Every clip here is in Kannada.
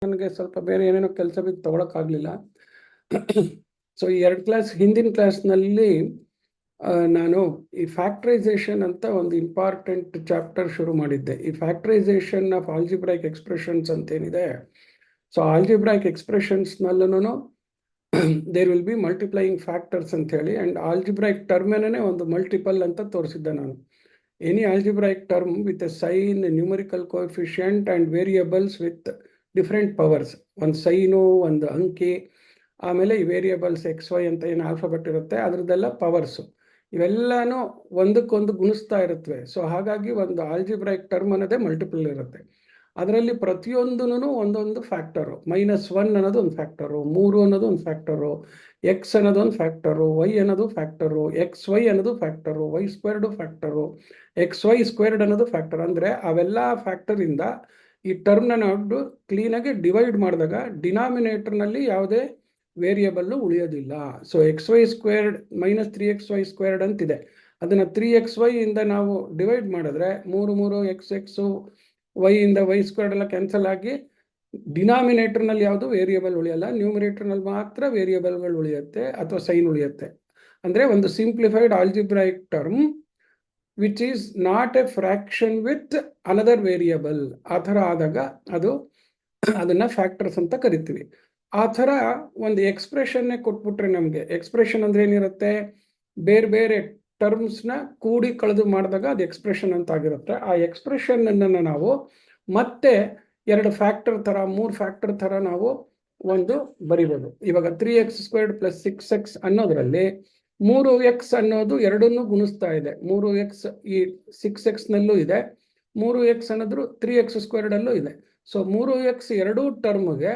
ನನಗೆ ಸ್ವಲ್ಪ ಬೇರೆ ಏನೇನೋ ಕೆಲಸ ಬಿದ್ದು ತಗೊಳಕ್ಕಾಗಲಿಲ್ಲ. ಸೊ ಈ 2 ಕ್ಲಾಸ್ ಹಿಂದಿನ ಕ್ಲಾಸ್ನಲ್ಲಿ ನಾನು ಈ ಫ್ಯಾಕ್ಟರೈಸೇಷನ್ ಅಂತ ಒಂದು ಇಂಪಾರ್ಟೆಂಟ್ ಚಾಪ್ಟರ್ ಶುರು ಮಾಡಿದ್ದೆ. ಈ ಫ್ಯಾಕ್ಟರೈಸೇಷನ್ ಆಫ್ ಆಲ್ಜಿಬ್ರೈಕ್ ಎಕ್ಸ್ಪ್ರೆಷನ್ಸ್ ಅಂತೇನಿದೆ, ಸೊ ಆಲ್ಜಿಬ್ರೈಕ್ ಎಕ್ಸ್ಪ್ರೆಷನ್ಸ್ನಲ್ಲೂ there will be multiplying factors ಅಂತ ಹೇಳಿ, ಆ್ಯಂಡ್ ಆಲ್ಜಿಬ್ರೈಕ್ ಟರ್ಮನೇ ಒಂದು ಮಲ್ಟಿಪಲ್ ಅಂತ ತೋರಿಸಿದ್ದೆ ನಾನು. Any algebraic term with a sign, numerical coefficient and variables with different powers, ಒಂದು ಸೈನು, ಒಂದು ಅಂಕಿ, ಆಮೇಲೆ ಈ ವೇರಿಯಬಲ್ಸ್ ಎಕ್ಸ್ ವೈ ಅಂತ ಏನು ಆಲ್ಫಾಬೆಟ್ ಇರುತ್ತೆ ಅದರದ್ದೆಲ್ಲ ಪವರ್ಸು, ಇವೆಲ್ಲನೂ ಒಂದಕ್ಕೊಂದು ಗುಣಿಸ್ತಾ ಇರುತ್ತವೆ. ಸೊ ಹಾಗಾಗಿ ಒಂದು ಆಲ್ಜಿಬ್ರೈಕ್ ಟರ್ಮ್ ಅನ್ನೋದೇ ಮಲ್ಟಿಪಲ್ ಇರುತ್ತೆ. ಅದರಲ್ಲಿ ಪ್ರತಿಯೊಂದೂ ಒಂದೊಂದು ಫ್ಯಾಕ್ಟರು. -1 ಅನ್ನೋದು ಒಂದು ಫ್ಯಾಕ್ಟರು, 3 ಅನ್ನೋದು ಒಂದು ಫ್ಯಾಕ್ಟರು, ಎಕ್ಸ್ ಅನ್ನೋದು ಒಂದು ಫ್ಯಾಕ್ಟರು, ವೈ ಅನ್ನೋದು ಫ್ಯಾಕ್ಟರು, ಎಕ್ಸ್ ವೈ ಅನ್ನೋದು factor, y squared factor, x y squared ಅನ್ನೋದು ಫ್ಯಾಕ್ಟರ್. ಅಂದರೆ ಅವೆಲ್ಲ ಫ್ಯಾಕ್ಟರಿಂದ ಈ ಟರ್ಮ್ನ ನಾವು ಕ್ಲೀನಾಗಿ ಡಿವೈಡ್ ಮಾಡಿದಾಗ ಡಿನಾಮಿನೇಟರ್ನಲ್ಲಿ ಯಾವುದೇ ವೇರಿಯಬಲ್ಲು ಉಳಿಯೋದಿಲ್ಲ. So x y squared -3xy² ಅಂತಿದೆ, ಅದನ್ನು 3xy ಇಂದ ನಾವು ಡಿವೈಡ್ ಮಾಡಿದ್ರೆ 3 ಎಕ್ಸ್ ವೈ ಇಂದ y² ಎಲ್ಲ ಕ್ಯಾನ್ಸಲ್ ಆಗಿ ಡಿನಾಮಿನೇಟರ್ನಲ್ಲಿ ಯಾವುದು ವೇರಿಯಬಲ್ ಉಳಿಯಲ್ಲ, ನ್ಯೂಮರೇಟರ್ನಲ್ಲಿ ಮಾತ್ರ ವೇರಿಯಬಲ್ಗಳು ಉಳಿಯುತ್ತೆ ಅಥವಾ ಸೈನ್ ಉಳಿಯುತ್ತೆ. ಅಂದರೆ ಒಂದು simplified algebraic term which is not A fraction with another variable, ಆ ಥರ ಆದಾಗ ಅದನ್ನು ಫ್ಯಾಕ್ಟರ್ಸ್ ಅಂತ ಕರಿತೀವಿ. ಆ ಥರ ಒಂದು ಎಕ್ಸ್ಪ್ರೆಷನ್ನೇ ಕೊಟ್ಬಿಟ್ರೆ ನಮಗೆ, ಎಕ್ಸ್ಪ್ರೆಷನ್ ಅಂದರೆ ಏನಿರುತ್ತೆ, ಬೇರೆ ಬೇರೆ ಟರ್ಮ್ಸ್ನ ಕೂಡಿ ಕಳೆದು ಮಾಡಿದಾಗ ಅದು ಎಕ್ಸ್ಪ್ರೆಷನ್ ಅಂತ ಆಗಿರುತ್ತೆ. ಆ ಎಕ್ಸ್ಪ್ರೆಷನ್ನನ್ನು ನಾವು ಮತ್ತೆ 2 ಫ್ಯಾಕ್ಟರ್ ಥರ, 3 ಫ್ಯಾಕ್ಟರ್ ಥರ ನಾವು ಒಂದು ಬರಿಬೋದು. ಇವಾಗ 3x² + 6x ಅನ್ನೋದರಲ್ಲಿ 3x ಅನ್ನೋದು ಎರಡನ್ನೂ ಗುಣಿಸ್ತಾ ಇದೆ. 3x ಈ 6xನಲ್ಲೂ ಇದೆ, 3x ಅನ್ನೋದು 3x² ಇದೆ. ಸೊ 3x ಎರಡೂ ಟರ್ಮ್ಗೆ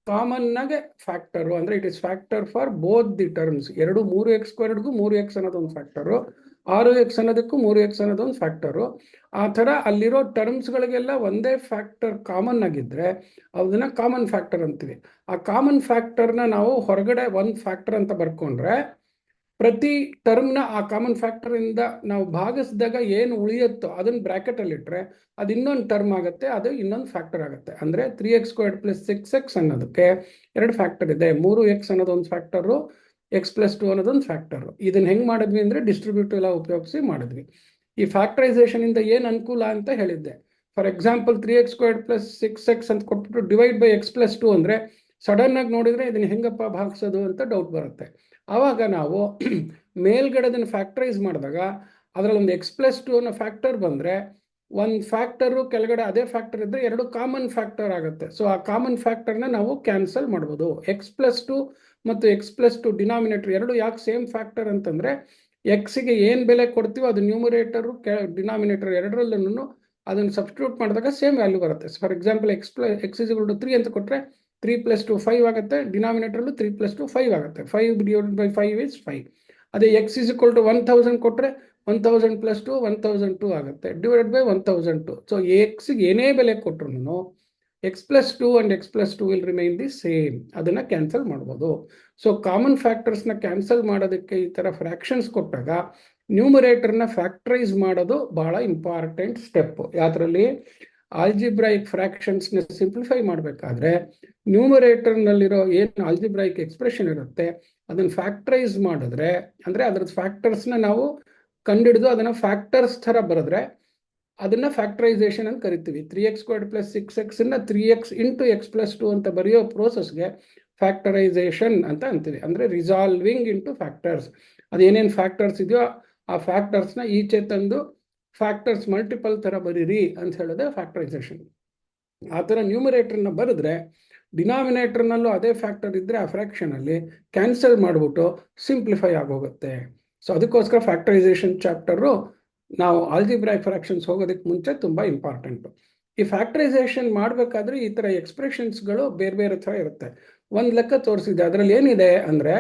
ಕಾಮನ್ನಾಗೆ ಫ್ಯಾಕ್ಟರು, ಅಂದರೆ it is factor for both the terms. 3x²ಗೂ 3x ಅನ್ನೋದೊಂದು ಫ್ಯಾಕ್ಟರು, 6x ಅನ್ನೋದಕ್ಕೂ 3x ಅನ್ನೋದೊಂದು ಫ್ಯಾಕ್ಟರು. ಆ ಥರ ಅಲ್ಲಿರೋ ಟರ್ಮ್ಸ್ಗಳಿಗೆಲ್ಲ ಒಂದೇ ಫ್ಯಾಕ್ಟರ್ ಕಾಮನ್ ಆಗಿದ್ದರೆ ಅದನ್ನ ಕಾಮನ್ ಫ್ಯಾಕ್ಟರ್ ಅಂತೀವಿ. ಆ ಕಾಮನ್ ಫ್ಯಾಕ್ಟರ್ನ ನಾವು ಹೊರಗಡೆ ಒಂದು ಫ್ಯಾಕ್ಟರ್ ಅಂತ ಬರ್ಕೊಂಡ್ರೆ, ಪ್ರತಿ ಟರ್ಮ್ನ ಆ ಕಾಮನ್ ಫ್ಯಾಕ್ಟರಿಂದ ನಾವು ಭಾಗಿಸಿದಾಗ ಏನು ಉಳಿಯುತ್ತೋ ಅದನ್ನು ಬ್ರ್ಯಾಕೆಟಲ್ಲಿಟ್ಟರೆ ಅದು ಇನ್ನೊಂದು ಟರ್ಮ್ ಆಗುತ್ತೆ, ಅದು ಇನ್ನೊಂದು ಫ್ಯಾಕ್ಟರ್ ಆಗುತ್ತೆ. ಅಂದರೆ 3x² + 6x ಅನ್ನೋದಕ್ಕೆ 2 ಫ್ಯಾಕ್ಟರ್ ಇದೆ. 3x ಅನ್ನೋದೊಂದು ಫ್ಯಾಕ್ಟರು, x+2 ಅನ್ನೋದೊಂದು ಫ್ಯಾಕ್ಟರು. ಇದನ್ನು ಹೆಂಗೆ ಮಾಡಿದ್ವಿ ಅಂದರೆ ಡಿಸ್ಟ್ರಿಬ್ಯೂಟಿವ್ ಲಾ ಉಪಯೋಗಿಸಿ ಮಾಡಿದ್ವಿ. ಈ ಫ್ಯಾಕ್ಟರೈಸೇಷನಿಂದ ಏನು ಅನುಕೂಲ ಅಂತ ಹೇಳಿದ್ದೆ. ಫಾರ್ ಎಕ್ಸಾಂಪಲ್ 3x² + 6x ಅಂತ ಕೊಟ್ಬಿಟ್ಟು ಡಿವೈಡ್ ಬೈ x+2 ಅಂದರೆ ಸಡನ್ನಾಗಿ ನೋಡಿದರೆ ಇದನ್ನು ಹೆಂಗಪ್ಪ ಭಾಗಿಸೋದು ಅಂತ ಡೌಟ್ ಬರುತ್ತೆ. ಆವಾಗ ನಾವು ಮೇಲ್ಗಡೆ ಅದನ್ನು ಫ್ಯಾಕ್ಟರೈಸ್ ಮಾಡಿದಾಗ ಅದರಲ್ಲಿ ಒಂದು x+2 ಅನ್ನೋ ಫ್ಯಾಕ್ಟರ್ ಬಂದರೆ, ಒಂದು ಫ್ಯಾಕ್ಟರು ಕೆಳಗಡೆ ಅದೇ ಫ್ಯಾಕ್ಟರ್ ಇದ್ದರೆ 2 ಕಾಮನ್ ಫ್ಯಾಕ್ಟರ್ ಆಗುತ್ತೆ. ಸೊ ಆ ಕಾಮನ್ ಫ್ಯಾಕ್ಟರ್ನ ನಾವು ಕ್ಯಾನ್ಸಲ್ ಮಾಡ್ಬೋದು. x+2 ಮತ್ತು x+2 ಡಿನಾಮಿನೇಟರ್ ಎರಡು ಯಾಕೆ ಸೇಮ್ ಫ್ಯಾಕ್ಟರ್ ಅಂತಂದರೆ, ಎಕ್ಸಿಗೆ ಏನು ಬೆಲೆ ಕೊಡ್ತೀವೋ ಅದು ನ್ಯೂಮರೇಟರು ಡಿನಾಮಿನೇಟರ್ ಎರಡರಲ್ಲೂ ಅದನ್ನು ಸಬ್ಸ್ಟಿಟ್ಯೂಟ್ ಮಾಡಿದಾಗ ಸೇಮ್ ವ್ಯಾಲ್ಯೂ ಬರುತ್ತೆ. ಫಾರ್ ಎಕ್ಸಾಂಪಲ್ x = 3 ಅಂತ ಕೊಟ್ಟರೆ 3 + 2 5 ಆಗುತ್ತೆ, ಡಿನಾಮಿನೇಟರ್ಲು 3 + 2 5 ಆಗುತ್ತೆ. 5/5 is 5. ಅದೇ x = 1000 ಕೊಟ್ಟರೆ 1000 + 2 1002 ಆಗುತ್ತೆ, ಡಿವೈಡೆಡ್ ಬೈ 1002. ಸೊ ಎಕ್ಸಿಗೆ ಏನೇ ಬೆಲೆ ಕೊಟ್ಟರು x+2 and x+2 will remain the same, ಅದನ್ನು ಕ್ಯಾನ್ಸಲ್ ಮಾಡ್ಬೋದು. ಸೊ ಕಾಮನ್ ಫ್ಯಾಕ್ಟರ್ಸ್ನ ಕ್ಯಾನ್ಸಲ್ ಮಾಡೋದಕ್ಕೆ ಈ ಥರ ಫ್ರ್ಯಾಕ್ಷನ್ಸ್ ಕೊಟ್ಟಾಗ ನ್ಯೂಮರೇಟರ್ನ ಫ್ಯಾಕ್ಟರೈಸ್ ಮಾಡೋದು ಬಹಳ ಇಂಪಾರ್ಟೆಂಟ್ ಸ್ಟೆಪ್. ಯಾವ್ದ್ರಲ್ಲಿ ಆಲ್ಜಿಬ್ರೈಕ್ ಫ್ರ್ಯಾಕ್ಷನ್ಸ್ನ ಸಿಂಪ್ಲಿಫೈ ಮಾಡಬೇಕಾದ್ರೆ ನ್ಯೂಮರೇಟರ್ನಲ್ಲಿರೋ ಏನು ಆಲ್ಜಿಬ್ರೈಕ್ ಎಕ್ಸ್ಪ್ರೆಷನ್ ಇರುತ್ತೆ ಅದನ್ನು ಫ್ಯಾಕ್ಟರೈಸ್ ಮಾಡಿದ್ರೆ, ಅಂದರೆ ಅದರ ಫ್ಯಾಕ್ಟರ್ಸ್ನ ನಾವು ಕಂಡುಹಿಡಿದು ಅದನ್ನು ಫ್ಯಾಕ್ಟರ್ಸ್ ಥರ ಬರೆದ್ರೆ ಅದನ್ನು ಫ್ಯಾಕ್ಟರೈಸೇಷನ್ ಅಂತ ಕರಿತೀವಿ. 3x² + 6x 3x × x+2 ಅಂತ ಬರೆಯೋ ಪ್ರೋಸೆಸ್ಗೆ ಫ್ಯಾಕ್ಟರೈಸೇಷನ್ ಅಂತ ಅಂತೀವಿ. ಅಂದರೆ ರಿಸಾಲ್ವಿಂಗ್ ಇಂಟು ಫ್ಯಾಕ್ಟರ್ಸ್. ಅದೇನೇನು ಫ್ಯಾಕ್ಟರ್ಸ್ ಇದೆಯೋ ಆ ಫ್ಯಾಕ್ಟರ್ಸ್ನ ಈಚೆ ತಂದು ಫ್ಯಾಕ್ಟರ್ಸ್ ಮಲ್ಟಿಪಲ್ ಥರ ಬರೀರಿ ಅಂತ ಹೇಳೋದೇ ಫ್ಯಾಕ್ಟರೈಸೇಷನ್. ಆ ಥರ ನ್ಯೂಮರೇಟರ್ನ ಬರೆದ್ರೆ ಡಿನಾಮಿನೇಟರ್ನಲ್ಲೂ ಅದೇ ಫ್ಯಾಕ್ಟರ್ ಇದ್ದರೆ ಆ ಫ್ರ್ಯಾಕ್ಷನಲ್ಲಿ ಕ್ಯಾನ್ಸಲ್ ಮಾಡಿಬಿಟ್ಟು ಸಿಂಪ್ಲಿಫೈ ಆಗೋಗುತ್ತೆ. ಸೊ ಅದಕ್ಕೋಸ್ಕರ ಫ್ಯಾಕ್ಟರೈಸೇಷನ್ ಚಾಪ್ಟರು ನಾವು ಆಲ್ಜಿಬ್ರೈಕ್ ಫ್ರ್ಯಾಕ್ಷನ್ಸ್ ಹೋಗೋದಕ್ಕೆ ಮುಂಚೆ ತುಂಬ ಇಂಪಾರ್ಟೆಂಟು. ಈ ಫ್ಯಾಕ್ಟರೈಸೇಷನ್ ಮಾಡಬೇಕಾದ್ರೆ ಈ ಥರ ಎಕ್ಸ್ಪ್ರೆಷನ್ಸ್ಗಳು ಬೇರೆ ಬೇರೆ ಥರ ಇರುತ್ತೆ. ಒಂದು ಲೆಕ್ಕ ತೋರಿಸಿದೆ, ಅದರಲ್ಲಿ ಏನಿದೆ ಅಂದರೆ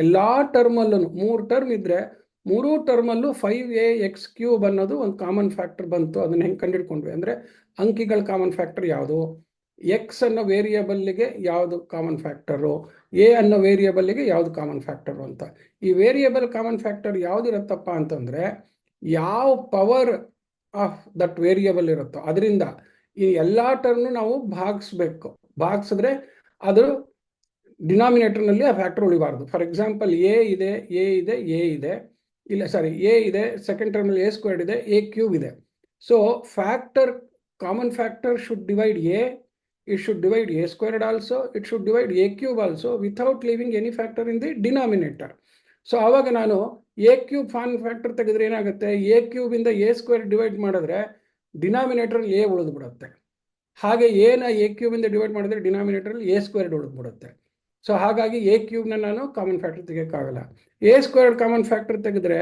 ಎಲ್ಲ ಟರ್ಮಲ್ಲೂ 3 ಟರ್ಮ್ ಇದ್ದರೆ 3 ಟರ್ಮಲ್ಲೂ 5ax³ ಅನ್ನೋದು ಒಂದು ಕಾಮನ್ ಫ್ಯಾಕ್ಟರ್ ಬಂತು. ಅದನ್ನು ಹೆಂಗೆ ಕಂಡುಹಿಡ್ಕೊಂಡ್ವಿ ಅಂದರೆ, ಅಂಕಿಗಳ ಕಾಮನ್ ಫ್ಯಾಕ್ಟರ್ ಯಾವುದು, ಎಕ್ಸ್ ಅನ್ನೋ ವೇರಿಯಬಲ್ಗೆ ಯಾವುದು ಕಾಮನ್ ಫ್ಯಾಕ್ಟರು, ಎ ಅನ್ನೋ ವೇರಿಯಬಲ್ಗೆ ಯಾವುದು ಕಾಮನ್ ಫ್ಯಾಕ್ಟರು ಅಂತ. ಈ ವೇರಿಯಬಲ್ ಕಾಮನ್ ಫ್ಯಾಕ್ಟರ್ ಯಾವುದಿರುತ್ತಪ್ಪ ಅಂತಂದರೆ, ಯಾವ ಪವರ್ ಆಫ್ ದಟ್ ವೇರಿಯಬಲ್ ಇರುತ್ತೋ ಅದರಿಂದ ಈ ಎಲ್ಲ ಟರ್ಮ್ನು ನಾವು ಭಾಗಿಸ್ಬೇಕು. ಭಾಗಿಸಿದ್ರೆ ಅದು ಡಿನಾಮಿನೇಟರ್ನಲ್ಲಿ ಆ ಫ್ಯಾಕ್ಟರ್ ಉಳಿಬಾರ್ದು. ಫಾರ್ ಎಕ್ಸಾಂಪಲ್ ಎ ಇದೆ, ಎ ಇದೆ, ಎ ಇದೆ, ಇಲ್ಲ ಸಾರಿ ಎ ಇದೆ, ಸೆಕೆಂಡ್ ಟರ್ಮಲ್ಲಿ ಎ ಸ್ಕ್ವೇರ್ಡ್ ಇದೆ, ಎ ಕ್ಯೂಬ್ ಇದೆ. So factor, common factor should divide A, it should divide a squared also, it should divide a cube also without leaving any factor in the denominator. So ಆವಾಗ ನಾನು ಎ ಕ್ಯೂಬ್ ಕಾಮನ್ ಫ್ಯಾಕ್ಟರ್ ತೆಗೆದ್ರೆ ಏನಾಗುತ್ತೆ, ಎ ಕ್ಯೂಬ್ ಇಂದ ಎ ಸ್ಕ್ವೇರ್ ಡಿವೈಡ್ ಮಾಡಿದ್ರೆ ಡಿನಾಮಿನೇಟರ್ ಎ ಉಳಿದು ಬಿಡುತ್ತೆ. ಹಾಗೆ ಎನ ಎ ಕ್ಯೂಬ್ ಇಂದ ಡಿವೈಡ್ ಮಾಡಿದ್ರೆ ಡಿನಾಮಿನೇಟರ್ ಎ ಸ್ಕ್ವೇರ್ಡ್ ಉಳಿದು ಬಿಡುತ್ತೆ. ಸೊ ಹಾಗಾಗಿ ಎ ಕ್ಯೂಬ್ನ ನಾನು ಕಾಮನ್ ಫ್ಯಾಕ್ಟರ್ ತೆಗೆಯೋಕ್ಕಾಗಲ್ಲ. ಎ ಸ್ಕ್ವೇರ್ಡ್ ಕಾಮನ್ ಫ್ಯಾಕ್ಟರ್ ತೆಗೆದ್ರೆ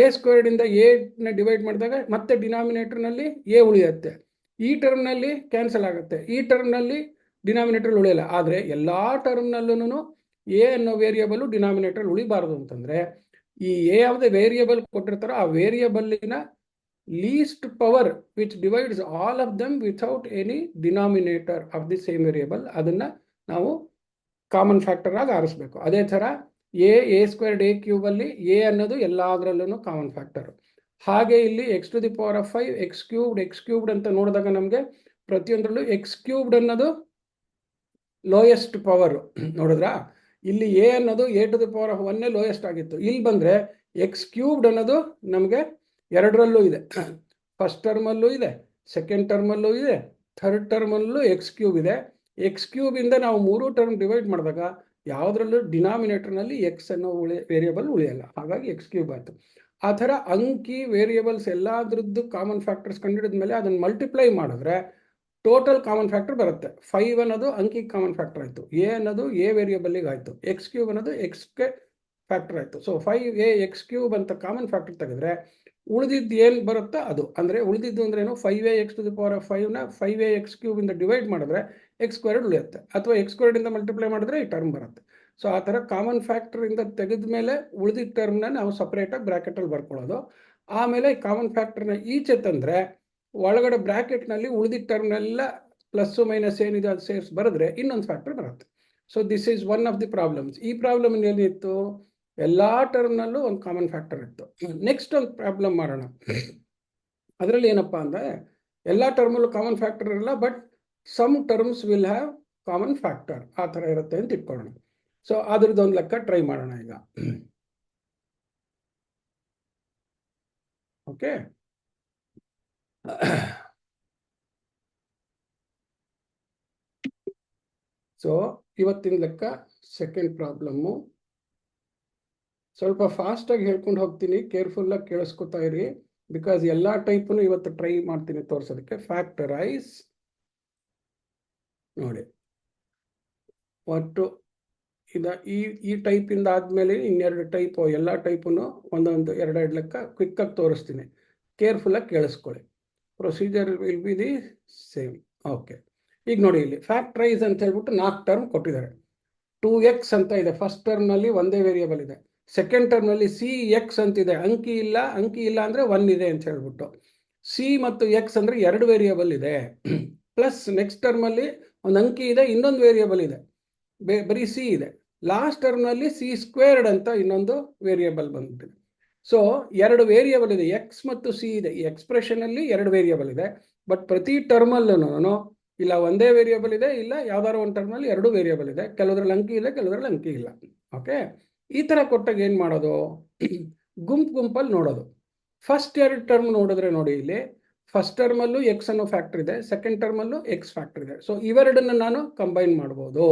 ಎ ಸ್ಕ್ವೇರ್ಡ್ ಇಂದ ಎನ ಡಿವೈಡ್ ಮಾಡಿದಾಗ ಮತ್ತೆ ಡಿನಾಮಿನೇಟರ್ನಲ್ಲಿ ಎ ಉಳಿಯುತ್ತೆ. ಈ ಟರ್ಮ್ನಲ್ಲಿ ಕ್ಯಾನ್ಸಲ್ ಆಗುತ್ತೆ, ಈ ಟರ್ಮ್ನಲ್ಲಿ ಡಿನಾಮಿನೇಟರ್ ಉಳಿಯಲ್ಲ. ಆದರೆ ಎಲ್ಲ ಟರ್ಮ್ನಲ್ಲೂ ಎ ಅನ್ನೋ ವೇರಿಯಬಲ್ ಡಿನಾಮಿನೇಟರ್ ಉಳಿಬಾರದು ಅಂತಂದ್ರೆ ಈ ಎ ಯಾವುದೇ ವೇರಿಯಬಲ್ ಕೊಟ್ಟಿರ್ತಾರೋ ಆ ವೇರಿಯಬಲ್ನ least power which divides all of them without any denominator of the same variable, ಅದನ್ನ ನಾವು ಕಾಮನ್ ಫ್ಯಾಕ್ಟರ್ ಆಗಿ ಆರಿಸಬೇಕು. ಅದೇ ಥರ ಎ ಸ್ಕ್ವೇರ್ಡ್ ಎ ಕ್ಯೂಬ್ ಅಲ್ಲಿ ಎ ಅನ್ನೋದು ಎಲ್ಲದರಲ್ಲೂ ಕಾಮನ್ ಫ್ಯಾಕ್ಟರ್. ಹಾಗೆ ಇಲ್ಲಿ x to the power of 5 x cubed ಅಂತ ನೋಡಿದಾಗ ನಮಗೆ ಪ್ರತಿಯೊಂದರಲ್ಲೂ ಎಕ್ಸ್ ಕ್ಯೂಬ್ಡ್ ಅನ್ನೋದು ಲೋಯೆಸ್ಟ್ ಪವರ್. ನೋಡಿದ್ರಾ, ಇಲ್ಲಿ ಎ ಅನ್ನೋದು a to the power of 1 lowest ಆಗಿತ್ತು. ಇಲ್ಲಿ ಬಂದ್ರೆ ಎಕ್ಸ್ ಕ್ಯೂಬ್ಡ್ ಅನ್ನೋದು ನಮಗೆ ಎರಡರಲ್ಲೂ ಇದೆ. ಫಸ್ಟ್ ಟರ್ಮಲ್ಲೂ ಇದೆ, ಸೆಕೆಂಡ್ ಟರ್ಮಲ್ಲೂ ಇದೆ, ಥರ್ಡ್ ಟರ್ಮಲ್ಲೂ ಎಕ್ಸ್ ಕ್ಯೂಬ್ ಇದೆ. ಎಕ್ಸ್ ಕ್ಯೂಬ್ ಇಂದ ನಾವು 3 ಟರ್ಮ್ ಡಿವೈಡ್ ಮಾಡಿದಾಗ ಯಾವುದ್ರಲ್ಲೂ ಡಿನಾಮಿನೇಟರ್ನಲ್ಲಿ ಎಕ್ಸ್ ಅನ್ನೋ ವೇರಿಯಬಲ್ ಉಳಿಯಲ್ಲ, ಹಾಗಾಗಿ ಎಕ್ಸ್ ಕ್ಯೂಬ್ ಆಯಿತು. ಆ ಥರ ಅಂಕಿ ವೇರಿಯಬಲ್ಸ್ ಎಲ್ಲದ್ರದ್ದು ಕಾಮನ್ ಫ್ಯಾಕ್ಟರ್ಸ್ ಕಂಡುಹಿಡಿದ ಮೇಲೆ ಅದನ್ನು ಮಲ್ಟಿಪ್ಲೈ ಮಾಡಿದ್ರೆ ಟೋಟಲ್ ಕಾಮನ್ ಫ್ಯಾಕ್ಟರ್ ಬರುತ್ತೆ. 5 ಅನ್ನೋದು ಅಂಕಿ ಕಾಮನ್ ಫ್ಯಾಕ್ಟರ್ ಆಯಿತು, ಎ ಅನ್ನೋದು ಎ ವೇರಿಯಬಲ್ಗೆ ಆಯಿತು, ಎಕ್ಸ್ ಕ್ಯೂಬ್ ಅನ್ನೋದು ಎಕ್ಸ್ಗೆ ಫ್ಯಾಕ್ಟರ್ ಆಯಿತು. ಸೊ 5a ಎಕ್ಸ್ ಕ್ಯೂಬ್ ಅಂತ ಕಾಮನ್ ಫ್ಯಾಕ್ಟರ್ ತೆಗೆದ್ರೆ ಉಳಿದಿದ್ದು ಏನು ಬರುತ್ತೋ ಅದು, ಅಂದರೆ ಉಳಿದಿದ್ದು ಅಂದ್ರೇನು, 5a x to the power of 5ನ 5a ಎಕ್ಸ್ ಕ್ಯೂಬ್ ಇಂದ ಡಿವೈಡ್ ಮಾಡಿದ್ರೆ ಎಕ್ಸ್ ಸ್ಕ್ವೇರ್ಡ್ ಉಳಿಯುತ್ತೆ, ಅಥವಾ ಎಕ್ಸ್ ಸ್ಕ್ವೇರ್ಡ್ ಇಂದ ಮಲ್ಟಿಪ್ಲೈ ಮಾಡಿದ್ರೆ ಈ ಟರ್ಮ್ ಬರುತ್ತೆ. ಸೊ ಆ ಥರ ಕಾಮನ್ ಫ್ಯಾಕ್ಟರ್ ಇಂದ ತೆಗೆದ ಮೇಲೆ ಉಳಿದಿದ್ದ ಟರ್ಮ್ನ ನಾವು ಸಪ್ರೇಟಾಗಿ ಬ್ರಾಕೆಟಲ್ಲಿ ಬರ್ಕೊಳ್ಳೋದು. ಆಮೇಲೆ ಕಾಮನ್ ಫ್ಯಾಕ್ಟರ್ನ ಈಚೆ ತಂದರೆ ಒಳಗಡೆ ಬ್ರಾಕೆಟ್ನಲ್ಲಿ ಉಳಿದಿದ್ದ ಟರ್ಮ್ನೆಲ್ಲ ಪ್ಲಸ್ ಮೈನಸ್ ಏನಿದೆ ಅದು ಸೇರಿಸಿ ಬರೆದ್ರೆ ಇನ್ನೊಂದು ಫ್ಯಾಕ್ಟರ್ ಬರುತ್ತೆ. So this is one of the problems. ಈ ಪ್ರಾಬ್ಲಮ್ ಏನಿತ್ತು, ಎಲ್ಲ ಟರ್ಮ್ನಲ್ಲೂ ಒಂದು ಕಾಮನ್ ಫ್ಯಾಕ್ಟರ್ ಇತ್ತು. ನೆಕ್ಸ್ಟ್ ಒಂದು ಪ್ರಾಬ್ಲಮ್ ಮಾಡೋಣ. ಅದರಲ್ಲಿ ಏನಪ್ಪ ಅಂದರೆ ಎಲ್ಲ ಟರ್ಮಲ್ಲೂ ಕಾಮನ್ ಫ್ಯಾಕ್ಟರ್ ಇರಲ್ಲ, but some terms will have common factor, ಆ ಥರ ಇರುತ್ತೆ ಅಂತ ಇಟ್ಕೊಳ್ಳೋಣ. ಸೊ ಅದ್ರದ್ದು ಒಂದು ಲೆಕ್ಕ ಟ್ರೈ ಮಾಡೋಣ ಈಗ. ಓಕೆ, ಸೊ ಇವತ್ತಿನ ಲೆಕ್ಕ ಸೆಕೆಂಡ್ ಪ್ರಾಬ್ಲಮ್ಮು. ಸ್ವಲ್ಪ ಫಾಸ್ಟಾಗಿ ಹೇಳ್ಕೊಂಡು ಹೋಗ್ತೀನಿ, ಕೇರ್ಫುಲ್ಲಾಗಿ ಕೇಳಿಸ್ಕೊತಾ ಇರಿ, ಬಿಕಾಸ್ ಎಲ್ಲ ಟೈಪನ್ನು ಇವತ್ತು ಟ್ರೈ ಮಾಡ್ತೀನಿ ತೋರಿಸೋದಕ್ಕೆ. ಫ್ಯಾಕ್ಟರೈಸ್ ನೋಡಿ, ಒಟ್ಟು ಈ ಟೈಪಿಂದ ಆದಮೇಲೆ ಇನ್ನೆರಡು ಟೈಪು, ಎಲ್ಲ ಟೈಪನ್ನು ಒಂದೊಂದು ಎರಡೆರಡು ಲೆಕ್ಕ ಕ್ವಿಕ್ಕಾಗಿ ತೋರಿಸ್ತೀನಿ, ಕೇರ್ಫುಲ್ಲಾಗಿ ಕೇಳಿಸ್ಕೊಳ್ಳಿ. Procedure will be the same. Okay, ಈಗ ನೋಡಿ ಇಲ್ಲಿ ಫ್ಯಾಕ್ಟರೈಸ್ ಅಂತ ಹೇಳ್ಬಿಟ್ಟು 4 ಟರ್ಮ್ ಕೊಟ್ಟಿದ್ದಾರೆ. 2x ಅಂತ ಇದೆ, ಫಸ್ಟ್ ಟರ್ಮ್ನಲ್ಲಿ ಒಂದೇ ವೇರಿಯಬಲ್ ಇದೆ. ಸೆಕೆಂಡ್ ಟರ್ಮ್ನಲ್ಲಿ ಸಿ ಎಕ್ಸ್ ಅಂತಿದೆ, ಅಂಕಿ ಇಲ್ಲ ಅಂದರೆ 1 ಇದೆ ಅಂತ ಹೇಳ್ಬಿಟ್ಟು. ಸಿ ಮತ್ತು ಎಕ್ಸ್ ಅಂದರೆ 2 ವೇರಿಯಬಲ್ ಇದೆ. ಪ್ಲಸ್ ನೆಕ್ಸ್ಟ್ ಟರ್ಮಲ್ಲಿ ಒಂದು ಅಂಕಿ ಇದೆ, ಇನ್ನೊಂದು ವೇರಿಯಬಲ್ ಇದೆ, ಬರೀ ಸಿ ಇದೆ. ಲಾಸ್ಟ್ ಟರ್ಮ್ನಲ್ಲಿ ಸಿ ಸ್ಕ್ವೇರ್ಡ್ ಅಂತ ಇನ್ನೊಂದು ವೇರಿಯಬಲ್ ಬಂದ್ಬಿಟ್ಟಿದೆ. ಸೊ 2 ವೇರಿಯಬಲ್ ಇದೆ, ಎಕ್ಸ್ ಮತ್ತು ಸಿ ಇದೆ. ಈ ಎಕ್ಸ್ಪ್ರೆಷನಲ್ಲಿ 2 ವೇರಿಯಬಲ್ ಇದೆ, ಬಟ್ ಪ್ರತಿ ಟರ್ಮಲ್ಲೂ ಇಲ್ಲ ಒಂದೇ ವೇರಿಯಬಲ್ ಇದೆ, ಇಲ್ಲ ಯಾವ್ದಾದ್ರು ಒಂದು ಟರ್ಮಲ್ಲಿ 2 ವೇರಿಯಬಲ್ ಇದೆ. ಕೆಲವದ್ರಲ್ಲಿ ಅಂಕಿ ಇದೆ, ಕೆಲವದ್ರಲ್ಲಿ ಅಂಕಿ ಇಲ್ಲ. ಓಕೆ, ಈ ಥರ ಕೊಟ್ಟಾಗ ಏನು ಮಾಡೋದು, ಗುಂಪಲ್ಲಿ ನೋಡೋದು. ಫಸ್ಟ್ 2 ಟರ್ಮ್ ನೋಡಿದ್ರೆ ನೋಡಿ, ಇಲ್ಲಿ ಫಸ್ಟ್ ಟರ್ಮಲ್ಲೂ ಎಕ್ಸ್ ಅನ್ನೋ ಫ್ಯಾಕ್ಟರ್ ಇದೆ, ಸೆಕೆಂಡ್ ಟರ್ಮಲ್ಲೂ ಎಕ್ಸ್ ಫ್ಯಾಕ್ಟರ್ ಇದೆ. ಸೊ ಇವೆರಡನ್ನ ನಾನು ಕಂಬೈನ್ ಮಾಡ್ಬೋದು.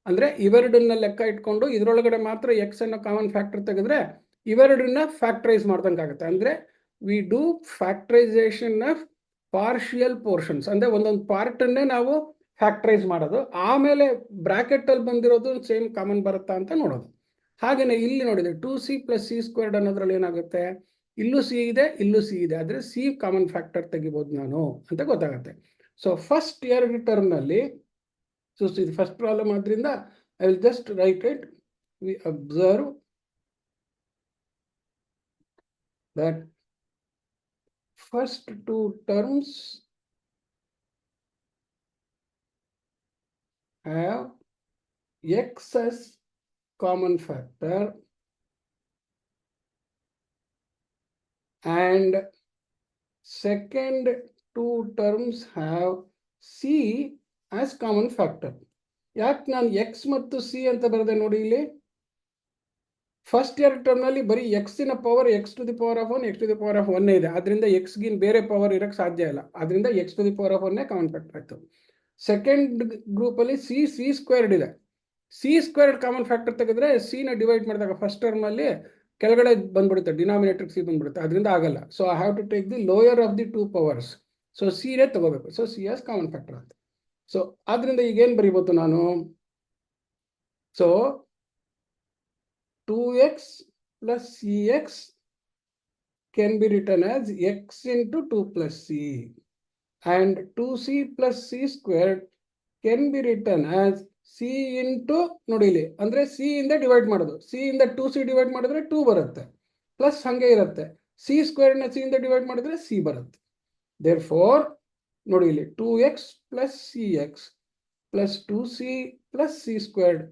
ಅಂದರೆ ಇವೆರಡನ್ನ ಲೆಕ್ಕ ಇಟ್ಕೊಂಡು ಇದರೊಳಗಡೆ ಮಾತ್ರ ಎಕ್ಸ್ ಅನ್ನೋ ಕಾಮನ್ ಫ್ಯಾಕ್ಟರ್ ತೆಗೆದ್ರೆ ಇವೆರಡನ್ನ ಫ್ಯಾಕ್ಟರೈಸ್ ಮಾಡ್ದಂಗೆ ಆಗುತ್ತೆ. ಅಂದರೆ we do factorisation of partial portions, ಅಂದರೆ ಒಂದೊಂದು ಪಾರ್ಟನ್ನೇ ನಾವು ಫ್ಯಾಕ್ಟರೈಸ್ ಮಾಡೋದು, ಆಮೇಲೆ ಬ್ರಾಕೆಟಲ್ಲಿ ಬಂದಿರೋದು ಸೇಮ್ ಕಾಮನ್ ಬರುತ್ತಾ ಅಂತ ನೋಡೋದು. ಹಾಗೆಯೇ ಇಲ್ಲಿ ನೋಡಿದ್ರೆ 2c + c² ಅನ್ನೋದ್ರಲ್ಲಿ ಏನಾಗುತ್ತೆ, ಇಲ್ಲೂ ಸಿ ಇದೆ, ಇಲ್ಲೂ ಸಿ ಇದೆ, ಆದರೆ ಸಿ ಕಾಮನ್ ಫ್ಯಾಕ್ಟರ್ ತೆಗಿಬೋದು ನಾನು ಅಂತ ಗೊತ್ತಾಗುತ್ತೆ. ಸೊ ಫಸ್ಟ್ 2 ಟರ್ಮ್ನಲ್ಲಿ, ಸೊ ಇದು ಫಸ್ಟ್ ಪ್ರಾಬ್ಲಮ್ ಆದ್ದರಿಂದ I will just right it. V observe that first 2 terms have x as common factor and second 2 terms have c as common factor. ಯಾಕೆ ನಾನು ಎಕ್ಸ್ ಮತ್ತು ಸಿ ಅಂತ ಬರೆದೆ ನೋಡಿ ಇಲ್ಲಿ. ಫಸ್ಟ್ ಎರಡು ಟರ್ಮ್ನಲ್ಲಿ ಬರೀ ಎಕ್ಸಿನ power x to the power of 1 x to the power of 1 ಇದೆ. ಅದರಿಂದ ಎಕ್ಸ್ಗಿನ್ ಬೇರೆ ಪವರ್ ಇರೋಕ್ಕೆ ಸಾಧ್ಯ ಇಲ್ಲ. ಅದರಿಂದ x to the power of 1 common factor ಆಯಿತು. ಸೆಕೆಂಡ್ ಗ್ರೂಪಲ್ಲಿ ಸಿ ಸ್ಕ್ವೇರ್ಡ್ ಇದೆ. ಸಿ ಸ್ಕ್ವೇರ್ಡ್ ಕಾಮನ್ ಫ್ಯಾಕ್ಟರ್ ತೆಗೆದ್ರೆ ಸಿನ ಡಿವೈಡ್ ಮಾಡಿದಾಗ ಫಸ್ಟ್ ಟರ್ಮಲ್ಲಿ ಕೆಳಗಡೆ ಬಂದ್ಬಿಡುತ್ತೆ, ಡಿನಾಮಿನೇಟರ್ ಸಿ ಬಂದ್ಬಿಡುತ್ತೆ. ಅದರಿಂದ ಆಗಲ್ಲ. So I have to take the lower of the 2 powers. So ಸಿನೇ ತಗೋಬೇಕು. So c as common factor ಅಂತ. ಸೊ ಆದ್ರಿಂದ ಈಗೇನು ಬರಿಬೋದು ನಾನು? So 2x plus cx can be written as x into 2 plus c, and 2c plus c squared can be written as c into, ನೋಡಿ ಇಲ್ಲಿ ಅಂದ್ರೆ c ಇಂದ ಡಿವೈಡ್ ಮಾಡೋದು. c ಇಂದ 2c ಡಿವೈಡ್ ಮಾಡಿದ್ರೆ 2 ಬರುತ್ತೆ, ಪ್ಲಸ್ ಹಂಗೆ ಇರುತ್ತೆ. c ಸ್ಕ್ವೇರ್ಡ್ ನ c ಇಂದ ಡಿವೈಡ್ ಮಾಡಿದ್ರೆ c ಬರುತ್ತೆ. therefore ನೋಡಿ ಇಲ್ಲಿ 2x plus cx plus 2c plus c squared.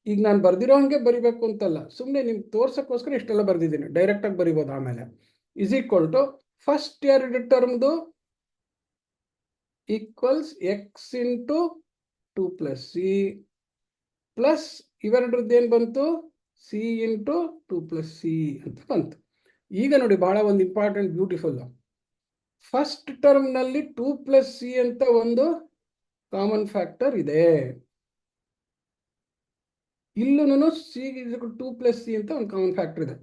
ಈಗ ನಾನು ಬರ್ದಿರೋ ಹಂಗೆ ಬರಿಬೇಕು ಅಂತಲ್ಲ, ಸುಮ್ಮನೆ ನಿಮ್ಗೆ ತೋರ್ಸಕ್ಕೋಸ್ಕರ ಇಷ್ಟೆಲ್ಲ ಬರ್ದಿದ್ದೀನಿ. ಡೈರೆಕ್ಟ್ ಆಗಿ ಬರಿಬೋದು ಆಮೇಲೆ. ಇಸ್ ಈಕ್ವಲ್ ಟು ಫಸ್ಟ್ ಎರಡು ಟರ್ಮ್ದು equals x into 2 plus c plus ಇವೆರಡ್ರದ್ದು ಏನು ಬಂತು? ಸಿ ಇಂಟು 2 ಪ್ಲಸ್ ಸಿ ಅಂತ ಬಂತು. ಈಗ ನೋಡಿ ಬಹಳ ಒಂದು ಇಂಪಾರ್ಟೆಂಟ್ ಬ್ಯೂಟಿಫುಲ್. ಫಸ್ಟ್ ಟರ್ಮ್ನಲ್ಲಿ 2 ಪ್ಲಸ್ ಸಿ ಅಂತ ಒಂದು ಕಾಮನ್ ಫ್ಯಾಕ್ಟರ್ ಇದೆ. ಇಲ್ಲೂ ಸಿ 2 ಪ್ಲಸ್ ಸಿ ಅಂತ ಒಂದು ಕಾಮನ್ ಫ್ಯಾಕ್ಟರ್ ಇದೆ.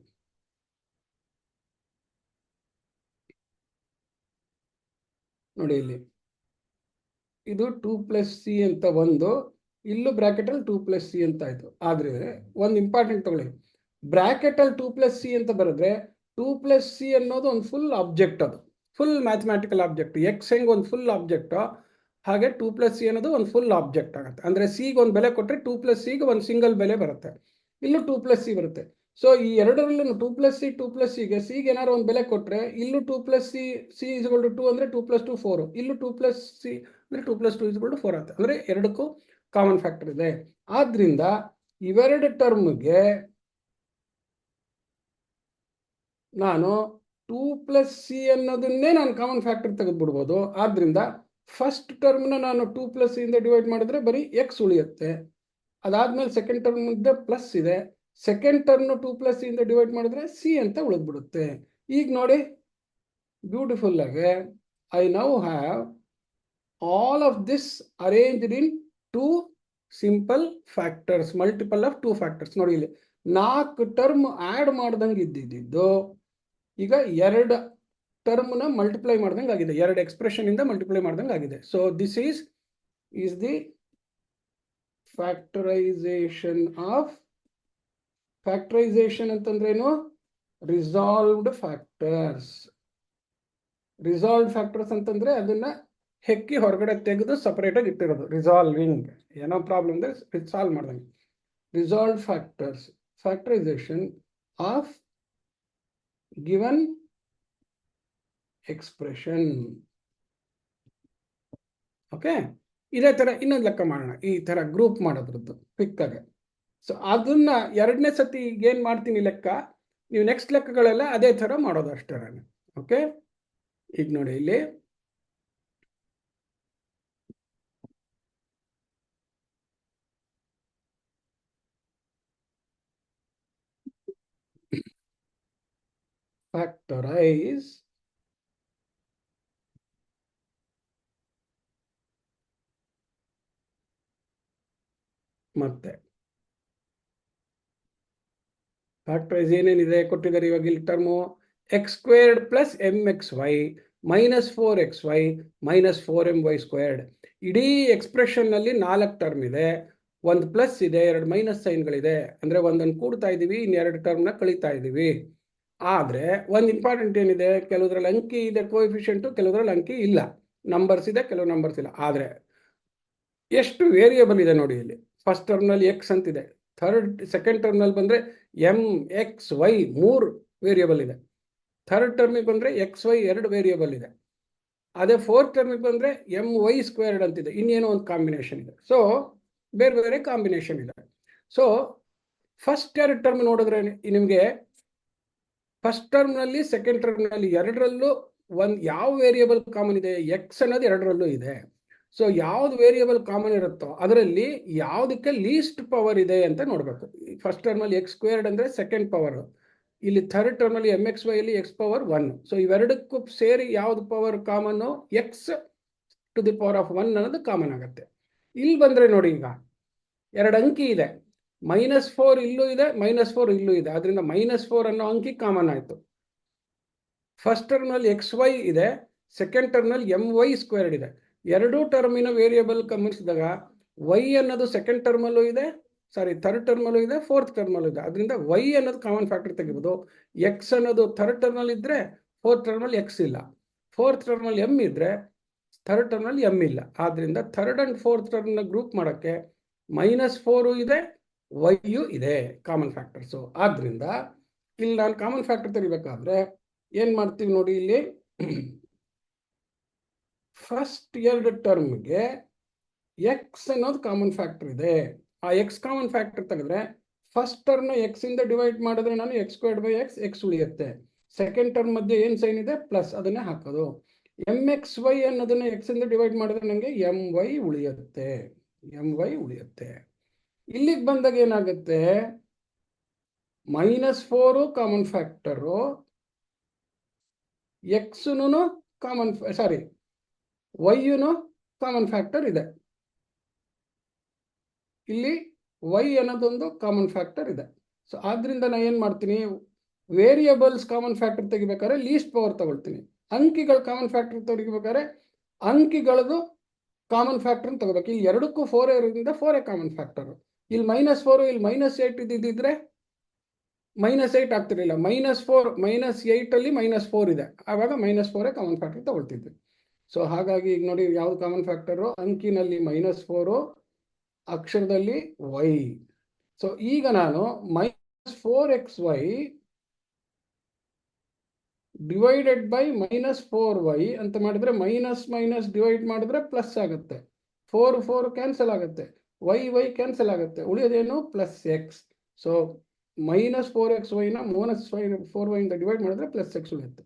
ನೋಡಿ ಇಲ್ಲಿ ಇದು 2 ಪ್ಲಸ್ ಸಿ ಅಂತ ಒಂದು, ಇಲ್ಲೂ ಬ್ರಾಕೆಟ್ ಅಲ್ಲಿ 2 ಪ್ಲಸ್ ಸಿ ಅಂತ ಆಯ್ತು. ಆದ್ರೆ ಒಂದು ಇಂಪಾರ್ಟೆಂಟ್ ತಗೊಳ್ಳಿ, ಬ್ರಾಕೆಟ್ ಅಲ್ಲಿ 2 ಪ್ಲಸ್ ಸಿ ಅಂತ ಬರೆದ್ರೆ 2 ಪ್ಲಸ್ ಸಿ ಅನ್ನೋದು ಒಂದು ಫುಲ್ ಆಬ್ಜೆಕ್ಟ್. ಅದು ಫುಲ್ ಮ್ಯಾಥಮೆಟಿಕಲ್ ಆಬ್ಜೆಕ್ಟ್. ಎಕ್ಸ್ ಹೆಂಗ್ ಒಂದು ಫುಲ್ ಆಬ್ಜೆಕ್ಟ್, ಹಾಗೆ 2 ಪ್ಲಸ್ ಸಿ ಅನ್ನೋದು ಒಂದು ಫುಲ್ ಆಬ್ಜೆಕ್ಟ್ ಆಗುತ್ತೆ. ಅಂದ್ರೆ ಸಿಗೆ ಒಂದು ಬೆಲೆ ಕೊಟ್ಟರೆ 2 ಪ್ಲಸ್ ಸಿಗೆ ಒಂದು ಸಿಂಗಲ್ ಬೆಲೆ ಬರುತ್ತೆ. ಇಲ್ಲೂ 2 ಪ್ಲಸ್ ಸಿ ಬರುತ್ತೆ. ಸೊ ಈ ಎರಡರಲ್ಲೂ 2 ಪ್ಲಸ್ ಸಿ 2 ಪ್ಲಸ್ ಸಿಗೆ ಏನಾದ್ರು ಒಂದು ಬೆಲೆ ಕೊಟ್ಟರೆ ಇಲ್ಲೂ 2 plus c c is equal to 2 ಅಂದ್ರೆ 2 ಪ್ಲಸ್ 2 4. ಇಲ್ಲೂ 2 ಪ್ಲಸ್ ಸಿ ಅಂದ್ರೆ 2 ಪ್ಲಸ್ 2 ಇಸ್ ಈಕ್ವಲ್ ಟು 4 ಆಗುತ್ತೆ. ಅಂದ್ರೆ ಎರಡಕ್ಕೂ ಕಾಮನ್ ಫ್ಯಾಕ್ಟರ್ ಇದೆ. ಆದ್ರಿಂದ ಇವೆರಡು ಟರ್ಮ್ಗೆ ನಾನು 2 ಪ್ಲಸ್ ಸಿ ಅನ್ನೋದನ್ನೇ ನಾನು ಕಾಮನ್ ಫ್ಯಾಕ್ಟರ್ ತೆಗೆದುಬಿಡ್ಬೋದು. ಆದ್ರಿಂದ ಫಸ್ಟ್ ಟರ್ಮ್ನ ನಾನು 2 ಪ್ಲಸ್ ಇಂದ ಡಿವೈಡ್ ಮಾಡಿದ್ರೆ ಬರೀ ಎಕ್ಸ್ ಉಳಿಯುತ್ತೆ. ಅದಾದ್ಮೇಲೆ ಸೆಕೆಂಡ್ ಟರ್ಮ್ ಇದ್ದ ಪ್ಲಸ್ ಇದೆ. ಸೆಕೆಂಡ್ ಟರ್ಮ್ 2 ಪ್ಲಸ್ ಇಂದ ಡಿವೈಡ್ ಮಾಡಿದ್ರೆ ಸಿ ಅಂತ ಉಳಿದ್ಬಿಡುತ್ತೆ. ಈಗ ನೋಡಿ ಬ್ಯೂಟಿಫುಲ್ ಆಗಿ I now have all of this arranged in 2 simple factors, multiple of 2 factors. ನೋಡಿ ಇಲ್ಲಿ 4 ಟರ್ಮ್ ಆಡ್ ಮಾಡ್ದಂಗೆ ಇದ್ದಿದ್ದು ಈಗ 2 ಟರ್ಮ್ನ ಮಲ್ಟಿಪ್ಲೈ ಮಾಡ್ದಂಗೆ ಆಗಿದೆ, 2 ಎಕ್ಸ್ಪ್ರೆಷನ್ ಇಂದ ಮಲ್ಟಿಪ್ಲೈ ಮಾಡ್ದಂಗೆ ಆಗಿದೆ. So this is the factorisation of, factorisation ಅಂತಂದ್ರೇನು? Resolved factors. ರಿಸಾಲ್ವ್ಡ್ ಫ್ಯಾಕ್ಟರ್ಸ್ ಅಂತಂದ್ರೆ ಅದನ್ನ ಹೆಕ್ಕಿ ಹೊರಗಡೆ ತೆಗೆದು ಸಪರೇಟ್ ಆಗಿ ಇಟ್ಟಿರೋದು. ರಿಸಾಲ್ವಿಂಗ್, ಏನೋ ಪ್ರಾಬ್ಲಮ್ ಅಂದ್ರೆ ಸಾಲ್ವ್ ಮಾಡ್ದಂಗೆ. Resolved factors, factorisation of given expression. Okay, ಇದೇ ತರ ಇನ್ನೊಂದು ಲೆಕ್ಕ ಮಾಡೋಣ. ಈ ತರ ಗ್ರೂಪ್ ಮಾಡೋದ್ರದ್ದು ಕ್ವಿಕ್ ಆಗಿ. ಸೊ ಅದನ್ನ ಎರಡನೇ ಸತಿ ಏನ್ ಮಾಡ್ತೀನಿ ಲೆಕ್ಕ, ನೀವು ನೆಕ್ಸ್ಟ್ ಲೆಕ್ಕಗಳೆಲ್ಲ ಅದೇ ತರ ಮಾಡೋದು ಅಷ್ಟೇ. ಓಕೆ, ಈಗ ನೋಡಿ ಇಲ್ಲಿ ಫ್ಯಾಕ್ಟರೈಸ್ ಮತ್ತೆ ಫ್ಯಾಕ್ಟರೈಸ್ ಏನೇನಿದೆ ಕೊಟ್ಟಿದ್ದಾರೆ ಇವಾಗ ಇಲ್ಲಿ term x squared plus m x y minus 4xy minus 4my squared. ಇಡೀ ಎಕ್ಸ್ಪ್ರೆಷನ್ ನಲ್ಲಿ 4 ಟರ್ಮ್ ಇದೆ, ಒಂದು ಪ್ಲಸ್ ಇದೆ, 2 ಮೈನಸ್ ಸೈನ್ಗಳಿದೆ. ಅಂದ್ರೆ ಒಂದನ್ನು ಕೂಡ್ತಾ ಇದೀವಿ, ಇನ್ನೆರಡು ಟರ್ಮ್ನ ಕಳೀತಾ ಇದೀವಿ. ಆದ್ರೆ ಒಂದು ಇಂಪಾರ್ಟೆಂಟ್ ಏನಿದೆ, ಕೆಲವುದ್ರಲ್ಲಿ ಅಂಕಿ ಇದೆ ಕೋಎಫಿಷಿಯಂಟ್, ಕೆಲವುದ್ರಲ್ಲಿ ಅಂಕಿ ಇಲ್ಲ, ನಂಬರ್ಸ್ ಇದೆ, ಕೆಲವು ನಂಬರ್ಸ್ ಇಲ್ಲ. ಆದ್ರೆ ಎಷ್ಟು ವೇರಿಯೇಬಲ್ ಇದೆ ನೋಡಿ ಇಲ್ಲಿ. ಫಸ್ಟ್ ಟರ್ಮ್ನಲ್ಲಿ ಎಕ್ಸ್ ಅಂತಿದೆ, ಸೆಕೆಂಡ್ ಟರ್ಮ್ನಲ್ಲಿ ಬಂದ್ರೆ ಎಮ್ ಎಕ್ಸ್ ವೈ 3 ವೇರಿಯೇಬಲ್ ಇದೆ. ಥರ್ಡ್ ಟರ್ಮಿಗೆ ಬಂದ್ರೆ ಎಕ್ಸ್ ವೈ 2 ವೇರಿಯೇಬಲ್ ಇದೆ. ಅದೇ ಫೋರ್ತ್ ಟರ್ಮಿಗೆ ಬಂದ್ರೆ ಎಮ್ ವೈ ಸ್ಕ್ವೇರ್ಡ್ ಅಂತಿದೆ, ಇನ್ನೇನೋ ಒಂದು ಕಾಂಬಿನೇಷನ್ ಇದೆ. ಸೊ ಬೇರೆ ಬೇರೆ ಕಾಂಬಿನೇಷನ್ ಇದೆ. ಸೊ ಫಸ್ಟ್ 2 ಟರ್ಮ್ ನೋಡಿದ್ರೆ ನಿಮಗೆ ಫಸ್ಟ್ ಟರ್ಮ್ನಲ್ಲಿ ಸೆಕೆಂಡ್ ಟರ್ಮ್ನಲ್ಲಿ ಎರಡರಲ್ಲೂ ಒಂದು ಯಾವ ವೇರಿಯೇಬಲ್ ಕಾಮನ್ ಇದೆ, ಎಕ್ಸ್ ಅನ್ನೋದು ಎರಡರಲ್ಲೂ ಇದೆ. ಸೊ ಯಾವ್ದು ವೇರಿಯಬಲ್ ಕಾಮನ್ ಇರುತ್ತೋ ಅದರಲ್ಲಿ ಯಾವುದಕ್ಕೆ ಲೀಸ್ಟ್ ಪವರ್ ಇದೆ ಅಂತ ನೋಡ್ಬೇಕು. ಫಸ್ಟ್ ಟರ್ಮಲ್ಲಿ ಎಕ್ಸ್ ಸ್ಕ್ವೇರ್ಡ್ ಅಂದ್ರೆ ಸೆಕೆಂಡ್ ಪವರ್, ಇಲ್ಲಿ ಥರ್ಡ್ ಟರ್ಮಲ್ಲಿ ಎಮ್ ಎಕ್ಸ್ ವೈ ಅಲ್ಲಿ ಎಕ್ಸ್ ಪವರ್ 1. ಸೊ ಇವೆರಡಕ್ಕೂ ಸೇರಿ ಯಾವ್ದು power common, x to the power of 1 ಅನ್ನೋದು ಕಾಮನ್ ಆಗುತ್ತೆ. ಇಲ್ಲಿ ಬಂದ್ರೆ ನೋಡಿ, ಈಗ 2 ಅಂಕಿ ಇದೆ, -4 ಇಲ್ಲೂ ಇದೆ, -4 ಇಲ್ಲೂ ಇದೆ, ಅದರಿಂದ -4 ಅನ್ನೋ ಅಂಕಿ ಕಾಮನ್ ಆಯ್ತು. ಫಸ್ಟ್ ಟರ್ಮ್ನಲ್ಲಿ ಎಕ್ಸ್ ವೈ ಇದೆ, ಸೆಕೆಂಡ್ ಟರ್ಮ್ನಲ್ಲಿ ಎಮ್ ವೈ ಸ್ಕ್ವೇರ್ಡ್ ಇದೆ. ಎರಡೂ ಟರ್ಮಿನ ವೇರಿಯಬಲ್ ಗಮನಿಸಿದಾಗ ವೈ ಅನ್ನೋದು ಸೆಕೆಂಡ್ ಟರ್ಮಲ್ಲೂ ಇದೆ, ಥರ್ಡ್ ಟರ್ಮಲ್ಲೂ ಇದೆ, ಫೋರ್ತ್ ಟರ್ಮಲ್ಲೂ ಇದೆ. ಅದರಿಂದ ವೈ ಅನ್ನೋದು ಕಾಮನ್ ಫ್ಯಾಕ್ಟರ್ ತೆಗಿಬೋದು. ಎಕ್ಸ್ ಅನ್ನೋದು ಥರ್ಡ್ ಟರ್ಮಲ್ಲಿ ಇದ್ರೆ ಫೋರ್ತ್ ಟರ್ಮಲ್ಲಿ ಎಕ್ಸ್ ಇಲ್ಲ, ಫೋರ್ತ್ ಟರ್ಮಲ್ಲಿ ಎಮ್ ಇದ್ರೆ ಥರ್ಡ್ ಟರ್ಮಲ್ಲಿ ಎಮ್ ಇಲ್ಲ. ಆದ್ರಿಂದ ಥರ್ಡ್ ಅಂಡ್ ಫೋರ್ತ್ ಟರ್ಮ್ನ ಗ್ರೂಪ್ ಮಾಡೋಕ್ಕೆ -4 ಇದೆ, ವೈಯು ಇದೆ ಕಾಮನ್ ಫ್ಯಾಕ್ಟರ್ಸು. ಆದ್ರಿಂದ ಇಲ್ಲಿ ನಾನು ಕಾಮನ್ ಫ್ಯಾಕ್ಟರ್ ತೆಗಿಬೇಕಾದ್ರೆ ಏನ್ ಮಾಡ್ತೀವಿ ನೋಡಿ, ಇಲ್ಲಿ ಫಸ್ಟ್ 2 ಟರ್ಮ್ಗೆ ಎಕ್ಸ್ ಅನ್ನೋದು ಕಾಮನ್ ಫ್ಯಾಕ್ಟರ್ ಇದೆ. ಆ ಎಕ್ಸ್ ಕಾಮನ್ ಫ್ಯಾಕ್ಟರ್ ತೆಗೆದ್ರೆ ಫಸ್ಟ್ ಟರ್ಮ್ ಎಕ್ಸ್ ಇಂದ ಡಿವೈಡ್ ಮಾಡಿದ್ರೆ ನಾನು x² ಎಕ್ಸ್ ಉಳಿಯುತ್ತೆ. ಸೆಕೆಂಡ್ ಟರ್ಮ್ ಮಧ್ಯೆ ಏನ್ ಸೈನ್ ಇದೆ, ಪ್ಲಸ್, ಅದನ್ನೇ ಹಾಕೋದು. ಎಮ್ ಎಕ್ಸ್ ವೈ ಅನ್ನೋದನ್ನ ಎಕ್ಸ್ ಇಂದ ಡಿವೈಡ್ ಮಾಡಿದ್ರೆ ನನಗೆ ಎಮ್ ವೈ ಉಳಿಯುತ್ತೆ. ಇಲ್ಲಿಗೆ ಬಂದಾಗ ಏನಾಗುತ್ತೆ, -4 ಕಾಮನ್ ಫ್ಯಾಕ್ಟರು, ಎಕ್ಸ್ನು ಕಾಮನ್, ವೈಯುನು ಕಾಮನ್ ಫ್ಯಾಕ್ಟರ್ ಇದೆ. ಇಲ್ಲಿ ವೈ ಅನ್ನೋದೊಂದು ಕಾಮನ್ ಫ್ಯಾಕ್ಟರ್ ಇದೆ. ಸೊ ಆದ್ರಿಂದ ನಾನು ಏನ್ ಮಾಡ್ತೀನಿ, ವೇರಿಯಬಲ್ಸ್ ಕಾಮನ್ ಫ್ಯಾಕ್ಟರ್ ತೆಗಿಬೇಕಾದ್ರೆ ಲೀಸ್ಟ್ ಪವರ್ ತಗೊಳ್ತೀನಿ. ಅಂಕಿಗಳ ಕಾಮನ್ ಫ್ಯಾಕ್ಟರ್ ತೆಗಿಬೇಕಾದ್ರೆ ಅಂಕಿಗಳದು ಕಾಮನ್ ಫ್ಯಾಕ್ಟರ್ ತಗೋಬೇಕು. ಇಲ್ಲಿ ಎರಡಕ್ಕೂ 4 ಇರೋದ್ರಿಂದ 4 ಕಾಮನ್ ಫ್ಯಾಕ್ಟರ್. ಇಲ್ಲಿ -4, ಇಲ್ಲಿ -8 ಇದ್ದಿದ್ರೆ -8 ಆಗ್ತಿರ್ಲಿಲ್ಲ. -4 -8 ಅಲ್ಲಿ -4 ಇದೆ, ಆವಾಗ -4 ಕಾಮನ್ ಫ್ಯಾಕ್ಟರ್ ತಗೊಳ್ತಿದ್ವಿ. ಸೊ ಹಾಗಾಗಿ ಈಗ ನೋಡಿ, ಯಾವ್ದು ಕಾಮನ್ ಫ್ಯಾಕ್ಟರು, ಅಂಕಿನಲ್ಲಿ -4, ಅಕ್ಷರದಲ್ಲಿ ವೈ. ಸೊ ಈಗ ನಾನು -4xy ಡಿವೈಡೆಡ್ ಬೈ -4y ಅಂತ ಮಾಡಿದ್ರೆ ಮೈನಸ್ ಡಿವೈಡ್ ಮಾಡಿದ್ರೆ ಪ್ಲಸ್ ಆಗುತ್ತೆ, 4 ಕ್ಯಾನ್ಸಲ್ ಆಗುತ್ತೆ, y ಕ್ಯಾನ್ಸಲ್ ಆಗುತ್ತೆ, ಉಳಿಯೋದೇನು +x. ಸೊ -4xy ನ -4y ಇಂದ ಡಿವೈಡ್ ಮಾಡಿದ್ರೆ +x ಉಳಿಯುತ್ತೆ.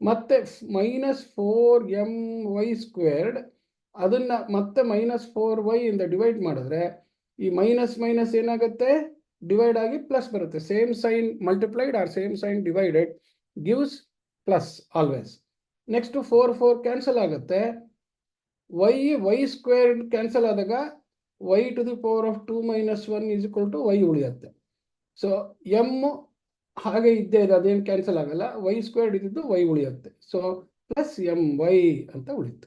ಮತ್ತೆ -4my² ಅದನ್ನ ಮತ್ತೆ -4y ಇಂದ ಡಿವೈಡ್ ಮಾಡಿದ್ರೆ ಈ ಮೈನಸ್ ಏನಾಗುತ್ತೆ, ಡಿವೈಡ್ ಆಗಿ ಪ್ಲಸ್ ಬರುತ್ತೆ. Same sign multiplied or same sign divided gives plus always. Next 4 cancel ಆಗುತ್ತೆ, y² ಕ್ಯಾನ್ಸಲ್ ಆದಾಗ y to the power of 2 - 1 = y ಉಳಿಯುತ್ತೆ. ಸೊ ಎಮ್ ಹಾಗೆ ಇದ್ದೇ ಇದೆ, ಅದೇನು ಕ್ಯಾನ್ಸಲ್ ಆಗಲ್ಲ, y² ಇದ್ದಿದ್ದು y ಉಳಿಯುತ್ತೆ. ಸೊ +my ಅಂತ ಉಳಿತು,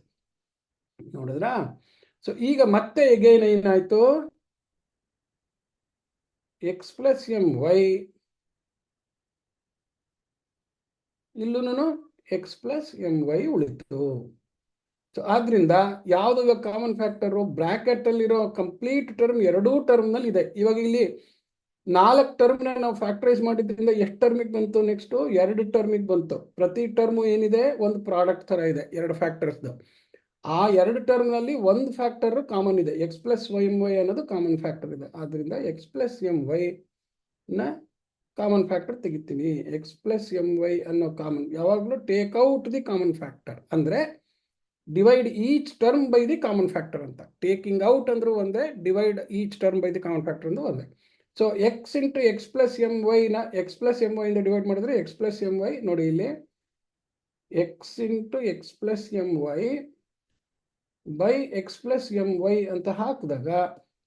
ನೋಡಿದ್ರಾ? ಸೊ ಈಗ ಮತ್ತೆ ಎಗೈನ್ ಏನಾಯ್ತು, x + my, ಇಲ್ಲೂ x + my ಉಳಿತು. ಸೊ ಆದ್ರಿಂದ ಯಾವ್ದು ಕಾಮನ್ ಫ್ಯಾಕ್ಟರ್, ಬ್ರಾಕೆಟ್ ಅಲ್ಲಿರೋ ಕಂಪ್ಲೀಟ್ ಟರ್ಮ್ ಎರಡೂ ಟರ್ಮ್ ನಲ್ಲಿ ಇದೆ. ಇವಾಗ ಇಲ್ಲಿ 4 ಟರ್ಮ್ನ ನಾವು ಫ್ಯಾಕ್ಟರೈಸ್ ಮಾಡಿದ್ರಿಂದ ಎಷ್ಟು ಟರ್ಮಿಗೆ ಬಂತು, ನೆಕ್ಸ್ಟ್ 2 ಟರ್ಮಿಗೆ ಬಂತು. ಪ್ರತಿ ಟರ್ಮು ಏನಿದೆ, ಒಂದು ಪ್ರಾಡಕ್ಟ್ ತರ ಇದೆ, 2 ಫ್ಯಾಕ್ಟರ್ಸ್. ಆ 2 ಟರ್ಮ್ ನಲ್ಲಿ ಒಂದು ಫ್ಯಾಕ್ಟರ್ ಕಾಮನ್ ಇದೆ, x + my ಅನ್ನೋದು ಕಾಮನ್ ಫ್ಯಾಕ್ಟರ್ ಇದೆ. ಆದ್ರಿಂದ x + my ನ ಕಾಮನ್ ಫ್ಯಾಕ್ಟರ್ ತೆಗಿತೀನಿ. x + my ಅನ್ನೋ ಕಾಮನ್, ಯಾವಾಗಲೂ take out the common factor, ಅಂದ್ರೆ divide each term by the common factor ಅಂತ. ಟೇಕಿಂಗ್ ಔಟ್ ಅಂದ್ರೂ ಒಂದೇ, divide each term by the common factor ಅಂದ್ರೂ ಒಂದೇ. ಸೊ x × x + my ನ x + my ಇಂದ ಡಿವೈಡ್ ಮಾಡಿದ್ರೆ x + my, ನೋಡಿ ಇಲ್ಲಿ x × x + my by x + my ಅಂತ ಹಾಕಿದಾಗ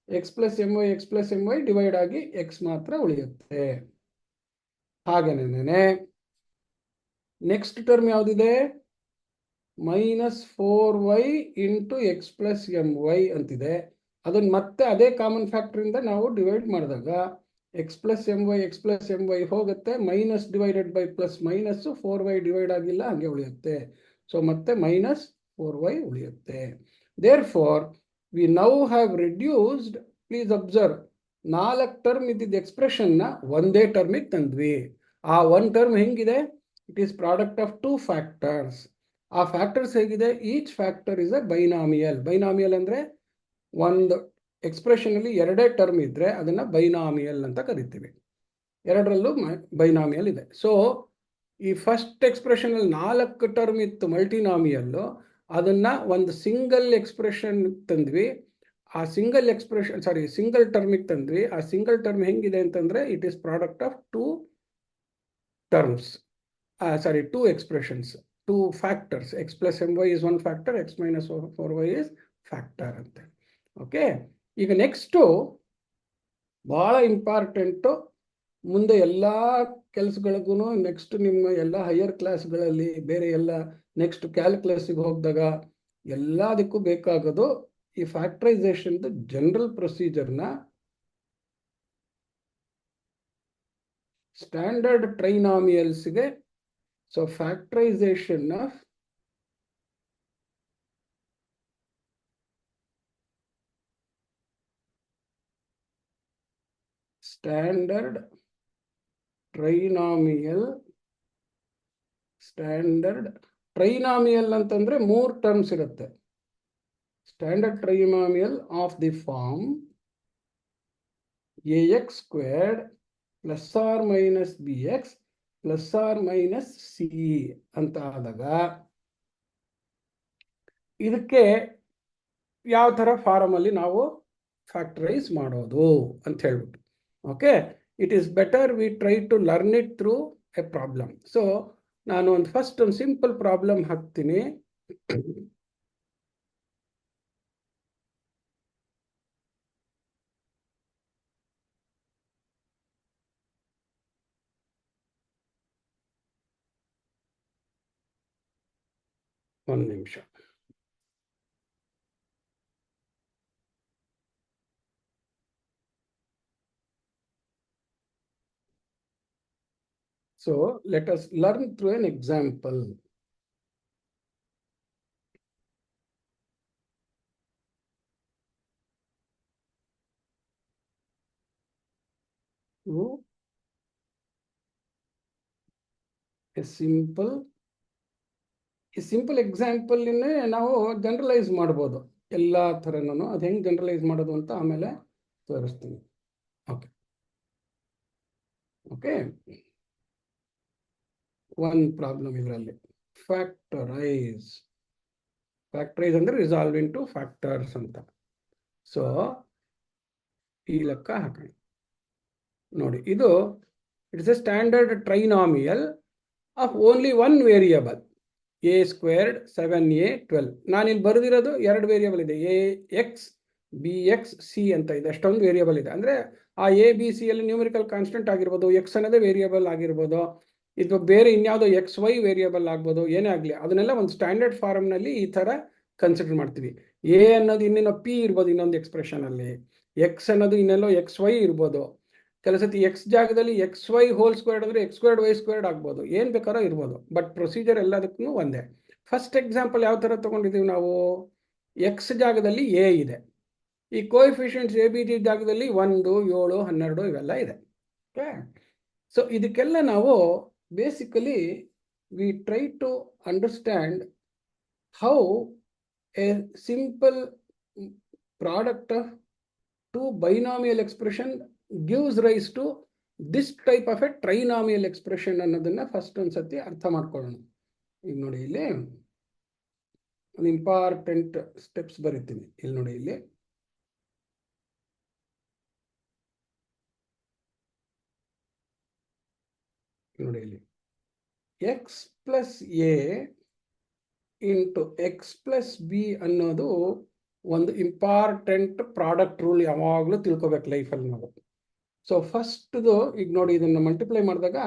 x + my ಡಿವೈಡ್ ಆಗಿ x ಮಾತ್ರ ಉಳಿಯುತ್ತೆ. ಹಾಗೇನೆ next term ಯಾವ್ದಿದೆ, -4y × x + my ಅಂತಿದೆ. ಅದನ್ನ ಮತ್ತೆ ಅದೇ ಕಾಮನ್ ಫ್ಯಾಕ್ಟರ್ ಇಂದ ನಾವು ಡಿವೈಡ್ ಮಾಡಿದಾಗ x + my ಹೋಗುತ್ತೆ, minus divided by plus minus, 4y divide ಆಗಿಲ್ಲ, ಹಂಗೆ ಉಳಿಯುತ್ತೆ. ಸೊ ಮತ್ತೆ -4y ಉಳಿಯುತ್ತೆ. Therefore V now have reduced, please observe, 4 term ಇದ್ದಿದ್ದ ಎಕ್ಸ್ಪ್ರೆಷನ್ ನ ಒಂದೇ ಟರ್ಮಿಗೆ ತಂದ್ವಿ. ಆ 1 ಟರ್ಮ್ ಹೆಂಗಿದೆ, it is product of 2 factors. ಆ ಫ್ಯಾಕ್ಟರ್ಸ್ ಹೇಗಿದೆ, each factor is a binomial. Binomial ಅಂದ್ರೆ ಒಂದು ಎಕ್ಸ್ಪ್ರೆಷನ್ ಅಲ್ಲಿ 2 ಟರ್ಮ್ ಇದ್ರೆ ಅದನ್ನ ಬೈನಾಮಿಯಲ್ ಅಂತ ಕರಿತೀವಿ. 2ರಲ್ಲೂ ಬೈನಾಮಿಯಲ್ ಇದೆ. ಸೊ ಈ ಫಸ್ಟ್ ಎಕ್ಸ್ಪ್ರೆಷನ್ ಅಲ್ಲಿ 4 ಟರ್ಮ್ ಇತ್ತು ಮಲ್ಟಿನಾಮಿಯಲ್, ಅದನ್ನ ಒಂದು ಸಿಂಗಲ್ ಎಕ್ಸ್ಪ್ರೆಷನ್ ತಂದ್ವಿ. ಆ ಸಿಂಗಲ್ ಎಕ್ಸ್ಪ್ರೆಷನ್ ಸಿಂಗಲ್ ಟರ್ಮಿಗೆ ತಂದ್ವಿ. ಆ ಸಿಂಗಲ್ ಟರ್ಮ್ ಹೆಂಗಿದೆ ಅಂತಂದ್ರೆ it is product of two terms, two expressions, two factors. X plus m y is one factor, x minus 4y is factor ಅಂತ. ಓಕೆ, ಈಗ ನೆಕ್ಸ್ಟು ಬಹಳ ಇಂಪಾರ್ಟೆಂಟು. ಮುಂದೆ ಎಲ್ಲ ಕೆಲಸಗಳಿಗೂ ನೆಕ್ಸ್ಟ್ ನಿಮ್ಮ ಎಲ್ಲ ಹೈಯರ್ ಕ್ಲಾಸ್ಗಳಲ್ಲಿ ಬೇರೆ ಎಲ್ಲ ನೆಕ್ಸ್ಟ್ ಕ್ಯಾಲ್ಕುಲಸ್ಗೆ ಹೋಗಿದಾಗ ಎಲ್ಲದಕ್ಕೂ ಬೇಕಾಗೋದು ಈ ಫ್ಯಾಕ್ಟರೈಸೇಷನ್ ಜನರಲ್ ಪ್ರೊಸೀಜರ್ನ ಸ್ಟ್ಯಾಂಡರ್ಡ್ ಟ್ರೈನಾಮಿಯಲ್ಸ್ಗೆ. So factorisation of standard trinomial ಅಂತಂದ್ರೆ 3 ಟರ್ಮ್ಸ್ ಇರುತ್ತೆ. Standard trinomial of the form ax squared plus or minus bx plus or minus c ಅಂತ ಆದಾಗ ಇದಕ್ಕೆ ಯಾವ ಥರ ಫಾರಮಲ್ಲಿ ನಾವು ಫ್ಯಾಕ್ಟರೈಸ್ ಮಾಡೋದು ಅಂತ ಹೇಳ್ಬಿಟ್ಟು. Okay, it is better we try to learn it through a problem. So ನಾನು ಫಸ್ಟ್ ಒಂದು ಸಿಂಪಲ್ ಪ್ರಾಬ್ಲಮ್ ಹಾಕ್ತೀನಿ. ಒಂದು ನಿಮಿಷ. So let us learn through an example. A simple example ಇನ್ನೇ ನಾವು ಜನರಲೈಸ್ ಮಾಡ್ಬೋದು ಎಲ್ಲ ಥರನೂ. ಅದು ಹೆಂಗೆ ಜನರಲೈಸ್ ಮಾಡೋದು ಅಂತ ಆಮೇಲೆ ತೋರಿಸ್ತೀನಿ. ಓಕೆ ಓಕೆ, ಒಂದು ಪ್ರಾಬ್ಲಮ್ ಇದರಲ್ಲಿ ಫ್ಯಾಕ್ಟರೈಸ್ ಅಂದ್ರೆ ರಿಸಾಲ್ವ್ ಇಂಟು ಫ್ಯಾಕ್ಟರ್ಸ್ ಅಂತ. ಸೊ ಈ ಲೆಕ್ಕ ಹಾಕೋಣ ನೋಡಿ. ಇದು it's a standard trinomial of only one variable a squared 7a 12. ನಾನು ಇಲ್ಲಿ ಬರೆದಿರೋದು 2 ವೇರಿಯಬಲ್ ಇದೆ, ax bx c ಅಂತ ಇದೆ. ಅಷ್ಟೊಂದು ವೇರಿಯಬಲ್ ಇದೆ. ಅಂದರೆ ಆ ಎ ಬಿ ಸಿ ಅಲ್ಲಿ ನ್ಯೂಮರಿಕಲ್ ಕಾನ್ಸ್ಟೆಂಟ್ ಆಗಿರ್ಬೋದು, ಎಕ್ಸ್ ಅನ್ನೋದೇ ವೇರಿಯಬಲ್ ಆಗಿರ್ಬೋದು, ಇದು ಬೇರೆ ಇನ್ಯಾವುದೋ ಎಕ್ಸ್ ವೈ ವೇರಿಯಬಲ್ ಆಗ್ಬೋದು, ಏನೇ ಆಗಲಿ ಅದನ್ನೆಲ್ಲ ಒಂದು ಸ್ಟ್ಯಾಂಡರ್ಡ್ ಫಾರ್ಮ್ನಲ್ಲಿ ಈ ಥರ ಕನ್ಸಿಡರ್ ಮಾಡ್ತೀವಿ. ಎ ಅನ್ನೋದು ಇನ್ನೇನೋ ಪಿ ಇರ್ಬೋದು ಇನ್ನೊಂದು ಎಕ್ಸ್ಪ್ರೆಷನಲ್ಲಿ, ಎಕ್ಸ್ ಅನ್ನೋದು ಇನ್ನೆಲ್ಲೋ ಎಕ್ಸ್ ವೈ ಇರ್ಬೋದು, ಕೆಲವು ಸತಿ ಎಕ್ಸ್ ಜಾಗದಲ್ಲಿ ಎಕ್ಸ್ ವೈ ಹೋಲ್ ಸ್ಕ್ವೇರ್ಡ್ ಅಂದರೆ ಎಕ್ಸ್ ಸ್ಕ್ವೇರ್ಡ್ ವೈ ಸ್ಕ್ವೇರ್ಡ್ ಆಗ್ಬೋದು, ಏನು ಬೇಕಾದ್ರೂ ಇರ್ಬೋದು. ಬಟ್ ಪ್ರೊಸೀಜರ್ ಎಲ್ಲದಕ್ಕೂ ಒಂದೇ. ಫಸ್ಟ್ ಎಕ್ಸಾಂಪಲ್ ಯಾವ ಥರ ತೊಗೊಂಡಿದ್ದೀವಿ ನಾವು, ಎಕ್ಸ್ ಜಾಗದಲ್ಲಿ ಎ ಇದೆ, ಈ ಕೋಎಫಿಷಿಯಂಟ್ಸ್ ಎ ಬಿ ಜಿ ಜಾಗದಲ್ಲಿ 1 7 12 ಇವೆಲ್ಲ ಇದೆ. ಓಕೆ, ಸೊ ಇದಕ್ಕೆಲ್ಲ ನಾವು basically we try to understand how a simple product of two binomial expression gives rise to this type of a trinomial expression ಅನ್ನೋದನ್ನ ಫಸ್ಟ್ ಒಂದ್ಸತಿ ಅರ್ಥ ಮಾಡ್ಕೊಳ್ಳೋಣ. ಈಗ ನೋಡಿ ಇಲ್ಲಿ ಒಂದು ಇಂಪಾರ್ಟೆಂಟ್ ಸ್ಟೆಪ್ಸ್ ಬರೀತೀನಿ. ಇಲ್ಲಿ ನೋಡಿ, ಇಲ್ಲಿ ನೋಡಿ, ಇಲ್ಲಿ x plus a into x plus b ಅನ್ನೋದು ಒಂದು ಇಂಪಾರ್ಟೆಂಟ್ ಪ್ರಾಡಕ್ಟ್ ರೂಲ್. ಯಾವಾಗಲೂ ತಿಳ್ಕೊಬೇಕು ಲೈಫಲ್ಲಿ ನಾವು. ಸೊ ಫಸ್ಟ್ದು ಈಗ ನೋಡಿ, ಇದನ್ನು ಮಲ್ಟಿಪ್ಲೈ ಮಾಡಿದಾಗ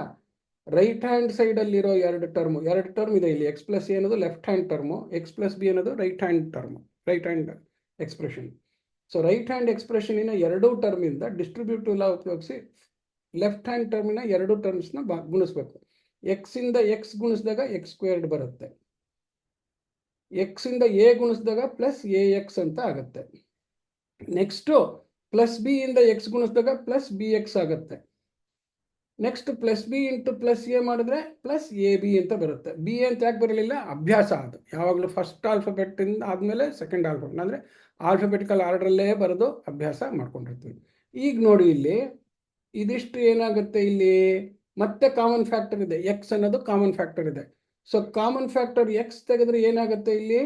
ರೈಟ್ ಹ್ಯಾಂಡ್ ಸೈಡಲ್ಲಿರೋ 2 ಟರ್ಮ್ ಇದೆ. ಇಲ್ಲಿ ಎಕ್ಸ್ ಪ್ಲಸ್ ಎ ಅನ್ನೋದು left hand term, x plus b ಅನ್ನೋದು right hand expression. So right hand ಎಕ್ಸ್ಪ್ರೆಷನಿನ 2 ಟರ್ಮಿಂದ ಡಿಸ್ಟ್ರಿಬ್ಯೂಟಿವ್ ಲಾ ಉಪಯೋಗಿಸಿ ಲೆಫ್ಟ್ ಹ್ಯಾಂಡ್ ಟರ್ಮಿನ 2 ಟರ್ಮ್ಸ್ನ ಗುಣಿಸ್ಬೇಕು. ಎಕ್ಸಿಂದ ಎಕ್ಸ್ ಗುಣಿಸಿದಾಗ ಎಕ್ಸ್ ಸ್ಕ್ವೇರ್ಡ್ ಬರುತ್ತೆ, ಎಕ್ಸಿಂದ ಎ ಗುಣಿಸಿದಾಗ ಪ್ಲಸ್ ಎ ಎಕ್ಸ್ ಅಂತ ಆಗುತ್ತೆ. ನೆಕ್ಸ್ಟು ಪ್ಲಸ್ ಬಿ ಇಂದ ಎಕ್ಸ್ ಗುಣಿಸಿದಾಗ ಪ್ಲಸ್ ಬಿ ಎಕ್ಸ್ ಆಗುತ್ತೆ. Next plus b into plus a ಮಾಡಿದ್ರೆ ಪ್ಲಸ್ ಎ ಬಿ ಅಂತ ಬರುತ್ತೆ. ಬಿ ಅಂತ ಯಾಕೆ ಬರಲಿಲ್ಲ, ಅಭ್ಯಾಸ. ಅದು ಯಾವಾಗಲೂ ಫಸ್ಟ್ ಆಲ್ಫಾಬೆಟ್ ಇಂದ ಆದಮೇಲೆ ಸೆಕೆಂಡ್ ಆಲ್ಫಾಬೆಟ್, ಅಂದರೆ ಆಲ್ಫಾಬೆಟಿಕಲ್ ಆರ್ಡ್ರಲ್ಲೇ ಬರೋದು ಅಭ್ಯಾಸ ಮಾಡ್ಕೊಂಡಿರ್ತೀವಿ. ಈಗ ನೋಡಿ, ಇಲ್ಲಿ ಇದಿಷ್ಟು ಏನಾಗುತ್ತೆ, ಇಲ್ಲಿ ಮತ್ತೆ ಕಾಮನ್ ಫ್ಯಾಕ್ಟರ್ ಇದೆ, ಎಕ್ಸ್ ಅನ್ನೋದು ಕಾಮನ್ ಫ್ಯಾಕ್ಟರ್ ಇದೆ. ಸೊ ಕಾಮನ್ ಫ್ಯಾಕ್ಟರ್ ಎಕ್ಸ್ ತೆಗೆದ್ರೆ ಏನಾಗುತ್ತೆ, ಇಲ್ಲಿ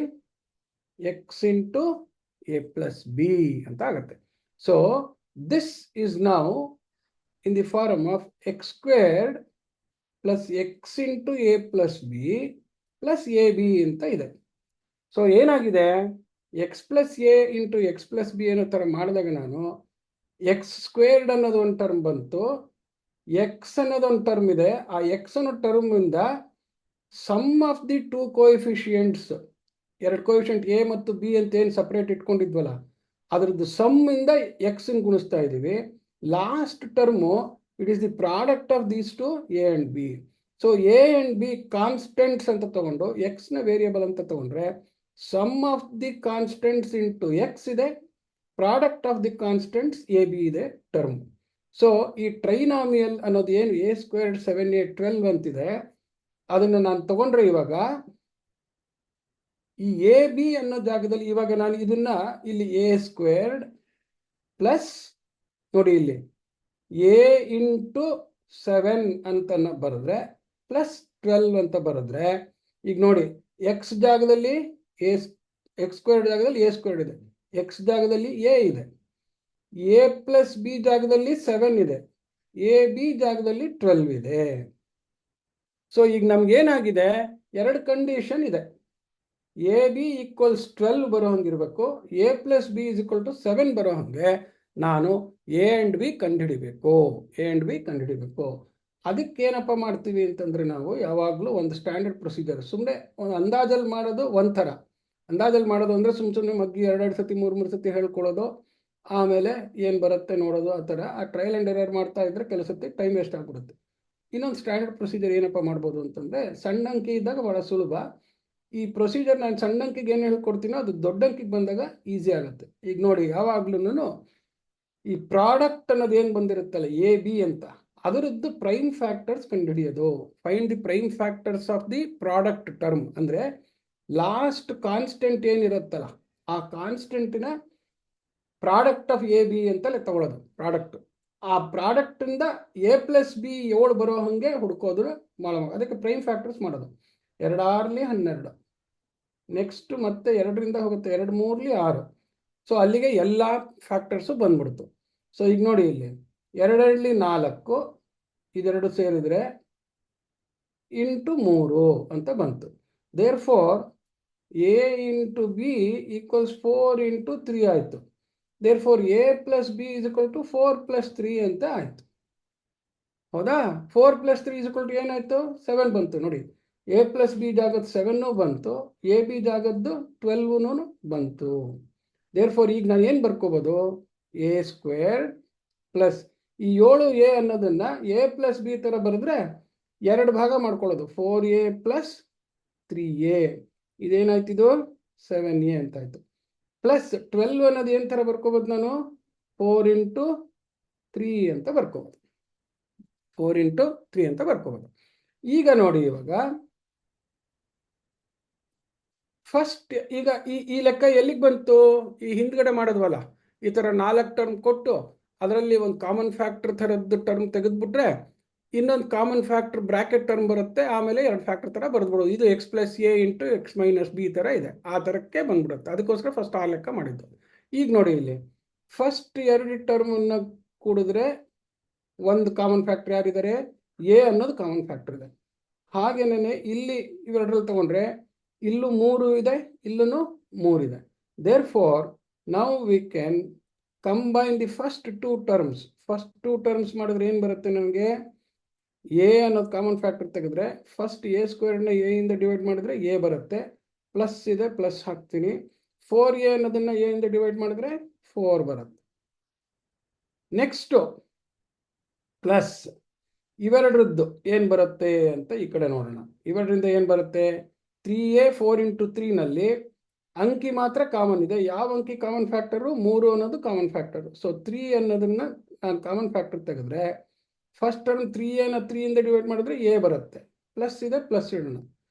x into a plus b ಅಂತ ಆಗುತ್ತೆ. So this is now in the form of x squared plus x into a plus b plus a b ಅಂತ ಇದೆ. ಸೊ ಏನಾಗಿದೆ, x plus a into x plus b ಅನ್ನೋ ಥರ ಮಾಡಿದಾಗ ನಾನು ಎಕ್ಸ್ ಸ್ಕ್ವೇರ್ಡ್ ಅನ್ನೋದು ಒಂದು ಟರ್ಮ್ ಬಂತು, ಎಕ್ಸ್ ಅನ್ನೋದು ಒಂದು ಟರ್ಮ್ ಇದೆ. ಆ ಎಕ್ಸ್ ಅನ್ನೋ ಟರ್ಮಿಂದ some of the two coefficients, ಎರಡು ಕೋಎಫಿಷಿಯೆಂಟ್ ಎ ಮತ್ತು ಬಿ ಅಂತ ಏನು ಸಪ್ರೇಟ್ ಇಟ್ಕೊಂಡಿದ್ವಲ್ಲ ಅದರದ್ದು ಸಮ್ ಇಂದ ಎಕ್ಸ್ ಗುಣಿಸ್ತಾ ಇದ್ದೀವಿ. Last term it is the product of these two a and b. So a and b constants ಅಂತ ತಗೊಂಡು ಎಕ್ಸ್ನ ವೇರಿಯಬಲ್ ಅಂತ ತಗೊಂಡ್ರೆ sum of the constants into x ಇದೆ, product of the constants a b ಇದೆ ಟರ್ಮ್. ಸೊ ಈ ಟ್ರೈನಾಮಿಯಲ್ ಅನ್ನೋದು ಏನು ಎ ಸ್ಕ್ವೇರ್ಡ್ 7a12 ಅಂತಿದೆ, ಅದನ್ನು ನಾನು ತಗೊಂಡ್ರೆ ಇವಾಗ ಈ ಎ ಬಿ ಅನ್ನೋ ಜಾಗದಲ್ಲಿ ಇವಾಗ ನಾನು ಇದನ್ನ ಇಲ್ಲಿ ಎ ಸ್ಕ್ವೇರ್ಡ್ ಪ್ಲಸ್ ನೋಡಿ ಇಲ್ಲಿ ಎ ಇಂಟು 7 ಅಂತ ಬರೆದ್ರೆ ಪ್ಲಸ್ 12 ಅಂತ ಬರೆದ್ರೆ ಈಗ ನೋಡಿ ಎಕ್ಸ್ ಜಾಗದಲ್ಲಿ ಎಕ್ಸ್ ಸ್ಕ್ವೇರ್ಡ್ ಜಾಗದಲ್ಲಿ ಎ ಸ್ಕ್ವೇರ್ಡ್ ಇದೆ, ಎಕ್ಸ್ ಜಾಗದಲ್ಲಿ ಎ ಇದೆ, ಎ ಪ್ಲಸ್ ಬಿ ಜಾಗದಲ್ಲಿ 7 ಇದೆ, ಎ ಬಿ ಜಾಗದಲ್ಲಿ 12 ಇದೆ. ಸೊ ಈಗ ನಮ್ಗೇನಾಗಿದೆ, ಎರಡು ಕಂಡೀಷನ್ ಇದೆ. ಎ ಬಿ ಈಕ್ವಲ್ಸ್ 12 ಬರೋ ಹಂಗಿರ್ಬೇಕು, a plus b is equal to 7 ಬರೋ ಹಂಗೆ ನಾನು ಎ ಅಂಡ್ ಬಿ ಕಂಡುಹಿಡಿಬೇಕು, ಎ ಅಂಡ್ ಬಿ ಕಂಡುಹಿಡಿಬೇಕು. ಅದಕ್ಕೇನಪ್ಪ ಮಾಡ್ತೀವಿ ಅಂತಂದ್ರೆ ನಾವು ಯಾವಾಗಲೂ ಒಂದು ಸ್ಟ್ಯಾಂಡರ್ಡ್ ಪ್ರೊಸೀಜರ್, ಸುಮ್ಮನೆ ಒಂದು ಅಂದಾಜಲ್ಲಿ ಮಾಡೋದು ಒಂಥರ, ಅಂದಾಜಲ್ಲಿ ಮಾಡೋದು ಅಂದರೆ ಸುಮ್ಮನೆ ಮಗ್ಗಿ 2 ಸತಿ 3 ಸತಿ ಹೇಳ್ಕೊಳ್ಳೋದು, ಆಮೇಲೆ ಏನು ಬರುತ್ತೆ ನೋಡೋದು, ಆ ಥರ ಆ ಟ್ರಯಲ್ ಆ್ಯಂಡ್ ಎರರ್ ಮಾಡ್ತಾ ಇದ್ರೆ ಕೆಲವು ಸತಿ ಟೈಮ್ ವೇಸ್ಟ್ ಆಗ್ಬಿಡುತ್ತೆ. ಇನ್ನೊಂದು ಸ್ಟ್ಯಾಂಡರ್ಡ್ ಪ್ರೊಸೀಜರ್ ಏನಪ್ಪ ಮಾಡ್ಬೋದು ಅಂತಂದರೆ, ಸಣ್ಣ ಅಂಕಿ ಇದ್ದಾಗ ಭಾಳ ಸುಲಭ. ಈ ಪ್ರೊಸೀಜರ್ ನಾನು ಸಣ್ಣ ಅಂಕಿಗೆ ಏನು ಹೇಳ್ಕೊಡ್ತೀನೋ ಅದು ದೊಡ್ಡ ಅಂಕಿಗೆ ಬಂದಾಗ ಈಸಿ ಆಗುತ್ತೆ. ಈಗ ನೋಡಿ ಯಾವಾಗ್ಲೂ ಈ ಪ್ರಾಡಕ್ಟ್ ಅನ್ನೋದು ಏನು ಬಂದಿರುತ್ತಲ್ಲ ಎ ಬಿ ಅಂತ, ಅದರದ್ದು ಪ್ರೈಮ್ ಫ್ಯಾಕ್ಟರ್ಸ್ ಕಂಡುಹಿಡಿಯೋದು. Find the prime factors of the product term ಅಂದರೆ ಲಾಸ್ಟ್ ಕಾನ್ಸ್ಟೆಂಟ್ ಏನಿರುತ್ತಲ್ಲ ಆ ಕಾನ್ಸ್ಟೆಂಟಿನ ಪ್ರಾಡಕ್ಟ್ ಆಫ್ ಎ ಬಿ ಅಂತಲೇ ತಗೊಳ್ಳೋದು ಪ್ರಾಡಕ್ಟ್. ಆ ಪ್ರಾಡಕ್ಟಿಂದ ಎ ಪ್ಲಸ್ ಬಿ 7 ಬರೋ ಹಾಗೆ ಹುಡ್ಕೋದು ಮಾಡೋದು, ಅದಕ್ಕೆ ಪ್ರೈಮ್ ಫ್ಯಾಕ್ಟರ್ಸ್ ಮಾಡೋದು. 2 × 12, ನೆಕ್ಸ್ಟ್ ಮತ್ತೆ 2ರಿಂದ ಹೋಗುತ್ತೆ, 2 × 3 6. ಸೊ ಅಲ್ಲಿಗೆ ಎಲ್ಲ ಫ್ಯಾಕ್ಟರ್ಸು ಬಂದ್ಬಿಡ್ತು. ಸೊ ಈಗ ನೋಡಿ ಇಲ್ಲಿ 2 × 4 ಇದೆರಡು ಸೇರಿದ್ರೆ ಇಂಟು 3 ಅಂತ ಬಂತು. Therefore a into b equals 4 × 3 ಆಯಿತು. Therefore a plus b is equal to 4 + 3 ಅಂತ ಆಯಿತು. ಹೌದಾ? 4 + 3 ಇಸ್ ಈಕ್ವಲ್ ಟು ಏನಾಯಿತು? 7 ಬಂತು. ನೋಡಿ ಎ ಪ್ಲಸ್ ಬಿ ಜಾಗದ 7 ಬಂತು, ಎ ಬಿ ಜಾಗದ್ದು 12 ಬಂತು. ದೇರ್ ಫಾರ್ ಈಗ ನಾನು ಏನು ಬರ್ಕೋಬೋದು, ಎ ಸ್ಕ್ವೇರ್ ಪ್ಲಸ್ ಈ 7a ಅನ್ನೋದನ್ನ ಎ ಪ್ಲಸ್ ಬಿ ಥರ ಬರೆದ್ರೆ 2 ಭಾಗ ಮಾಡ್ಕೊಳ್ಳೋದು, 4a + 3a, ಇದೇನಾಯ್ತಿದು 7a ಅಂತಾಯ್ತು. ಪ್ಲಸ್ 12 ಅನ್ನೋದು ಏನು ಥರ ಬರ್ಕೋಬೋದು ನಾನು, 4 × 3 ಅಂತ ಬರ್ಕೋಬೋದು, 4 × 3 ಅಂತ ಬರ್ಕೋಬೋದು. ಈಗ ನೋಡಿ ಇವಾಗ ಫಸ್ಟ್ ಈಗ ಈ ಲೆಕ್ಕ ಎಲ್ಲಿಗೆ ಬಂತು, ಈ ಹಿಂದ್ಗಡೆ ಮಾಡೋದ್ವಲ್ಲ, ಈ ಥರ 4 ಟರ್ಮ್ ಕೊಟ್ಟು ಅದರಲ್ಲಿ ಒಂದು ಕಾಮನ್ ಫ್ಯಾಕ್ಟರ್ ಥರದ್ದು ಟರ್ಮ್ ತೆಗೆದುಬಿಟ್ರೆ ಇನ್ನೊಂದು ಕಾಮನ್ ಫ್ಯಾಕ್ಟರ್ ಬ್ರ್ಯಾಕೆಟ್ ಟರ್ಮ್ ಬರುತ್ತೆ, ಆಮೇಲೆ 2 ಫ್ಯಾಕ್ಟರ್ ಥರ ಬರೆದ್ಬಿಡೋದು. ಇದು x + a × x - b ಥರ ಇದೆ, ಆ ಥರಕ್ಕೆ ಬಂದ್ಬಿಡುತ್ತೆ. ಅದಕ್ಕೋಸ್ಕರ ಫಸ್ಟ್ ಆ ಲೆಕ್ಕ ಮಾಡಿದ್ದು. ಈಗ ನೋಡಿ ಇಲ್ಲಿ ಫಸ್ಟ್ 2 ಟರ್ಮನ್ನು ಕೂಡಿದ್ರೆ ಒಂದು ಕಾಮನ್ ಫ್ಯಾಕ್ಟರ್ ಯಾರಿದ್ದಾರೆ, ಎ ಅನ್ನೋದು ಕಾಮನ್ ಫ್ಯಾಕ್ಟರ್ ಇದೆ. ಹಾಗೇನೇ ಇಲ್ಲಿ ಇವೆರಡರಲ್ಲಿ ತಗೊಂಡ್ರೆ ಇಲ್ಲೂ 3 ಇದೆ, ಇಲ್ಲೂ 3 ಇದೆ. Therefore now we can combine the first 2 terms. First 2 terms ಮಾಡಿದ್ರೆ ಏನು ಬರುತ್ತೆ ನನಗೆ, ಎ ಅನ್ನೋದು ಕಾಮನ್ ಫ್ಯಾಕ್ಟರ್ ತೆಗೆದ್ರೆ ಫಸ್ಟ್ ಎ ಸ್ಕ್ವೇರ್ಡ್ನ ಎ ಇಂದ ಡಿವೈಡ್ ಮಾಡಿದ್ರೆ ಎ ಬರುತ್ತೆ, ಪ್ಲಸ್ ಇದೆ ಪ್ಲಸ್ ಹಾಕ್ತೀನಿ. 4a ಅನ್ನೋದನ್ನ ಎ ಇಂದ ಡಿವೈಡ್ ಮಾಡಿದ್ರೆ 4 ಬರುತ್ತೆ. ನೆಕ್ಸ್ಟು ಪ್ಲಸ್ ಇವೆರಡರದ್ದು ಏನು ಬರುತ್ತೆ ಅಂತ ಈ ಕಡೆ ನೋಡೋಣ. ಇವೆರಡರಿಂದ ಏನು ಬರುತ್ತೆ, 3a 4 × 3ನಲ್ಲಿ ಅಂಕಿ ಮಾತ್ರ ಕಾಮನ್ ಇದೆ. ಯಾವ ಅಂಕಿ ಕಾಮನ್ ಫ್ಯಾಕ್ಟರು, 3 ಅನ್ನೋದು ಕಾಮನ್ ಫ್ಯಾಕ್ಟರು. ಸೊ 3 ಅನ್ನೋದನ್ನ ನಾನು ಕಾಮನ್ ಫ್ಯಾಕ್ಟರ್ ತೆಗೆದ್ರೆ ಫಸ್ಟ್ ಟರ್ಮ್ 3a ನ 3 ಇಂದ ಡಿವೈಡ್ ಮಾಡಿದ್ರೆ ಎ ಬರುತ್ತೆ, ಪ್ಲಸ್ ಇದೆ ಪ್ಲಸ್ ಇಡೋಣ.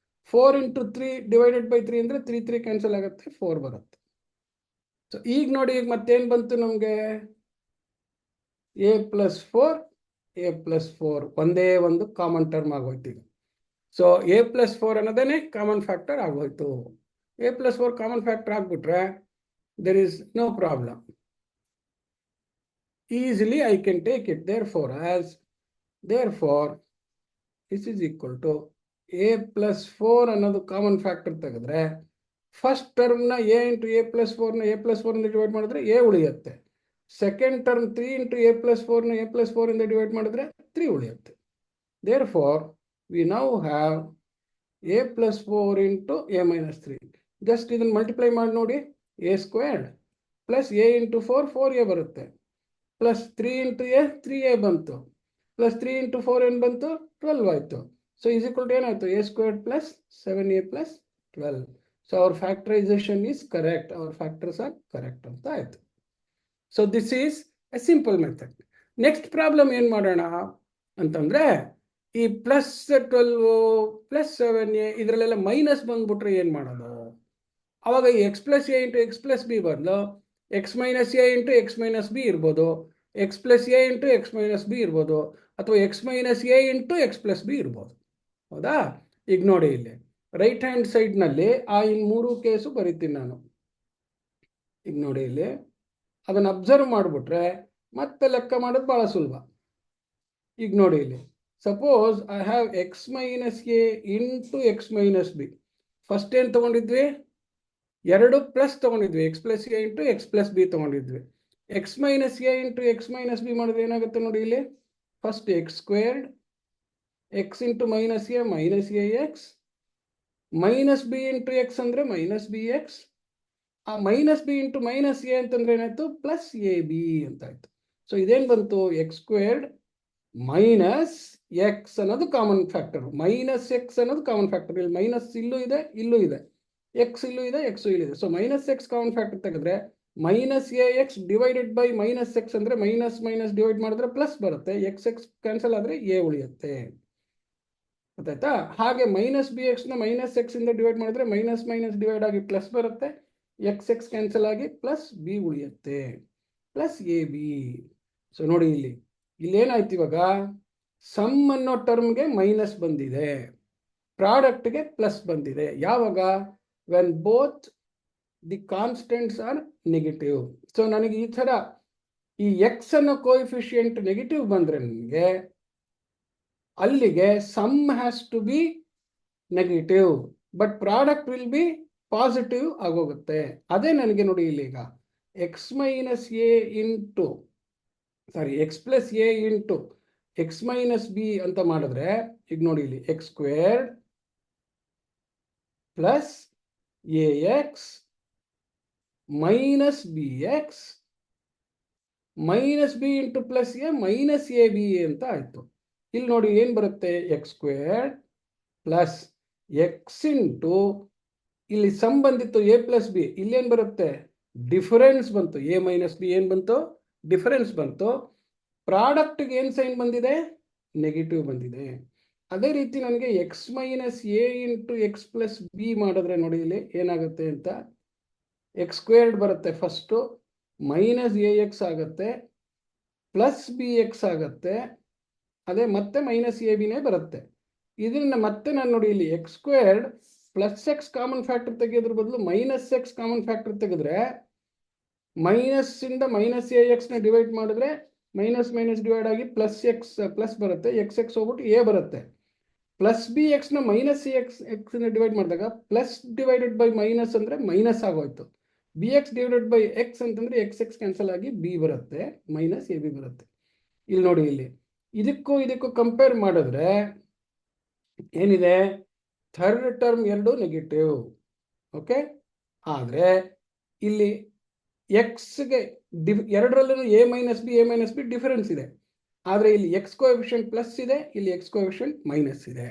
4 × 3 ಡಿವೈಡೆಡ್ ಬೈ 3 ಅಂದರೆ 3 ಕ್ಯಾನ್ಸಲ್ ಆಗುತ್ತೆ, 4 ಬರುತ್ತೆ. ಸೊ ಈಗ ನೋಡಿ ಈಗ ಮತ್ತೇನು ಬಂತು ನಮಗೆ, a + 4 a + 4 ಒಂದೇ ಒಂದು ಕಾಮನ್ ಟರ್ಮ್ ಆಗೋಯ್ತು ಈಗ. ಸೊ a + 4 ಅನ್ನೋದೇನೆ ಕಾಮನ್ ಫ್ಯಾಕ್ಟರ್ ಆಗೋಯ್ತು. a plus 4 ಕಾಮನ್ ಫ್ಯಾಕ್ಟರ್ ಆಗ್ಬಿಟ್ರೆ there is no problem. Easily I can take it. Therefore, this is equal to a plus 4 ಅನ್ನೋದು ಕಾಮನ್ ಫ್ಯಾಕ್ಟರ್ ತೆಗೆದ್ರೆ ಫಸ್ಟ್ ಟರ್ಮ್ನ a ಇಂಟು a plus 4ನ a plus 4 ಇಂದ ಡಿವೈಡ್ ಮಾಡಿದ್ರೆ a ಉಳಿಯುತ್ತೆ. Second term 3 into a plus 4ನ a plus 4 ಇಂದ ಡಿವೈಡ್ ಮಾಡಿದ್ರೆ 3 ಉಳಿಯುತ್ತೆ. Therefore, we now have a plus 4 into a minus 3. Just ಇದನ್ನು ಮಲ್ಟಿಪ್ಲೈ ಮಾಡಿ ನೋಡಿ, a squared plus a into 4 4a ಬರುತ್ತೆ, ಪ್ಲಸ್ 3 ಇಂಟು a 3a ಬಂತು, ಪ್ಲಸ್ 3 ಇಂಟು 4 ಏನು ಬಂತು 12 ಆಯಿತು. ಸೊ ಈಸ್ ಈಕ್ವಲ್ ಟು ಏನಾಯಿತು, a squared plus 7a plus 12. So our factorisation is correct, our factors are correct ಅಂತ ಆಯಿತು. So this is a simple method. Next problem ಏನು ಮಾಡೋಣ ಅಂತಂದರೆ, ಈ ಪ್ಲಸ್ 12 ಪ್ಲಸ್ 7a ಇದರಲ್ಲೆಲ್ಲ ಮೈನಸ್ ಬಂದ್ಬಿಟ್ರೆ ಏನು ಮಾಡೋದು? ಅವಾಗ ಈ x plus a into x plus b ಬದಲು x minus a into x minus b ಇರ್ಬೋದು, x plus a into x minus b ಇರ್ಬೋದು, ಅಥವಾ x minus a into x plus b ಇರ್ಬೋದು. ಹೌದಾ? ಈಗ ನೋಡಿ, ಇಲ್ಲಿ ರೈಟ್ ಹ್ಯಾಂಡ್ ಸೈಡ್ನಲ್ಲಿ ಆ ಇನ್ನು 3 ಕೇಸು ಬರೀತೀನಿ ನಾನು. ಈಗ ನೋಡಿ, ಇಲ್ಲಿ ಅದನ್ನು ಅಬ್ಸರ್ವ್ ಮಾಡಿಬಿಟ್ರೆ ಮತ್ತೆ ಲೆಕ್ಕ ಮಾಡೋದು ಭಾಳ ಸುಲಭ. ಈಗ ನೋಡಿ, ಇಲ್ಲಿ suppose I have x minus a into x minus b. First ಏನು ತೊಗೊಂಡಿದ್ವಿ? 2 ಪ್ಲಸ್ ತೊಗೊಂಡಿದ್ವಿ, x plus a into x plus b ತೊಗೊಂಡಿದ್ವಿ. X minus a into x minus b ಮಾಡಿದ್ರೆ ಏನಾಗುತ್ತೆ ನೋಡಿ, ಇಲ್ಲಿ first x squared, x into minus a minus a x, minus b into x ಅಂದರೆ ಮೈನಸ್ ಬಿ ಎಕ್ಸ್, ಆ minus b into minus a ಅಂತಂದ್ರೆ ಏನಾಯ್ತು, ಪ್ಲಸ್ ಎ ಬಿ ಅಂತಾಯ್ತು. ಸೊ ಇದೇನು ಬಂತು, ಎಕ್ಸ್ ಸ್ಕ್ವೇರ್ಡ್ ಮೈನಸ್ ಎಕ್ಸ್ ಅನ್ನೋದು ಕಾಮನ್ ಫ್ಯಾಕ್ಟರ್, ಮೈನಸ್ ಎಕ್ಸ್ ಅನ್ನೋದು ಕಾಮನ್ ಫ್ಯಾಕ್ಟರ್. ಇಲ್ಲಿ ಮೈನಸ್ ಇಲ್ಲೂ ಇದೆ, ಇಲ್ಲೂ ಇದೆ, ಎಕ್ಸ್ ಇಲ್ಲೂ ಇದೆ, ಎಕ್ಸು ಇಲ್ಲಿದೆ. So minus x common factor ತೆಗೆದ್ರೆ minus a x divided by minus x ಅಂದರೆ ಮೈನಸ್ ಮೈನಸ್ ಡಿವೈಡ್ ಮಾಡಿದ್ರೆ ಪ್ಲಸ್ ಬರುತ್ತೆ, ಎಕ್ಸ್ ಎಕ್ಸ್ ಕ್ಯಾನ್ಸಲ್ ಆದರೆ ಎ ಉಳಿಯುತ್ತೆ. ಗೊತ್ತಾಯ್ತಾ? ಹಾಗೆ ಮೈನಸ್ ಬಿ ಎಕ್ಸ್ನ ಮೈನಸ್ ಎಕ್ಸ್ ಇಂದ ಡಿವೈಡ್ ಮಾಡಿದ್ರೆ ಮೈನಸ್ ಮೈನಸ್ ಡಿವೈಡ್ ಆಗಿ ಪ್ಲಸ್ ಬರುತ್ತೆ, ಎಕ್ಸ್ ಎಕ್ಸ್ ಕ್ಯಾನ್ಸಲ್ ಆಗಿ ಪ್ಲಸ್ ಬಿ ಉಳಿಯುತ್ತೆ, ಪ್ಲಸ್ ಎ ಬಿ. ಸೊ ನೋಡಿ, ಇಲ್ಲೇನಾಯ್ತು, ಇವಾಗ ಸಮ್ ಅನ್ನೋ ಟರ್ಮ್ಗೆ ಮೈನಸ್ ಬಂದಿದೆ, ಪ್ರಾಡಕ್ಟ್ಗೆ ಪ್ಲಸ್ ಬಂದಿದೆ. ಯಾವಾಗ? When both the constants are negative. So ನನಗೆ ಈ ಥರ ಈ ಎಕ್ಸ್ ಅನ್ನೋ ಕೋಎಫಿಷಿಯಂಟ್ ನೆಗೆಟಿವ್ ಬಂದರೆ ನನಗೆ ಅಲ್ಲಿಗೆ sum has to be negative, but product will be positive ಆಗೋಗುತ್ತೆ. ಅದೇ ನನಗೆ ನೋಡಿ, ಇಲ್ಲಿ ಈಗ x minus a into x plus a into x minus b ಅಂತ ಮಾಡಿದ್ರೆ, ಈಗ ನೋಡಿ, ಇಲ್ಲಿ x squared plus a x minus b x minus b into plus a minus a b ಅಂತ ಆಯಿತು. ಇಲ್ಲಿ ನೋಡಿ ಏನು ಬರುತ್ತೆ, x squared plus x into ಇಲ್ಲಿ ಸಮ್ ಬಂದಿತ್ತು ಎ ಪ್ಲಸ್ ಬಿ, ಇಲ್ಲೇನು ಬರುತ್ತೆ, ಡಿಫರೆನ್ಸ್ ಬಂತು, ಎ ಮೈನಸ್ ಬಿ ಏನು ಬಂತು, ಡಿಫರೆನ್ಸ್ ಬಂತು. ಪ್ರಾಡಕ್ಟ್ಗೆ ಏನು ಸೈನ್ ಬಂದಿದೆ, ನೆಗೆಟಿವ್ ಬಂದಿದೆ. ಅದೇ ರೀತಿ ನನಗೆ X minus a into x plus B ಮಾಡಿದ್ರೆ ನೋಡಿ, ಇಲ್ಲಿ ಏನಾಗುತ್ತೆ ಅಂತ, ಎಕ್ಸ್ ಸ್ಕ್ವೇರ್ಡ್ ಬರುತ್ತೆ ಫಸ್ಟು, ಮೈನಸ್ ಎ ಎಕ್ಸ್ ಆಗುತ್ತೆ, ಪ್ಲಸ್ ಬಿ ಎಕ್ಸ್ ಆಗುತ್ತೆ, ಅದೇ ಮತ್ತೆ ಮೈನಸ್ ಎ ಬಿನೇ ಬರುತ್ತೆ. ಇದರಿಂದ ಮತ್ತೆ ನಾನು ನೋಡಿ, ಇಲ್ಲಿ x squared plus x common factor ತೆಗೆಯೋದ್ರ ಬದಲು ಮೈನಸ್ ಎಕ್ಸ್ ಕಾಮನ್ ಫ್ಯಾಕ್ಟರ್ ತೆಗೆದ್ರೆ ಮೈನಸ್ ಇಂದ ಮೈನಸ್ ಎ ಎಕ್ಸ್ನ ಡಿವೈಡ್ ಮಾಡಿದ್ರೆ ಮೈನಸ್ ಮೈನಸ್ ಡಿವೈಡ್ ಆಗಿ ಪ್ಲಸ್ ಎಕ್ಸ್ ಪ್ಲಸ್ ಬರುತ್ತೆ, ಎಕ್ಸ್ ಎಕ್ಸ್ ಹೋಗ್ಬಿಟ್ಟು ಎ ಬರುತ್ತೆ. ಪ್ಲಸ್ ಬಿ ಎಕ್ಸ್ನ ಮೈನಸ್ ಎಕ್ಸ್ನ ಡಿವೈಡ್ ಮಾಡಿದಾಗ ಪ್ಲಸ್ ಡಿವೈಡೆಡ್ ಬೈ ಮೈನಸ್ ಅಂದರೆ ಮೈನಸ್ ಆಗೋಯ್ತು, b x divided by x ಅಂತಂದರೆ ಎಕ್ಸ್ ಎಕ್ಸ್ ಕ್ಯಾನ್ಸಲ್ ಆಗಿ ಬಿ ಬರುತ್ತೆ, ಮೈನಸ್ ಎ ಬಿ ಬರುತ್ತೆ. ಇಲ್ಲಿ ನೋಡಿ, ಇಲ್ಲಿ ಇದಕ್ಕೂ ಕಂಪೇರ್ ಮಾಡಿದ್ರೆ ಏನಿದೆ, ಥರ್ಡ್ ಟರ್ಮ್ ಎರಡು ನೆಗೆಟಿವ್. ಓಕೆ, ಆದರೆ ಇಲ್ಲಿ ಎಕ್ಸ್ಗೆ ಎರಡರಲ್ಲೂ ಎ ಮೈನಸ್ ಬಿ ಡಿಫರೆನ್ಸ್ ಇದೆ, ಆದರೆ ಇಲ್ಲಿ ಎಕ್ಸ್ ಕೋಎಫಿಷಿಯಂಟ್ ಪ್ಲಸ್ ಇದೆ, ಇಲ್ಲಿ ಎಕ್ಸ್ ಕೋಎಫಿಷಿಯಂಟ್ ಮೈನಸ್ ಇದೆ.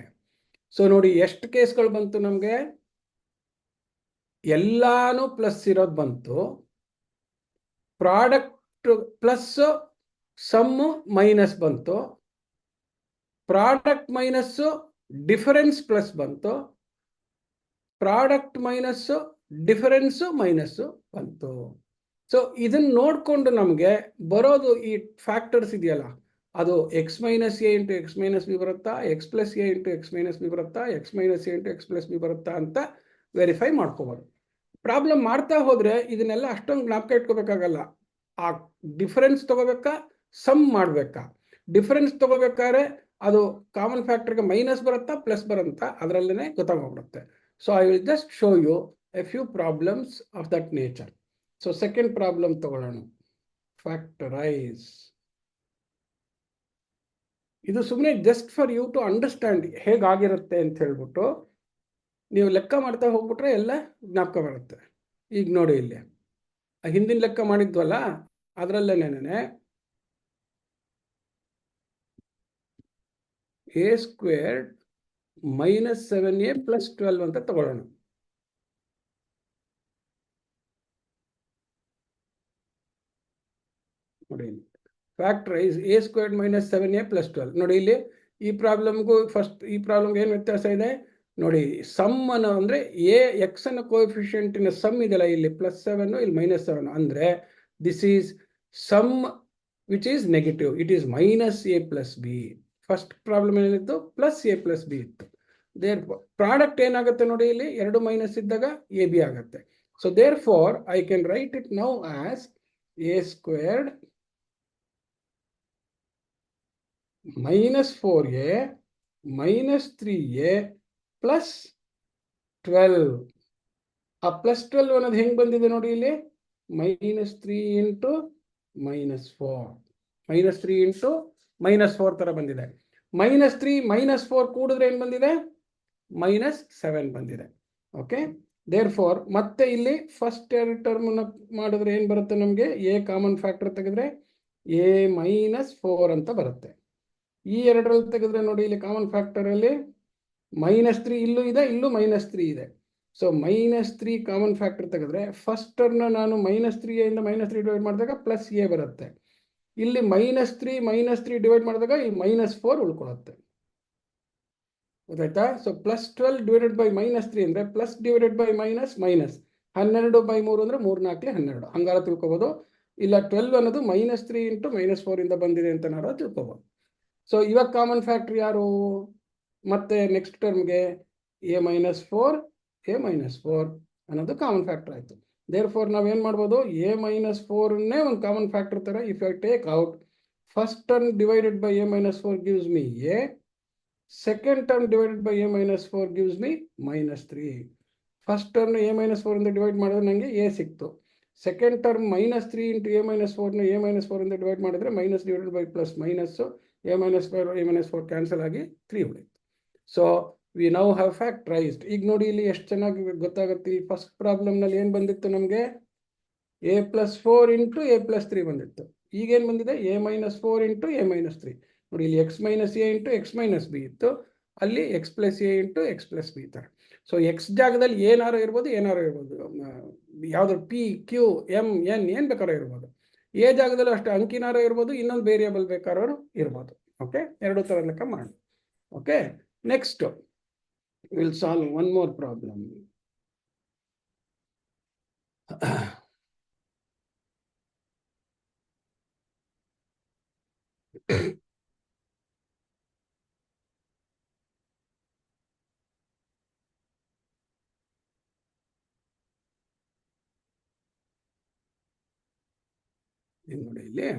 ಸೊ ನೋಡಿ, ಎಷ್ಟು ಕೇಸ್ಗಳು ಬಂತು ನಮಗೆ, ಎಲ್ಲಾನು ಪ್ಲಸ್ ಇರೋದು ಬಂತು, ಪ್ರಾಡಕ್ಟ್ ಪ್ಲಸ್ ಸಮ್ಮು ಮೈನಸ್ ಬಂತು, ಪ್ರಾಡಕ್ಟ್ ಮೈನಸ್ಸು ಡಿಫರೆನ್ಸ್ ಪ್ಲಸ್ ಬಂತು, ಪ್ರಾಡಕ್ಟ್ ಮೈನಸ್ಸು ಡಿಫರೆನ್ಸು ಮೈನಸ್ಸು ಬಂತು. ಸೊ ಇದನ್ನು ನೋಡಿಕೊಂಡು ನಮಗೆ ಬರೋದು ಈ ಫ್ಯಾಕ್ಟರ್ಸ್ ಇದೆಯಲ್ಲ, ಅದು x minus a into x minus b ಬರುತ್ತಾ, x plus a into x minus b ಬರುತ್ತಾ, x minus a into x plus b ಬರುತ್ತಾ ಅಂತ ವೆರಿಫೈ ಮಾಡ್ಕೋಬೋದು. ಪ್ರಾಬ್ಲಮ್ ಮಾಡ್ತಾ ಹೋದ್ರೆ ಇದನ್ನೆಲ್ಲ ಅಷ್ಟೊಂದು ಜ್ಞಾಪಕ ಇಟ್ಕೋಬೇಕಾಗಲ್ಲ. ಆ ಡಿಫರೆನ್ಸ್ ತಗೋಬೇಕಾ, ಸಮ್ ಮಾಡಬೇಕಾ? ಡಿಫರೆನ್ಸ್ ತಗೋಬೇಕಾದ್ರೆ ಅದು ಕಾಮನ್ ಫ್ಯಾಕ್ಟರ್ಗೆ ಮೈನಸ್ ಬರುತ್ತಾ ಪ್ಲಸ್ ಬರುತ್ತಾ ಅದರಲ್ಲೇ ಗೊತ್ತಾಗೋಗ್ಬಿಡುತ್ತೆ. So I will just show you a few problems of that nature. So second problem ತಗೊಳ್ಳೋಣ. ಫ್ಯಾಕ್ಟರೈಸ್. ಇದು ಸುಮ್ಮನೆ just for you to understand ಹೇಗಾಗಿರುತ್ತೆ ಅಂತ ಹೇಳ್ಬಿಟ್ಟು ನೀವು ಲೆಕ್ಕ ಮಾಡ್ತಾ ಹೋಗ್ಬಿಟ್ರೆ ಎಲ್ಲ ಜ್ಞಾಪಕ ಬರುತ್ತೆ. ಈಗ ನೋಡಿ, ಇಲ್ಲಿ ಹಿಂದಿನ ಲೆಕ್ಕ ಮಾಡಿದ್ವಲ್ಲ ಅದರಲ್ಲೇನೇನೆ a squared minus 7a plus 12 ಅಂತ ತಗೊಳ್ಳೋಣ. ನೋಡಿ, factorise a squared minus 7a plus 12. ನೋಡಿ, ಇಲ್ಲಿ ಈ ಪ್ರಾಬ್ಲಮ್ಗೂ ಈ ಪ್ರಾಬ್ಲಮ್ಗೆ ಏನು ವ್ಯತ್ಯಾಸ ಇದೆ ನೋಡಿ. ಸಮ್ ಅನ್ನು ಅಂದರೆ ಎಕ್ಸ್ ಅನ್ನ ಕೋಎಫಿಷಿಯಂಟಿನ ಸಮ್ ಇದೆಲ್ಲ, ಇಲ್ಲಿ +7 ಇಲ್ಲಿ -7 ಅಂದರೆ this is sum which is negative. It is -a plus b. First problem ಏನಿತ್ತು +a ಪ್ಲಸ್ ಬಿ ಇತ್ತು. ದೇರ್ ಪ್ರಾಡಕ್ಟ್ ಏನಾಗುತ್ತೆ ನೋಡಿ, ಇಲ್ಲಿ 2 ಮೈನಸ್ ಇದ್ದಾಗ ಎ ಬಿ ಆಗುತ್ತೆ. So therefore I can write it now as a squared -4a -3a plus 12. ಆ +12 ಅನ್ನೋದು ಹೆಂಗೆ ಬಂದಿದೆ ನೋಡಿ, ಇಲ್ಲಿ -3 ಇಂಟು -4, -3 ಇಂಟು -4 ತರ ಬಂದಿದೆ. -3 -4 ಕೂಡಿದ್ರೆ ಏನು ಬಂದಿದೆ, -7 ಬಂದಿದೆ. ಓಕೆ, ದೇರ್ ಫಾರ್ ಮತ್ತೆ ಇಲ್ಲಿ ಫಸ್ಟ್ ಎರಡು ಟರ್ಮ್ ಮಾಡಿದ್ರೆ ಏನು ಬರುತ್ತೆ ನಮಗೆ, ಎ ಕಾಮನ್ ಫ್ಯಾಕ್ಟರ್ ತೆಗೆದ್ರೆ a -4 ಅಂತ ಬರುತ್ತೆ. ಈ ಎರಡರಲ್ಲಿ ತೆಗೆದ್ರೆ ನೋಡಿ, ಇಲ್ಲಿ ಕಾಮನ್ ಫ್ಯಾಕ್ಟರ್ ಅಲ್ಲಿ -3 ಇಲ್ಲೂ ಇದೆ, ಇಲ್ಲೂ -3 ಇದೆ. ಸೊ -3 ಕಾಮನ್ ಫ್ಯಾಕ್ಟರ್ ತೆಗೆದ್ರೆ ಫಸ್ಟ್ ಟರ್ಮ್ನ ನಾನು -3 ಇಂದ -3 ಡಿವೈಡ್ ಮಾಡಿದಾಗ +a ಬರುತ್ತೆ. ಇಲ್ಲಿ -3 ಡಿವೈಡ್ ಮಾಡಿದಾಗ ಈ -4 ಉಳ್ಕೊಳ್ಳುತ್ತೆ. ಗೊತ್ತಾಯ್ತಾ? ಸೊ +12 ಡಿವೈಡೆಡ್ ಬೈ -3 ಅಂದರೆ ಪ್ಲಸ್ ಡಿವೈಡೆಡ್ ಬೈ ಮೈನಸ್, 12/3 ಅಂದರೆ 3 4 12 ಹಂಗಾರ ತಿಳ್ಕೊಬೋದು. ಇಲ್ಲ 12 ಅನ್ನೋದು -3 ಇಂಟು -4 ಇಂದ ಬಂದಿದೆ ಅಂತ ನಾವು ತಿಳ್ಕೊಬೋದು. ಸೊ ಇವಾಗ ಕಾಮನ್ ಫ್ಯಾಕ್ಟರ್ ಯಾರು, ಮತ್ತೆ ನೆಕ್ಸ್ಟ್ ಟರ್ಮ್ಗೆ a -4 ಅನ್ನೋದು ಕಾಮನ್ ಫ್ಯಾಕ್ಟರ್ ಆಯಿತು. ದೇರ್ ಫಾರ್ ನಾವೇನು ಮಾಡ್ಬೋದು, a -4ನ್ನೇ ಒಂದು ಕಾಮನ್ ಫ್ಯಾಕ್ಟರ್ ಥರ if I take out first term divided by a -4 gives me a, second term divided by a -4 gives me -3. First term a -4 ಇಂದ ಡಿವೈಡ್ ಮಾಡಿದ್ರೆ ನನಗೆ a ಸಿಕ್ತು. Second term -3 into a -4ನ a -4 ಇಂದ ಡಿವೈಡ್ ಮಾಡಿದ್ರೆ minus divided by plus minus a -4 cancel ಆಗಿ 3 ಉಳಿತು. So we now have factorised. ಈಗ ನೋಡಿ ಇಲ್ಲಿ ಎಷ್ಟು ಚೆನ್ನಾಗಿ ಗೊತ್ತಾಗುತ್ತೆ. ಈ ಫಸ್ಟ್ ಪ್ರಾಬ್ಲಮ್ನಲ್ಲಿ ಏನು ಬಂದಿತ್ತು ನಮಗೆ, a +4 ಇಂಟು a +3 ಬಂದಿತ್ತು. ಈಗೇನು ಬಂದಿದೆ, a -4 ಇಂಟು a -3. ನೋಡಿ, ಇಲ್ಲಿ x - a into x - b ಇತ್ತು, ಅಲ್ಲಿ x + a into x + b ಥರ. ಸೊ ಎಕ್ಸ್ ಜಾಗದಲ್ಲಿ ಏನಾರು ಇರ್ಬೋದು, ಯಾವ್ದು p q m n ಏನು ಬೇಕಾದ್ರೂ ಇರ್ಬೋದು. ಎ ಜಾಗದಲ್ಲೂ ಅಷ್ಟೇ ಅಂಕಿನಾರು ಇರ್ಬೋದು, ಇನ್ನೊಂದು ವೇರಿಯಬಲ್ ಬೇಕಾದ್ರೂ ಇರ್ಬೋದು. ಓಕೆ, ಎರಡು ಥರ ಲೆಕ್ಕ ಮಾಡಿ. Okay, next will solve one more problem. ನೋಡಿ, ಇಲ್ಲಿ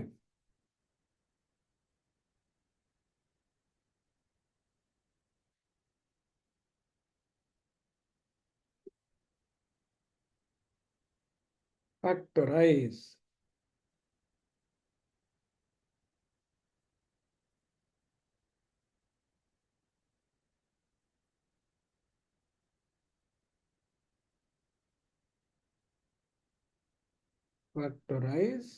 factorise. Factorize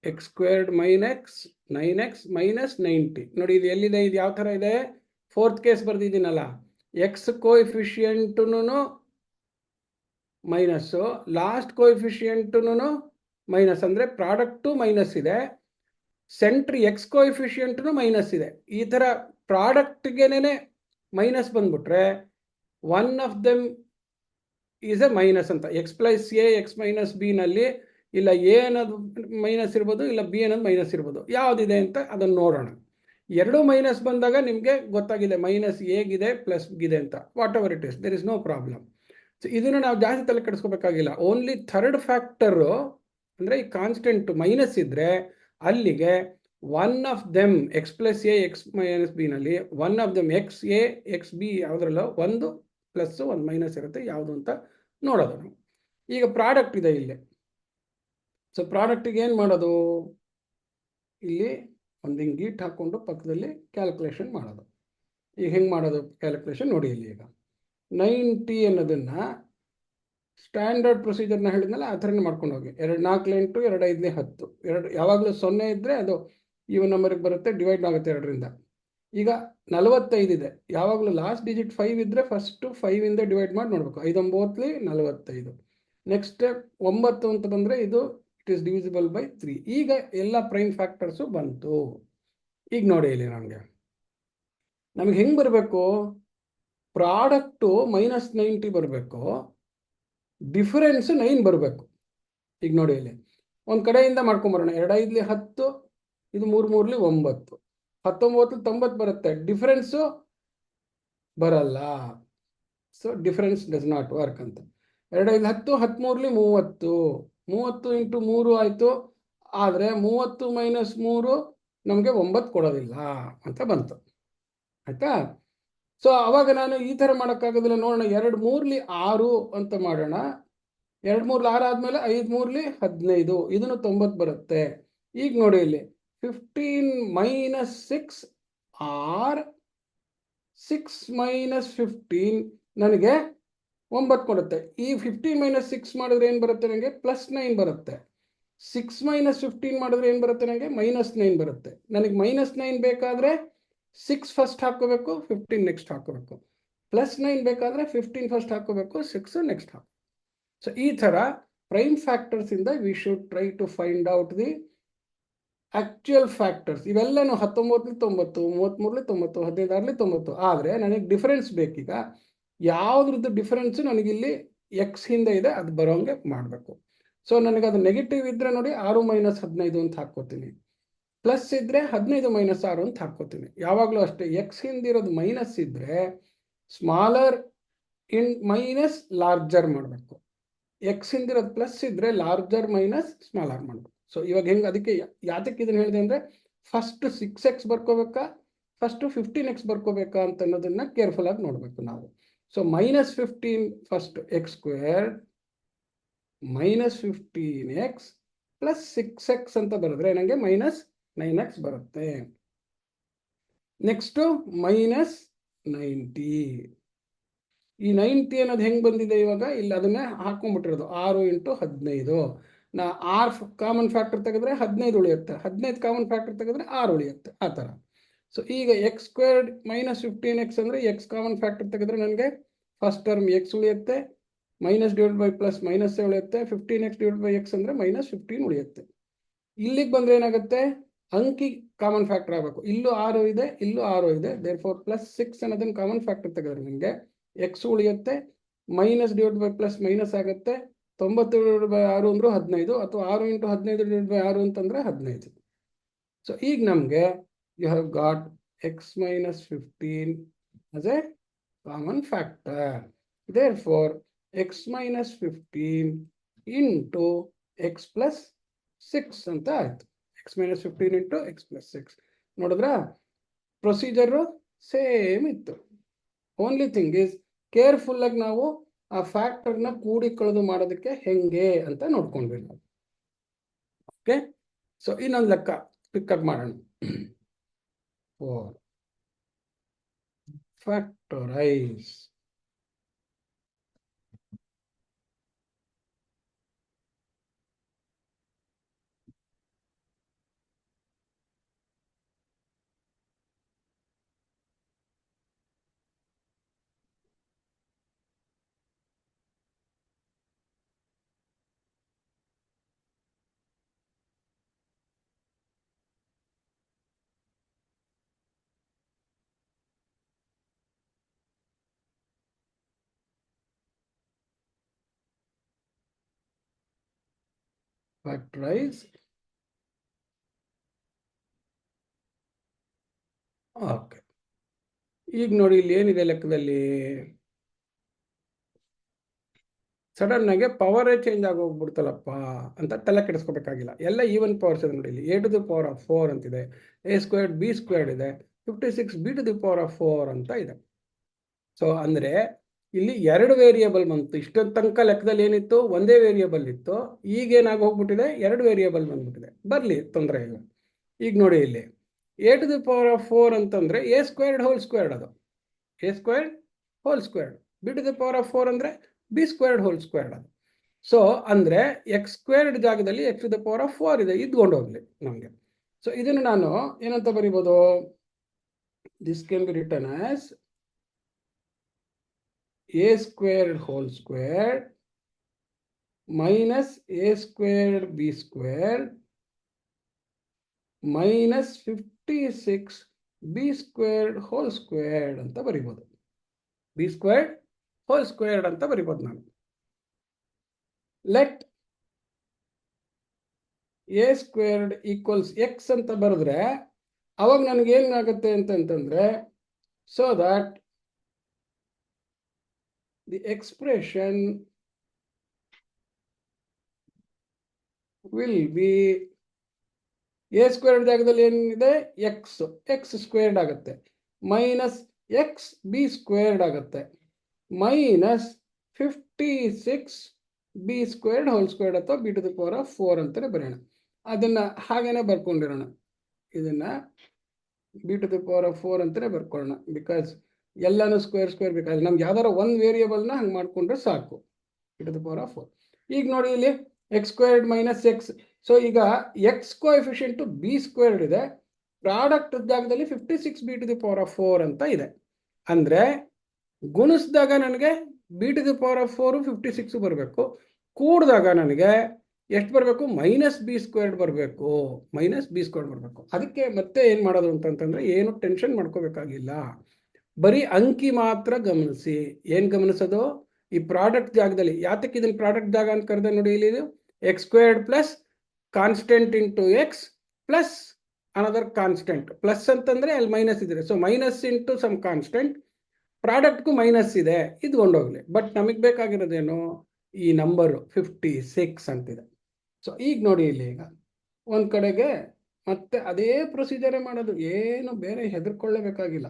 x squared minus 9x minus 90. ನೋಡಿ, ಇದು ಎಲ್ಲಿದೆ, ಇದು ಯಾವ ಥರ ಇದೆ, ಫೋರ್ತ್ ಕೇಸ್ ಬರ್ದಿದ್ದೀನಲ್ಲ, ಎಕ್ಸ್ ಕೋಎಫಿಷಿಯಂಟುನು ಮೈನಸ್ಸು, ಲಾಸ್ಟ್ ಕೋಎಫಿಷಿಯಂಟುನು ಮೈನಸ್, ಅಂದರೆ ಪ್ರಾಡಕ್ಟು ಮೈನಸ್ ಇದೆ, ಸೆಂಟ್ರಿ ಎಕ್ಸ್ ಕೋಎಫಿಷಿಯಂಟು ಮೈನಸ್ ಇದೆ. ಈ ಥರ ಪ್ರಾಡಕ್ಟ್ಗೆನೇ ಮೈನಸ್ ಬಂದ್ಬಿಟ್ರೆ one of them is a minus ಅಂತ. x + a x - b ನಲ್ಲಿ ಇಲ್ಲ a ಅನ್ನೋದು ಮೈನಸ್ ಇರ್ಬೋದು, ಇಲ್ಲ b ಅನ್ನೋದು ಮೈನಸ್ ಇರ್ಬೋದು. ಯಾವುದಿದೆ ಅಂತ ಅದನ್ನು ನೋಡೋಣ. ಎರಡು ಮೈನಸ್ ಬಂದಾಗ ನಿಮಗೆ ಗೊತ್ತಾಗಿದೆ ಮೈನಸ್ ಎಗಿದೆ ಪ್ಲಸ್ ಗಿದೆ ಅಂತ. Whatever it is, there is no problem. So ಇದನ್ನು ನಾವು ಜಾಸ್ತಿ ತಲೆ ಕೆಡಿಸ್ಕೋಬೇಕಾಗಿಲ್ಲ. ಓನ್ಲಿ ಥರ್ಡ್ ಫ್ಯಾಕ್ಟರು ಅಂದರೆ ಈ ಕಾನ್ಸ್ಟೆಂಟ್ ಮೈನಸ್ ಇದ್ದರೆ ಅಲ್ಲಿಗೆ one of them x plus a x minus ಬಿನಲ್ಲಿ one of them x a x b ಯಾವುದ್ರಲ್ಲ ಒಂದು ಪ್ಲಸ್ ಒಂದು ಮೈನಸ್ ಇರುತ್ತೆ ಯಾವುದು ಅಂತ ನೋಡೋದು ನಾವು. ಈಗ ಪ್ರಾಡಕ್ಟ್ ಇದೆ ಇಲ್ಲಿ. ಸೊ ಪ್ರಾಡಕ್ಟಿಗೆ ಏನು ಮಾಡೋದು, ಇಲ್ಲಿ ಒಂದು ಹಿಂಗೆ ಗೀಟ್ ಹಾಕ್ಕೊಂಡು ಪಕ್ಕದಲ್ಲಿ ಕ್ಯಾಲ್ಕುಲೇಷನ್ ಮಾಡೋದು. ಈಗ ಹೆಂಗೆ ಮಾಡೋದು ಕ್ಯಾಲ್ಕುಲೇಷನ್ ನೋಡಿ. ಇಲ್ಲಿ ಈಗ 90 ಅನ್ನೋದನ್ನು ಸ್ಟ್ಯಾಂಡರ್ಡ್ ಪ್ರೊಸೀಜರ್ನ ಹೇಳಿದ್ನಲ್ಲ ಆ ಥರನೇ ಮಾಡ್ಕೊಂಡು ಹೋಗಿ. 2 4 8 2 5 10 ಎರಡು ಯಾವಾಗಲೂ 0 ಇದ್ದರೆ ಅದು ಈವನ್ ನಂಬರಿಗೆ ಬರುತ್ತೆ, ಡಿವೈಡ್ ಆಗುತ್ತೆ 2ರಿಂದ. ಈಗ 45 ಇದೆ, ಯಾವಾಗಲೂ ಲಾಸ್ಟ್ ಡಿಜಿಟ್ 5 ಇದ್ದರೆ ಫಸ್ಟು 5ಇಂದ ಡಿವೈಡ್ ಮಾಡಿ ನೋಡಬೇಕು. 5 9 45. ನೆಕ್ಸ್ಟ್ 9 ಅಂತ ಬಂದರೆ ಇದು ಇಟ್ ಈಸ್ ಡಿವಿಸಿಬಲ್ ಬೈ 3. ಈಗ ಎಲ್ಲ ಪ್ರೈಮ್ ಫ್ಯಾಕ್ಟರ್ಸು ಬಂತು. ಈಗ ನೋಡಿ ಇಲ್ಲಿ ನಮಗೆ ಹೆಂಗೆ ಬರಬೇಕು, ಪ್ರಾಡಕ್ಟು -90 ಬರಬೇಕು, ಡಿಫರೆನ್ಸ್ 9 ಬರಬೇಕು. ಈಗ ನೋಡಿ ಇಲ್ಲಿ ಒಂದು ಕಡೆಯಿಂದ ಮಾಡ್ಕೊಂಬರೋಣ. 2 5 10, ಇದು 3 3 9, 19 90 ಬರುತ್ತೆ, ಡಿಫರೆನ್ಸು ಬರಲ್ಲ. So difference does not work ಅಂತ. 2 5 10 13 30, 30 ಇಂಟು 3 ಆಯಿತು. ಆದರೆ 30 ಮೈನಸ್ 3 ನಮಗೆ 9 ಕೊಡೋದಿಲ್ಲ ಅಂತ ಬಂತು. ಆಯಿತಾ? ಸೊ ಅವಾಗ ನಾನು ಈ ಥರ ಮಾಡೋಕ್ಕಾಗೋದಿಲ್ಲ. ನೋಡೋಣ, 2 3 6 ಅಂತ ಮಾಡೋಣ. 2 3 6 ಆದಮೇಲೆ 5 3 15, ಇದನ್ನು 90 ಬರುತ್ತೆ. ಈಗ ನೋಡಿ ಇಲ್ಲಿ 15 ಮೈನಸ್ 6 ಆರ್ 6 ಮೈನಸ್ 15 ನನಗೆ 9 ಕೊಡುತ್ತೆ. ಈ 15 ಮೈನಸ್ 6 ಮಾಡಿದ್ರೆ ಏನು ಬರುತ್ತೆ ನನಗೆ, +9 ಬರುತ್ತೆ. 6 ಮೈನಸ್ 15 ಮಾಡಿದ್ರೆ ಏನು ಬರುತ್ತೆ ನನಗೆ, -9 ಬರುತ್ತೆ. ನನಗೆ -9 ಬೇಕಾದರೆ 6 ಫಸ್ಟ್ ಹಾಕೋಬೇಕು, 15 ನೆಕ್ಸ್ಟ್ ಹಾಕೋಬೇಕು. +9 ಬೇಕಾದರೆ 15 ಫಸ್ಟ್ ಹಾಕೋಬೇಕು, 6 ನೆಕ್ಸ್ಟ್ ಹಾಕಬೇಕು. ಸೊ ಈ ಥರ ಪ್ರೈಮ್ ಫ್ಯಾಕ್ಟರ್ಸಿಂದ we should try to find out the actual factors. ಇವೆಲ್ಲನೂ 19 90, 33 90, 15 90. ಆದರೆ ನನಗೆ ಡಿಫರೆನ್ಸ್ ಬೇಕೀಗ. ಯಾವುದ್ರದ್ದು ಡಿಫರೆನ್ಸು ನನಗಿಲ್ಲಿ ಎಕ್ಸ್ ಹಿಂದೆ ಇದೆ ಅದು ಬರೋಂಗೆ ಮಾಡಬೇಕು. ಸೊ ನನಗೆ ಅದು ನೆಗೆಟಿವ್ ಇದ್ದರೆ ನೋಡಿ 6 ಮೈನಸ್ 15 ಅಂತ ಹಾಕ್ಕೋತೀನಿ. ಪ್ಲಸ್ ಇದ್ದರೆ 15 ಮೈನಸ್ 6 ಅಂತ ಹಾಕ್ಕೋತೀನಿ. ಯಾವಾಗಲೂ ಅಷ್ಟೇ, ಎಕ್ಸ್ ಹಿಂದಿರೋದು ಮೈನಸ್ ಇದ್ದರೆ ಸ್ಮಾಲರ್ ಇನ್ ಮೈನಸ್ ಲಾರ್ಜರ್ ಮಾಡಬೇಕು. ಎಕ್ಸ್ ಹಿಂದಿರೋದು ಪ್ಲಸ್ ಇದ್ದರೆ ಲಾರ್ಜರ್ ಮೈನಸ್ ಸ್ಮಾಲರ್ ಮಾಡಬೇಕು. ಸೊ ಇವಾಗ ಹೆಂಗೆ, ಅದಕ್ಕೆ ಯಾತಕ್ಕೆ ಇದನ್ನು ಹೇಳಿದೆ ಅಂದರೆ ಫಸ್ಟ್ 6x ಬರ್ಕೋಬೇಕಾ ಫಸ್ಟು 15x ಬರ್ಕೋಬೇಕಾ ಅಂತ ಅನ್ನೋದನ್ನು ಕೇರ್ಫುಲ್ಲಾಗಿ ನೋಡಬೇಕು ನಾವು. So -15 first X square -15x plus 6x ಅಂತ ಬರೆದ್ರೆ ನನಗೆ -9x ಬರುತ್ತೆ. ನೆಕ್ಸ್ಟು -90. ಈ 90 ಅನ್ನೋದು ಹೆಂಗೆ ಬಂದಿದೆ ಇವಾಗ, ಇಲ್ಲಿ ಅದನ್ನೇ ಹಾಕೊಂಡ್ಬಿಟ್ಟಿರೋದು 6 ಇಂಟು 15. ನಾ 6 ಕಾಮನ್ ಫ್ಯಾಕ್ಟರ್ ತೆಗೆದ್ರೆ 15 ಉಳಿಯುತ್ತೆ, 15 ಕಾಮನ್ ಫ್ಯಾಕ್ಟರ್ ತೆಗೆದ್ರೆ 6 ಉಳಿಯುತ್ತೆ, ಆ ಥರ. ಸೊ ಈಗ ಎಕ್ಸ್ ಸ್ಕ್ವೇರ್ಡ್ -15x ಅಂದರೆ ಎಕ್ಸ್ ಕಾಮನ್ ಫ್ಯಾಕ್ಟರ್ ತೆಗೆದ್ರೆ ನನಗೆ ಫಸ್ಟ್ ಟರ್ಮ್ ಎಕ್ಸ್ ಉಳಿಯುತ್ತೆ, minus divide by plus minus ಉಳಿಯುತ್ತೆ, 15x ಡಿವೈಡ್ ಬೈ ಎಕ್ಸ್ ಅಂದರೆ -15 ಉಳಿಯುತ್ತೆ. ಇಲ್ಲಿಗೆ ಬಂದರೆ ಏನಾಗುತ್ತೆ, ಅಂಕಿ ಕಾಮನ್ ಫ್ಯಾಕ್ಟರ್ ಆಗಬೇಕು. ಇಲ್ಲೂ 6 ಇದೆ, ಇಲ್ಲೂ 6 ಇದೆ. ದೇರ್ಫೋರ್ +6 ಅನ್ನೋದನ್ನು ಕಾಮನ್ ಫ್ಯಾಕ್ಟರ್ ತೆಗೆದ್ರೆ ನನಗೆ ಎಕ್ಸ್ ಉಳಿಯುತ್ತೆ, minus divide by plus minus ಆಗುತ್ತೆ. 90 ಡಿವೈಡ್ ಬೈ 6 ಅಂದರೂ 15, ಅಥವಾ 6 ಇಂಟು 15 ಡಿವೈಡ್ ಬೈ 6 ಅಂತಂದರೆ 15. ಸೊ ಈಗ ನಮಗೆ you have got x minus 15 as a common factor. Therefore, x minus 15 into x plus 6 ಅಂತ ಆಯ್ತು. x minus 15 into x plus 6 ನೋಡಿದ್ರಾ, ಪ್ರೊಸೀಜರು ಸೇಮ್ ಇತ್ತು. ಓನ್ಲಿ ಥಿಂಗ್ ಈಸ್ ಕೇರ್ಫುಲ್ ಆಗಿ ನಾವು ಆ ಫ್ಯಾಕ್ಟರ್ನ ಕೂಡಿ ಕಳೆದು ಮಾಡೋದಕ್ಕೆ ಹೆಂಗೆ ಅಂತ ನೋಡ್ಕೊಂಡ್ವಿ ನಾವು. ಓಕೆ, ಸೊ ಇನ್ನೊಂದು ಲೆಕ್ಕ ಪಿಕಪ್ ಮಾಡೋಣ. 4 factorize factorize ಓಕೆ, ಈಗ ನೋಡಿ ಇಲ್ಲಿ ಏನಿದೆ ಲೆಕ್ಕದಲ್ಲಿ, ಸಡನ್ ಆಗಿ ಪವರೇ ಚೇಂಜ್ ಆಗೋಗ್ಬಿಡ್ತಲ್ಲಪ್ಪ ಅಂತ ತಲೆ ಕೆಡಿಸ್ಕೋಬೇಕಾಗಿಲ್ಲ. ಎಲ್ಲ ಈವನ್ ಪವರ್ಸ್ ಇದೆ ನೋಡಿ. ಇಲ್ಲಿ a⁴ ಅಂತಿದೆ, a² b² ಇದೆ, 56 b⁴ ಅಂತ ಇದೆ. ಸೊ ಅಂದರೆ ಇಲ್ಲಿ 2 ವೇರಿಯೇಬಲ್ ಬಂತು. ಇಷ್ಟೊಂದು ತನಕ ಲೆಕ್ಕದಲ್ಲಿ ಏನಿತ್ತು, ಒಂದೇ ವೇರಿಯೇಬಲ್ ಇತ್ತು. ಈಗೇನಾಗಿ ಹೋಗ್ಬಿಟ್ಟಿದೆ, 2 ವೇರಿಯೇಬಲ್ ಬಂದ್ಬಿಟ್ಟಿದೆ. ಬರಲಿ, ತೊಂದರೆ ಇಲ್ಲ. ಈಗ ನೋಡಿ ಇಲ್ಲಿ a⁴ ಅಂತಂದ್ರೆ a² ಅದು, a² b⁴ ಅಂದರೆ b² ಅದು. ಸೊ ಅಂದ್ರೆ x² ಜಾಗದಲ್ಲಿ x⁴ ಇದೆ, ಇದ್ಕೊಂಡು ಹೋಗ್ಲಿ ನಮಗೆ. ಸೊ ಇದನ್ನು ನಾನು ಏನಂತ ಬರೀಬೋದು, this can be written as a² minus a² b² minus 56 b² ಅಂತ ಬರಿಬೋದು. b² ಅಂತ ಬರಿಬೋದು ನಾನು. ಲೆಟ್ a² ಈಕ್ವಲ್ಸ್ x ಅಂತ ಬರೆದ್ರೆ ಅವಾಗ ನನಗೆ ಏನಾಗುತ್ತೆ ಅಂತಂದ್ರೆ, so that the expression will be a² ಜಾಗದಲ್ಲಿ ಏನಿದೆ x² ಆಗುತ್ತೆ, ಮೈನಸ್ b² ಆಗುತ್ತೆ, ಮೈನಸ್ 56 b² ಅಥವಾ b⁴ ಅಂತಾನೆ ಬರೆಯೋಣ. ಅದನ್ನ ಹಾಗೇನೆ ಬರ್ಕೊಂಡಿರೋಣ. ಇದನ್ನ b⁴ ಅಂತಾನೆ ಬರ್ಕೊಳ್ಳೋಣ. ಬಿಕಾಸ್ ಎಲ್ಲಾನು ಸ್ಕ್ವೇರ್ ಬೇಕಾದ್ರೆ ನಮ್ಗೆ ಯಾವ್ದಾರ ಒಂದು ವೇರಿಯೇಬಲ್ನ ಹಂಗೆ ಮಾಡ್ಕೊಂಡ್ರೆ ಸಾಕು. b⁴. ಈಗ ನೋಡಿ ಇಲ್ಲಿ x² ಮೈನಸ್ x. ಸೊ ಈಗ x ಕೋಎಫಿಷಿಯಂಟ್ b² ಇದೆ, ಪ್ರಾಡಕ್ಟ್ ಜಾಗದಲ್ಲಿ 56 b⁴ ಅಂತ ಇದೆ. ಅಂದ್ರೆ ಗುಣಿಸಿದಾಗ ನನಗೆ b⁴ 56 ಬರಬೇಕು, ಕೂಡಿದಾಗ ನನಗೆ ಎಷ್ಟು ಬರಬೇಕು, ಮೈನಸ್ b² ಬರಬೇಕು, ಬರಬೇಕು. ಅದಕ್ಕೆ ಮತ್ತೆ ಏನು ಮಾಡೋದು ಅಂತಂತಂದ್ರೆ, ಏನು ಟೆನ್ಷನ್ ಮಾಡ್ಕೋಬೇಕಾಗಿಲ್ಲ, ಬರೀ ಅಂಕಿ ಮಾತ್ರ ಗಮನಿಸಿ. ಏನು ಗಮನಿಸೋದು, ಈ ಪ್ರಾಡಕ್ಟ್ ಜಾಗದಲ್ಲಿ, ಯಾತಕ್ಕೆ ಇದನ್ನ ಪ್ರಾಡಕ್ಟ್ ಜಾಗ ಅಂತ ಕರೆದ ನೋಡಿ, ಇಲ್ಲಿ x² plus constant into x plus another constant. Plus ಅಂತಂದ್ರೆ ಅಲ್ಲಿ ಮೈನಸ್ ಇದೆ, so minus into some constant, ಪ್ರಾಡಕ್ಟ್ಗೂ ಮೈನಸ್ ಇದೆ, ಇದ್ಕೊಂಡೋಗ್ಲಿ. ಬಟ್ ನಮಗೆ ಬೇಕಾಗಿರೋದೇನು, ಈ ನಂಬರು 56 ಅಂತಿದೆ. ಸೊ ಈಗ ನೋಡಿ ಇಲ್ಲಿ, ಈಗ ಒಂದು ಕಡೆಗೆ ಮತ್ತೆ ಅದೇ ಪ್ರೊಸೀಜರೇ ಮಾಡೋದು, ಏನು ಬೇರೆ ಹೆದರ್ಕೊಳ್ಳೇಬೇಕಾಗಿಲ್ಲ.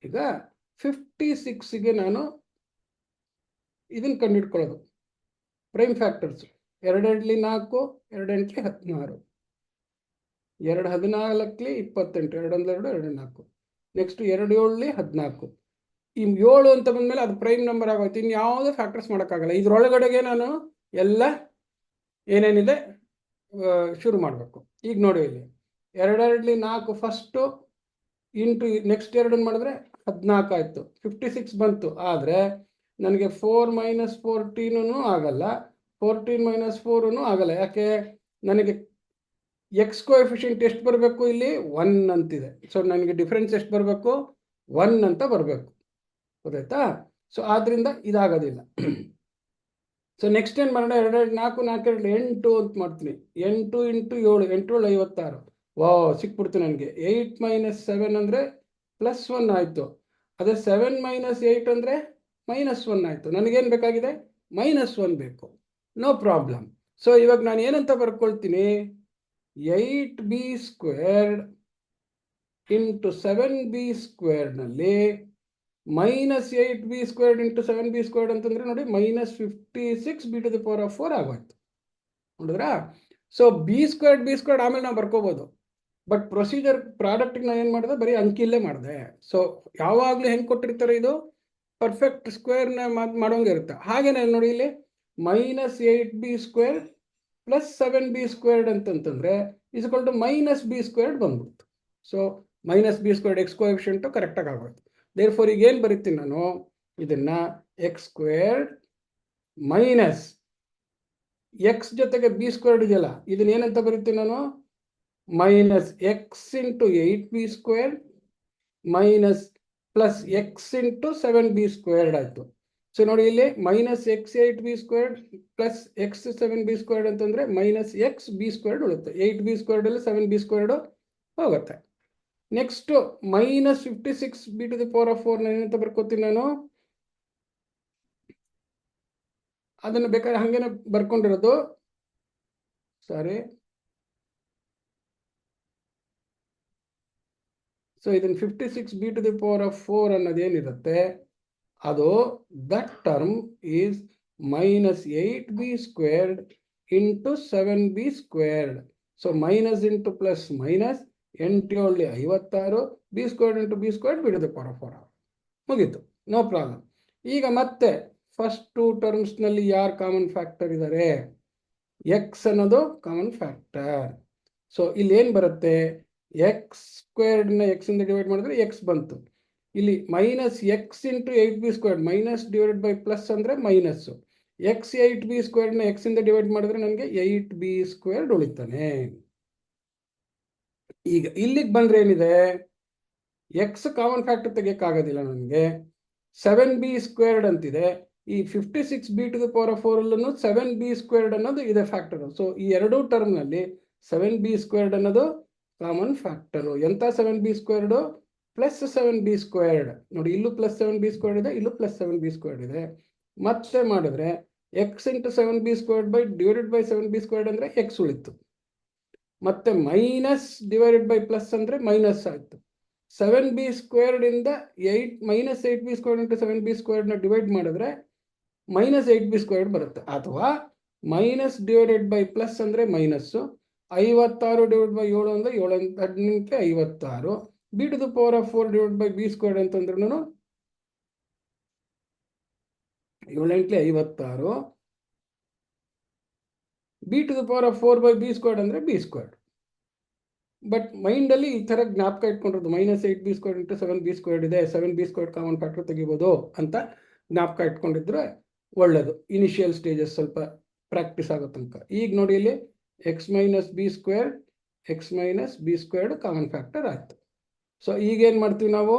ಈಗ 56ಗೆ ನಾನು ಇದನ್ನ ಕಂಡುಹಿಡ್ಕೊಳ್ಳೋದು, ಪ್ರೈಮ್ ಫ್ಯಾಕ್ಟರ್ಸ್. 2 4, 2 16, 2 14 28, 2 2 2 4, ನೆಕ್ಸ್ಟ್ 2 7 14. ಈ 7 ಅಂತ ಬಂದ್ಮೇಲೆ ಅದು ಪ್ರೈಮ್ ನಂಬರ್ ಆಗೋಯ್ತು, ಇನ್ನು ಯಾವುದೇ ಫ್ಯಾಕ್ಟರ್ಸ್ ಮಾಡೋಕ್ಕಾಗಲ್ಲ. ಇದ್ರೊಳಗಡೆಗೆ ನಾನು ಎಲ್ಲ ಏನೇನಿದೆ ಶುರು ಮಾಡಬೇಕು. ಈಗ ನೋಡಿ ಇಲ್ಲಿ 2 2 4 ಫಸ್ಟು ಇಂಟು ನೆಕ್ಸ್ಟ್ 2 ಮಾಡಿದ್ರೆ 14 ಆಯಿತು, 56 ಬಂತು. ಆದರೆ ನನಗೆ 4 ಮೈನಸ್ 14 ಆಗಲ್ಲ, 14 - 4 ಆಗಲ್ಲ. ಯಾಕೆ, ನನಗೆ ಎಕ್ಸ್ ಕೋಎಫಿಷಿಯಂಟ್ ಎಷ್ಟು ಬರಬೇಕು, ಇಲ್ಲಿ 1 ಅಂತಿದೆ. ಸೊ ನನಗೆ ಡಿಫ್ರೆನ್ಸ್ ಎಷ್ಟು ಬರಬೇಕು, 1 ಅಂತ ಬರಬೇಕು. ಗೊತ್ತಾಯ್ತಾ? ಸೊ ಆದ್ರಿಂದ ಇದಾಗೋದಿಲ್ಲ. ಸೊ ನೆಕ್ಸ್ಟ್ ಏನು ಮಾಡೋಣ, 2 4 4 8 ಅಂತ ಮಾಡ್ತೀನಿ. 8 ಇಂಟು 7, 8 7 56. ವಾವ್, ಸಿಕ್ಬಿಡ್ತು ನನಗೆ. 8 - 7 ಅಂದರೆ +1 ಆಯಿತು. ಅದೇ 7 - 8 ಅಂದರೆ -1 ಆಯಿತು. ನನಗೇನು ಬೇಕಾಗಿದೆ, -1 ಬೇಕು. No problem. ಸೊ ಇವಾಗ ನಾನು ಏನಂತ ಬರ್ಕೊಳ್ತೀನಿ, 8b² ಇಂಟು 7b² ನಲ್ಲಿ -8b² ಇಂಟು 7b² ಅಂತಂದ್ರೆ ನೋಡಿ -56 b⁴ ಆಗೋಯ್ತು. ನೋಡಿದ್ರಾ? ಸೊ b² ಆಮೇಲೆ ನಾವು ಬರ್ಕೋಬಹುದು. ಬಟ್ ಪ್ರೊಸೀಜರ್ ಪ್ರಾಡಕ್ಟ್ಗೆ ನಾನು ಏನು ಮಾಡಿದೆ, ಬರೀ ಅಂಕಿಲ್ಲೇ ಮಾಡಿದೆ. ಸೊ ಯಾವಾಗಲೂ ಹೆಂಗೆ ಕೊಟ್ಟಿರ್ತಾರೆ, ಇದು ಪರ್ಫೆಕ್ಟ್ ಸ್ಕ್ವೇರ್ನ ಮಾಡೋಂಗೆ ಇರುತ್ತೆ. ಹಾಗೇನೆ ನೋಡಿ ಇಲ್ಲಿ -8b² ಪ್ಲಸ್ 7b² ಅಂತಂತಂದ್ರೆ ಇಸ್ಕೊಲ್ ಟು -b² ಬಂದ್ಬಿಡ್ತು. ಸೊ -b² ಎಕ್ಸ್ ಕೋಎಫಿಷಿಯಂಟು ಕರೆಕ್ಟಾಗಿ ಆಗೋಯ್ತು. ದೇರ್ ಫೋರ್ ಈಗ ಏನು ಬರೀತೀನಿ ನಾನು, ಇದನ್ನ x² ಮೈನಸ್ ಎಕ್ಸ್ ಜೊತೆಗೆ b² ಇದೆಯಲ್ಲ, ಇದನ್ನ ಏನಂತ ಬರೀತೀನಿ ನಾನು, minus x into 8b² minus plus x into 7b² ಆಯಿತು. ಸೊ ನೋಡಿ ಇಲ್ಲಿ minus X 8b² plus X 7b² ಅಂತಂದ್ರೆ ಮೈನಸ್ ಎಕ್ಸ್ b² ಉಳುತ್ತೆ. 8b² ಅಲ್ಲಿ 7b² ಹೋಗುತ್ತೆ. ನೆಕ್ಸ್ಟ್ ಮೈನಸ್ 56b⁴ ಏನಂತ ಬರ್ಕೋತೀನಿ ನಾನು, ಅದನ್ನು ಬೇಕಾದ್ರೆ ಹಂಗೇನೆ ಬರ್ಕೊಂಡಿರೋದು. ಸಾರಿ, ಸೊ ಇದನ್ನು 56b⁴ ಅನ್ನೋದೇನಿರುತ್ತೆ ಅದು that term is minus 8b² into 7b². So minus into plus minus 8 7 56 b² into b²⁴ ಮುಗೀತು, ನೋ ಪ್ರಾಬ್ಲಮ್. ಈಗ ಮತ್ತೆ ಫಸ್ಟ್ ಟೂ ಟರ್ಮ್ಸ್ನಲ್ಲಿ ಯಾರು ಕಾಮನ್ ಫ್ಯಾಕ್ಟರ್ ಇದ್ದಾರೆ, ಎಕ್ಸ್ ಅನ್ನೋದು ಕಾಮನ್ ಫ್ಯಾಕ್ಟರ್. ಸೊ ಇಲ್ಲಿ ಏನು ಬರುತ್ತೆ, x² ಎಕ್ಸ್ ಇಂದ ಡಿವೈಡ್ ಮಾಡಿದ್ರೆ ಎಕ್ಸ್ ಬಂತು. ಇಲ್ಲಿ minus X into 8b² minus divided by plus ಅಂದರೆ ಮೈನಸ್ಸು. ಎಕ್ಸ್ 8b² ಎಕ್ಸ್ ಇಂದ ಡಿವೈಡ್ ಮಾಡಿದ್ರೆ ನನಗೆ 8b² ಉಳಿತಾನೆ. ಈಗ ಇಲ್ಲಿಗೆ ಬಂದ್ರೆ ಏನಿದೆ, ಎಕ್ಸ್ ಕಾಮನ್ ಫ್ಯಾಕ್ಟರ್ ತೆಗಿಯಕ್ಕಾಗೋದಿಲ್ಲ ನನಗೆ. 7b² ಅಂತಿದೆ. ಈ 56b⁴ ಅಲ್ಲೂ 7b² ಅನ್ನೋದು ಇದೆ ಫ್ಯಾಕ್ಟರ್. ಸೊ ಈ ಎರಡೂ ಟರ್ಮ್ನಲ್ಲಿ 7b² ಅನ್ನೋದು ಕಾಮನ್ ಫ್ಯಾಕ್ಟರು. ಎಂತ 7b² ಪ್ಲಸ್ 7b². ನೋಡಿ ಇಲ್ಲೂ ಪ್ಲಸ್ 7b² ಇದೆ, ಇಲ್ಲೂ ಪ್ಲಸ್ 7b² ಇದೆ. ಮತ್ತೆ ಮಾಡಿದ್ರೆ X into 7b² by divided by 7b² ಅಂದರೆ ಎಕ್ಸ್ ಉಳಿತು. ಮತ್ತೆ ಮೈನಸ್ ಡಿವೈಡೆಡ್ ಬೈ ಪ್ಲಸ್ ಅಂದರೆ ಮೈನಸ್ ಆಯಿತು. 7b² ಇಂದ minus 8b² into 7b² divide ಮಾಡಿದ್ರೆ ಮೈನಸ್ 8b² ಬರುತ್ತೆ. ಅಥವಾ ಮೈನಸ್ ಡಿವೈಡೆಡ್ ಬೈ ಪ್ಲಸ್ ಅಂದರೆ ಮೈನಸ್ಸು. 56 ಡಿವೈಡ್ ಬೈ 7 ಅಂದರೆ 7 18 56 b⁴ ಡಿವೈಡ್ ಬೈ b² ಅಂತಂದ್ರೂ 7 8 56 b⁴ ಬೈ b² ಅಂದರೆ b². ಬಟ್ ಮೈಂಡಲ್ಲಿ ಈ ಥರ ಜ್ಞಾಪಕ ಇಟ್ಕೊಂಡಿರೋದು ಮೈನಸ್ 8b² ಇಂಟು 7b² ಇದೆ, 7b² ಕಾಮನ್ ಫ್ಯಾಕ್ಟರ್ ತೆಗಿಬೋದು ಅಂತ ಜ್ಞಾಪಕ ಇಟ್ಕೊಂಡಿದ್ರೆ ಒಳ್ಳೆಯದು. ಇನಿಷಿಯಲ್ ಸ್ಟೇಜಸ್ ಸ್ವಲ್ಪ ಪ್ರಾಕ್ಟೀಸ್ ಆಗೋ ತನಕ. ಈಗ ನೋಡಿ ಇಲ್ಲಿ X minus b² common factor ಆಯಿತು. ಸೊ ಈಗೇನು ಮಾಡ್ತೀವಿ ನಾವು,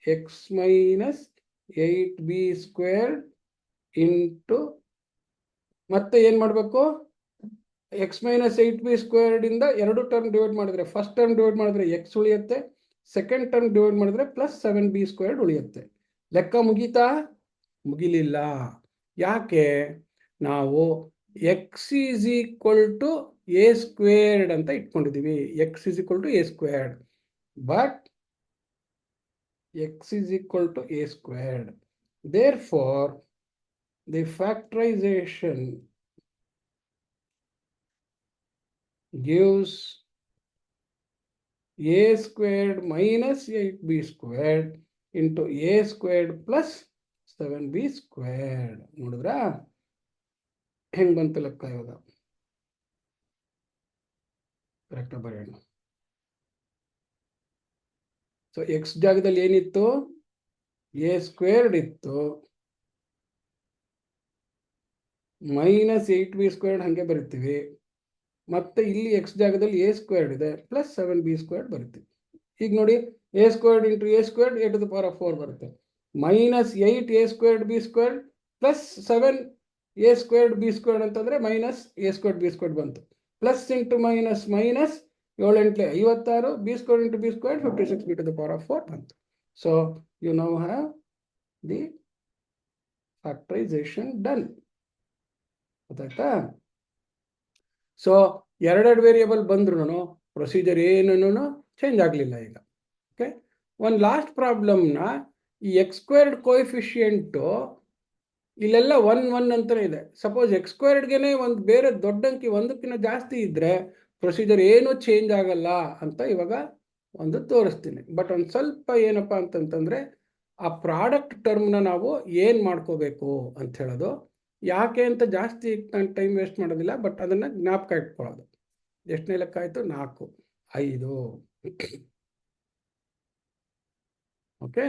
ಎಕ್ಸ್ ಮೈನಸ್ 8b² ಇಂಟು ಮತ್ತೆ ಏನು ಮಾಡಬೇಕು, ಎಕ್ಸ್ ಮೈನಸ್ 8b² ಇಂದ ಎರಡು ಟರ್ಮ್ ಡಿವೈಡ್ ಮಾಡಿದ್ರೆ, ಫಸ್ಟ್ ಟರ್ಮ್ ಡಿವೈಡ್ ಮಾಡಿದ್ರೆ ಎಕ್ಸ್ ಉಳಿಯುತ್ತೆ, ಸೆಕೆಂಡ್ ಟರ್ಮ್ ಡಿವೈಡ್ ಮಾಡಿದ್ರೆ ಪ್ಲಸ್ 7b² ಉಳಿಯುತ್ತೆ. ಲೆಕ್ಕ ಮುಗೀತಾ? ಮುಗಿಲಿಲ್ಲ. ಯಾಕೆ? ನಾವು X is equal to a² ಅಂತ ಇಟ್ಕೊಂಡಿದ್ದೀವಿ. X is equal to a², but x is equal to a². Therefore the factorisation gives a² minus 8b² into a² plus 7b². ನೋಡಿದ್ರಾ ಹೆಂಗ್ ಬಂತು ಲೆಕ್ಕ? ಇವಾಗ ಕರೆಕ್ಟಾಗಿ ಬರೆಯೋಣ. ಸೊ ಎಕ್ಸ್ ಜಾಗದಲ್ಲಿ ಏನಿತ್ತು, a² ಇತ್ತು, ಮೈನಸ್ 8b² ಹಾಗೆ ಬರಿತೀವಿ. ಮತ್ತೆ ಇಲ್ಲಿ ಎಕ್ಸ್ ಜಾಗದಲ್ಲಿ a² ಇದೆ, ಪ್ಲಸ್ 7b² ಬರುತ್ತೆ. ಈಗ ನೋಡಿ a² ಇಂಟು a² a⁴ ಬರುತ್ತೆ. Minus 8a² b² plus 7a² b² ಅಂತಂದ್ರೆ ಮೈನಸ್ a² b² ಬಂತು. Plus into minus minus 7 8 56 b² into b² 56 b⁴ ಬಂತು. So you now have the factorisation done. ಗೊತ್ತಾಯ್ತಾ? ಸೊ ಎರಡೆರಡು ವೇರಿಯೇಬಲ್ ಬಂದ್ರೂ ಪ್ರೊಸೀಜರ್ ಏನೂ ಚೇಂಜ್ ಆಗಲಿಲ್ಲ ಈಗ. ಓಕೆ, ಒಂದು ಲಾಸ್ಟ್ ಪ್ರಾಬ್ಲಮ್ನ ಈ x² ಕೋಎಫಿಷಿಯೆಂಟು ಇಲ್ಲೆಲ್ಲ 1 1 ಅಂತಲೇ ಇದೆ. ಸಪೋಸ್ x²ಗೆ ಒಂದು ಬೇರೆ ದೊಡ್ಡ ಅಂಕಿ ಒಂದಕ್ಕಿಂತ ಜಾಸ್ತಿ ಇದ್ದರೆ ಪ್ರೊಸೀಜರ್ ಏನೂ ಚೇಂಜ್ ಆಗಲ್ಲ ಅಂತ ಇವಾಗ ಒಂದು ತೋರಿಸ್ತೀನಿ. ಬಟ್ ಒಂದು ಸ್ವಲ್ಪ ಏನಪ್ಪ ಅಂತಂತಂದರೆ ಆ ಪ್ರಾಡಕ್ಟ್ ಟರ್ಮ್ನ ನಾವು ಏನು ಮಾಡ್ಕೋಬೇಕು ಅಂತ ಹೇಳೋದು. ಯಾಕೆ ಅಂತ ಜಾಸ್ತಿ ನಾನು ಟೈಮ್ ವೇಸ್ಟ್ ಮಾಡೋದಿಲ್ಲ, ಬಟ್ ಅದನ್ನು ಜ್ಞಾಪಕ ಇಟ್ಕೊಳ್ಳೋದು. ಎಷ್ಟನೇ ಲೆಕ್ಕ ಆಯಿತು? 4 5. Okay,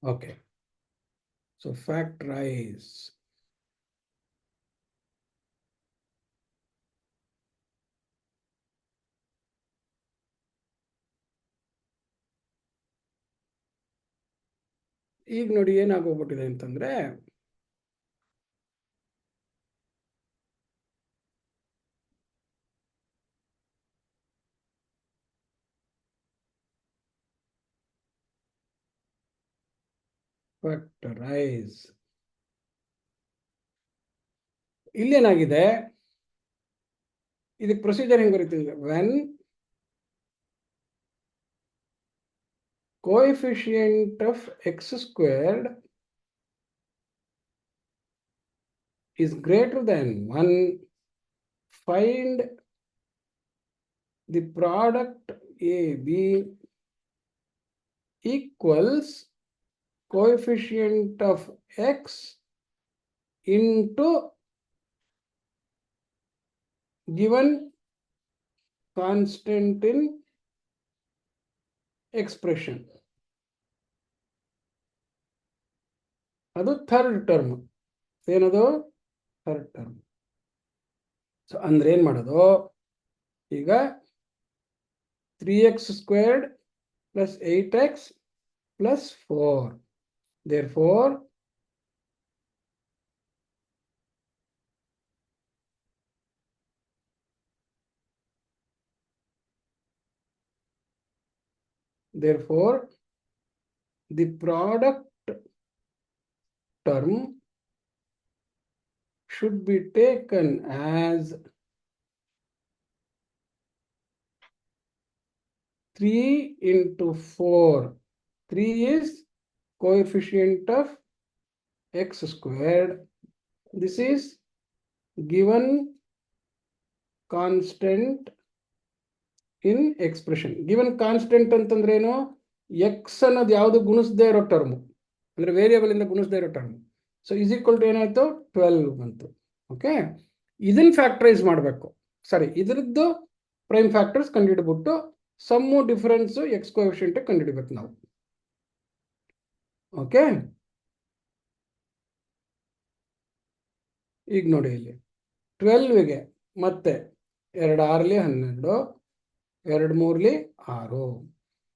Okay. So factorize. ಈಗ ನೋಡಿ ಏನಾಗೋಗ್ಬಿಟ್ಟಿದೆ ಅಂತಂದ್ರೆ factorize. ಇಲ್ಲೇನಾಗಿದೆ, ಇದಕ್ಕೆ ಪ್ರೊಸೀಜರ್ ಹೆಂಗ್ ಬರೀತೀವಿ? When coefficient of x squared is greater than 1, find the product AB equals coefficient of x into given constant in expression. ಅದು ಥರ್ಡ್ ಟರ್ಮ್. ಏನದು? Third term. ಸೊ ಅಂದ್ರೆ ಏನ್ ಮಾಡೋದು? ಈಗ 3x squared plus 8x plus 4. Therefore, the product term should be taken as 3 into 4. 3 is coefficient of x squared. This is given constant in expression. Given constant ಅಂತಂದ್ರೆ ಏನು? x ಅನ್ನೋದು ಯಾವುದು ಗುಣಿಸದೇ ಇರೋ ಟರ್ಮ್, ಅಂದ್ರೆ ವೇರಿಯಬಲ್ ಇಂದ ಗುಣಿಸದೇ ಇರೋ term. So is equal to ಏನಾಯ್ತು? 12 ಬಂತು. ಓಕೆ, ಇದನ್ನ ಫ್ಯಾಕ್ಟರೈಸ್ ಮಾಡಬೇಕು. ಸರಿ, ಇದರದ್ದು ಪ್ರೈಮ್ ಫ್ಯಾಕ್ಟರ್ಸ್ ಕಂಡುಹಿಡ್ಬಿಟ್ಟು ಸಮ್ಮು ಡಿಫರೆನ್ಸ್ ಎಕ್ಸ್ ಕೋಎಫಿಷಿಯಂಟ್ ಕಂಡುಹಿಡಬೇಕು ನಾವು. ಓಕೆ, ಈಗ ನೋಡಿ ಇಲ್ಲಿ 12ಗೆ ಮತ್ತೆ 2 6ಲಿ 12, 2 3ಲಿ 6.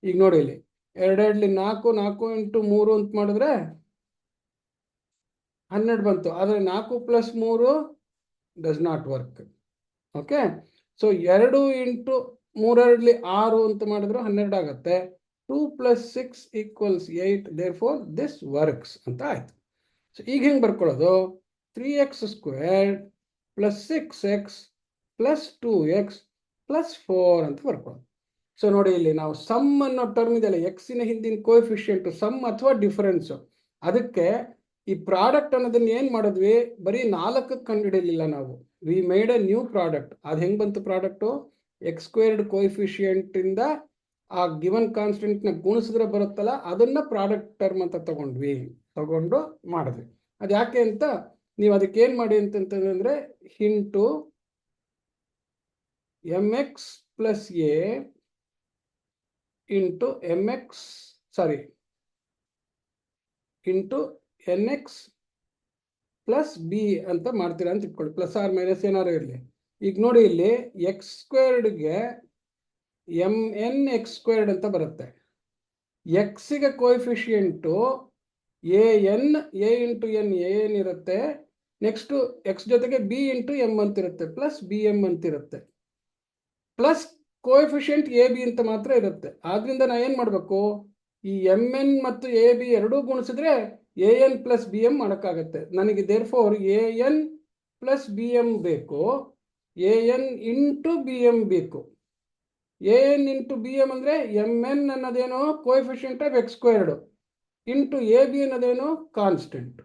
ಈಗ ನೋಡಿ ಇಲ್ಲಿ 2 2ಲಿ 4, 4 ಇಂಟು 3 ಅಂತ ಮಾಡಿದ್ರೆ 12 ಬಂತು. ಆದರೆ 4 + 3 does not work. Okay, so 2 into 3 2ಲಿ 6 ಅಂತ ಮಾಡಿದ್ರೆ 12 ಆಗುತ್ತೆ. 2 + 6 = 8. therefore this works ಅಂತ ಆಯ್ತು. ಸೊ ಈಗ ಹೆಂಗೆ ಬರ್ಕೊಳ್ಳೋದು? 3x squared plus 6x plus 2x plus 4 ಅಂತ ಬರ್ಕೊಳ್ಳೋದು. ಸೊ ನೋಡಿ ಇಲ್ಲಿ ನಾವು ಸಮ್ ಅನ್ನೋ ಟರ್ಮ್ ಇದೆಯಲ್ಲ, ಎಕ್ಸಿನ ಹಿಂದಿನ ಕೋಎಫಿಷಿಯಂಟ್ ಸಮ್ ಅಥವಾ ಡಿಫರೆನ್ಸ್, ಅದಕ್ಕೆ ಈ ಪ್ರಾಡಕ್ಟ್ ಅನ್ನೋದನ್ನ ಏನ್ ಮಾಡಿದ್ವಿ? ಬರೀ 4ಕ್ಕೆ ಕಂಡುಹಿಡಿಯಲಿಲ್ಲ ನಾವು. We made a new product. ಅದು ಹೆಂಗ್ ಬಂತು ಪ್ರಾಡಕ್ಟು? ಎಕ್ಸ್ ಸ್ಕ್ವೇರ್ಡ್ ಕೋಎಫಿಷಿಯಂಟ್ ಇಂದ ಆ ಗಿವನ್ ಕಾನ್ಸ್ಟೆಂಟ್ ನ ಗುಣಿಸಿದ್ರೆ ಬರುತ್ತಲ್ಲ, ಅದನ್ನ ಪ್ರಾಡಕ್ಟ್ ಟರ್ಮ್ ಅಂತ ತಗೊಂಡು ಮಾಡಿದ್ವಿ. ಅದು ಯಾಕೆ ಅಂತ ನೀವು ಅದಕ್ಕೆ ಏನ್ ಮಾಡಿ ಅಂತಂದ್ರೆ, into mx plus a into nx plus b ಅಂತ ಮಾಡ್ತೀರಾ ಅಂತ ಇಟ್ಕೊಳ್ಳಿ. ಪ್ಲಸ್ ಆರ್ ಮೈನಸ್ ಏನಾರು ಇರಲಿ. ಈಗ ನೋಡಿ ಇಲ್ಲಿ ಎಕ್ಸ್ ಸ್ಕ್ವೇರ್ಡ್ಗೆ mn(x²) ಅಂತ ಬರುತ್ತೆ. ಎಕ್ಸ್ಗೆ ಕೋಎಫಿಷಿಯಂಟು a ಇಂಟು n ಇರುತ್ತೆ. ನೆಕ್ಸ್ಟ್ ಎಕ್ಸ್ ಜೊತೆಗೆ b ಇಂಟು m ಅಂತಿರುತ್ತೆ, ಪ್ಲಸ್ bm ಅಂತಿರುತ್ತೆ. ಪ್ಲಸ್ ಕೋಎಫಿಷಿಯಂಟ್ ಎ ಬಿ ಅಂತ ಮಾತ್ರ ಇರುತ್ತೆ. ಆದ್ರಿಂದ ನಾ ಏನ್ ಮಾಡ್ಬೇಕು? ಈ mn ಮತ್ತು ಎ ಬಿ ಎರಡೂ ಗುಣಿಸಿದ್ರೆ an ಪ್ಲಸ್ ಬಿ ಎಂ ಮಾಡೋಕ್ಕಾಗತ್ತೆ. ನನಗೆ therefore an plus b m ಬೇಕು, an ಇಂಟು ಬಿ ಎಂ ಬೇಕು. an ಇಂಟು ಬಿ ಎಂ ಅಂದ್ರೆ mn ಅನ್ನೋದೇನೋ coefficient of x squared into a b ಅನ್ನೋದೇನೋ ಕಾನ್ಸ್ಟೆಂಟ್.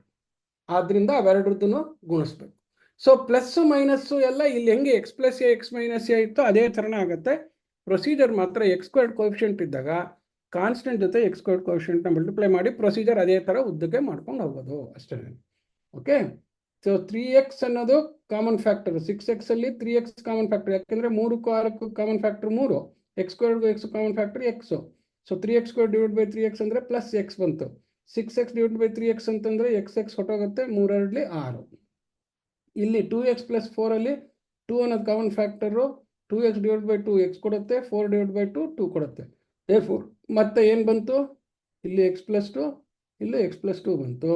ಆದ್ರಿಂದ ಅವೆರಡರದ್ದು ಗುಣಿಸ್ಬೇಕು. ಸೊ ಪ್ಲಸ್ ಮೈನಸ್ಸು ಎಲ್ಲ ಇಲ್ಲಿ ಹೆಂಗೆ x + a x - a ಇತ್ತು ಅದೇ ಥರನೇ ಆಗುತ್ತೆ. ಪ್ರೊಸೀಜರ್ ಮಾತ್ರ ಎಕ್ಸ್ ಸ್ಕ್ವೇರ್ಡ್ ಕೋಎಫಿಷಿಯಂಟ್ ಇದ್ದಾಗ ಕಾನ್ಸ್ಟೆಂಟ್ ಜೊತೆ ಎಕ್ಸ್ ಸ್ಕ್ವೇರ್ಡ್ ಕೋಎಫಿಷಿಯಂಟ್ನ ಮಲ್ಟಿಪ್ಲೈ ಮಾಡಿ ಪ್ರೊಸೀಜರ್ ಅದೇ ಥರ ಉದ್ದಕ್ಕೆ ಮಾಡ್ಕೊಂಡು ಹೋಗೋದು ಅಷ್ಟೇ. ಓಕೆ, ಸೊ 3x ಅನ್ನೋದು ಕಾಮನ್ ಫ್ಯಾಕ್ಟರ್. 6x ಅಲ್ಲಿ 3x ಕಾಮನ್ ಫ್ಯಾಕ್ಟರ್, ಯಾಕೆಂದ್ರೆ 3ಕ್ಕೂ 6ಕ್ಕೂ ಕಾಮನ್ ಫ್ಯಾಕ್ಟರ್ 3, ಎಕ್ಸ್ ಸ್ಕ್ವೇರ್ಗೂ x common factor x. So 3x square divide by 3x ಅಂದರೆ ಪ್ಲಸ್ ಎಕ್ಸ್ ಬಂತು. 6x ಡಿವೈಡ್ ಬೈ 3x ಅಂತಂದರೆ ಎಕ್ಸ್ ಹೊಟ್ಟೋಗುತ್ತೆ, 3 6. ಇಲ್ಲಿ 2x ಪ್ಲಸ್ 4 ಅಲ್ಲಿ 2 ಅನ್ನೋದು common factor, 2x divide by 2 X ಕೊಡುತ್ತೆ, 4 ಡಿವೈಡ್ ಬೈ 2 2 ಕೊಡುತ್ತೆ. ಮತ್ತೆ ಏನು ಬಂತು, ಇಲ್ಲಿ ಎಕ್ಸ್ ಪ್ಲಸ್ 2, ಇಲ್ಲಿ ಎಕ್ಸ್ ಪ್ಲಸ್ 2 ಬಂತು.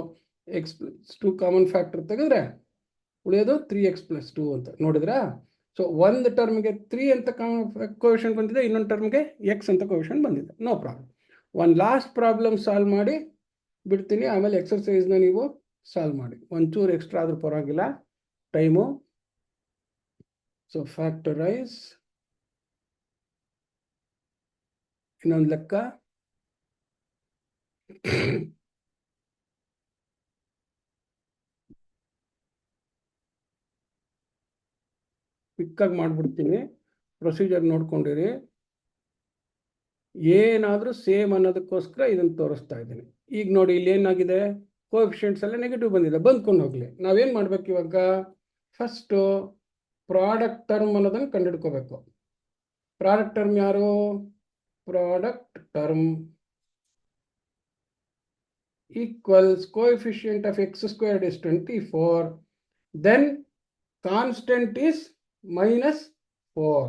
ಎಕ್ಸ್ ಪ್ಲಸ್ 2 ಕಾಮನ್ ಫ್ಯಾಕ್ಟರ್ ತೆಗೆದ್ರೆ ಉಳಿಯೋದು 3x ಪ್ಲಸ್ 2 ಅಂತ ನೋಡಿದ್ರಾ. ಸೊ ಒಂದು ಟರ್ಮ್ಗೆ 3 ಅಂತ ಕೋಎಫಿಷಿಯಂಟ್ ಬಂದಿದೆ, ಇನ್ನೊಂದು ಟರ್ಮ್ಗೆ ಎಕ್ಸ್ ಅಂತ ಕೋಎಫಿಷಿಯಂಟ್ ಬಂದಿದೆ. No problem. ಒಂದು ಲಾಸ್ಟ್ ಪ್ರಾಬ್ಲಮ್ ಸಾಲ್ವ್ ಮಾಡಿ ಬಿಡ್ತೀನಿ, ಆಮೇಲೆ ಎಕ್ಸರ್ಸೈಸ್ನ ನೀವು ಸಾಲ್ವ್ ಮಾಡಿ. ಒಂಚೂರು ಎಕ್ಸ್ಟ್ರಾ ಆದ್ರೂ ಪರವಾಗಿಲ್ಲ ಟೈಮು. ಸೊ ಫ್ಯಾಕ್ಟರೈಸ್, ಇನ್ನೊಂದು ಲೆಕ್ಕ. ಕ್ವಿಕ್ಕಾಗಿ ಮಾಡಿಬಿಡ್ತೀನಿ, ಪ್ರೊಸೀಜರ್ ನೋಡ್ಕೊಂಡಿರಿ. ಏನಾದರೂ ಸೇಮ್ ಅನ್ನೋದಕ್ಕೋಸ್ಕರ ಇದನ್ನು ತೋರಿಸ್ತಾ ಇದ್ದೀನಿ. ಈಗ ನೋಡಿ, ಇಲ್ಲಿ ಏನಾಗಿದೆ, ಕೋಎಫಿಷಿಯಂಟ್ಸ್ ಎಲ್ಲ ನೆಗೆಟಿವ್ ಬಂದಿದೆ, ಬಂದ್ಕೊಂಡು ಹೋಗಲಿ. ನಾವೇನು ಮಾಡ್ಬೇಕು ಇವಾಗ, ಫಸ್ಟು ಪ್ರಾಡಕ್ಟ್ ಟರ್ಮ್ ಅನ್ನೋದನ್ನು ಕಂಡುಹಿಡ್ಕೋಬೇಕು. ಪ್ರಾಡಕ್ಟ್ ಟರ್ಮ್ ಯಾರು, product term equals coefficient of x squared is 24, then constant is -4.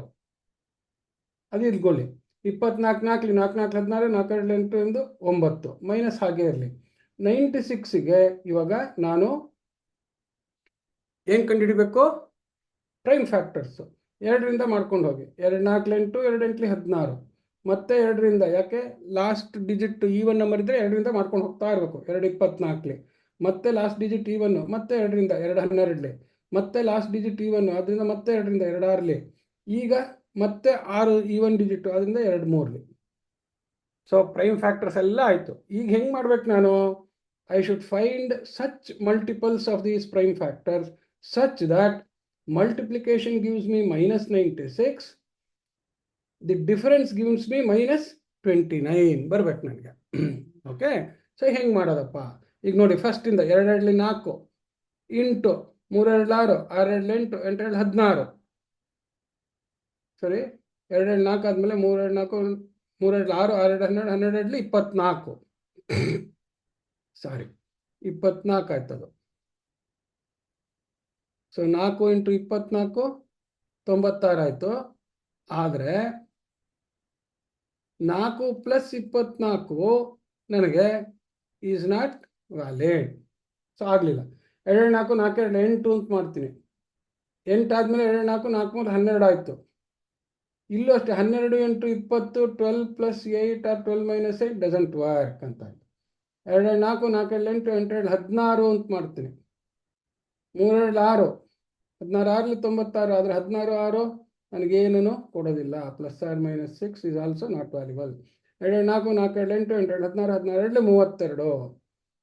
ಅದು ಇಟ್ಕೊಳ್ಳಿ. 24 4 4 4 16 4 8 ಎಂದು 9 ಮೈನಸ್ ಹಾಗೆ ಇರಲಿ. 96ಗೆ ಇವಾಗ ನಾನು ಏನು ಕಂಡುಹಿಡಿಬೇಕು, ಪ್ರೈಮ್ ಫ್ಯಾಕ್ಟರ್ಸು 2ರಿಂದ ಮಾಡ್ಕೊಂಡು ಹೋಗಿ. 2 4 8 2 8 16, ಮತ್ತೆ 2ರಿಂದ, ಯಾಕೆ ಲಾಸ್ಟ್ ಡಿಜಿಟ್ ಈವನ್ ನಂಬರ್ ಇದ್ದರೆ 2ರಿಂದ ಮಾಡ್ಕೊಂಡು ಹೋಗ್ತಾ ಇರಬೇಕು. 2 24, ಮತ್ತೆ ಲಾಸ್ಟ್ ಡಿಜಿಟ್ ಈವನ್, ಮತ್ತೆ 2ರಿಂದ 2 12, ಮತ್ತೆ ಲಾಸ್ಟ್ ಡಿಜಿಟ್ ಈವನ್, ಅದರಿಂದ ಮತ್ತೆ 2ರಿಂದ 2 6, ಈಗ ಮತ್ತೆ 6 ಈವನ್ ಡಿಜಿಟ್, ಅದರಿಂದ 2 3. ಸೊ ಪ್ರೈಮ್ ಫ್ಯಾಕ್ಟರ್ಸ್ ಎಲ್ಲ ಆಯಿತು. ಈಗ ಹೆಂಗೆ ಮಾಡ್ಬೇಕು ನಾನು, I should find such multiples of these prime factors such that multiplication gives me -96, the difference gives me -29 ಬರ್ಬೇಕು ನನಗೆ. ಓಕೆ, ಸೊ ಹೆಂಗೆ ಮಾಡೋದಪ್ಪ, ಈಗ ನೋಡಿ, ಫಸ್ಟಿಂದ 2 2 4 ಇಂಟು 3 2 6 6 2 8 8 2 16, ಸರಿ, 2 2 4 ಆದಮೇಲೆ 3 2 4 3 2 6 6 2 12 12 24, ಸಾರಿ 24 ಆಯ್ತದು. ಸೊ 4 ಇಂಟು 24 96 ಆಯಿತು. ಆದರೆ 4 ಪ್ಲಸ್ 24 ನನಗೆ ಈಸ್ ನಾಟ್ ವ್ಯಾಲಿಡ್. ಸೊ ಆಗಲಿಲ್ಲ. 2 4 4 2 8 ಅಂತ ಮಾಡ್ತೀನಿ. 8 ಆದಮೇಲೆ 2 4 4 3 12 ಆಯಿತು. ಇಲ್ಲೂ ಅಷ್ಟೇ, 12 into 20 12 plus 8 or 12 - 8 doesn't work ಅಂತ ಆಯ್ತು. 2 4 4 8 8 16 ಅಂತ ಮಾಡ್ತೀನಿ. 3 2 6 16 6 96, ಆದರೆ 16 6 ನನಗೇನೂ ಕೊಡೋದಿಲ್ಲ. Plus or -6 is also not valuable. 2 4 4 8 8 16 16 32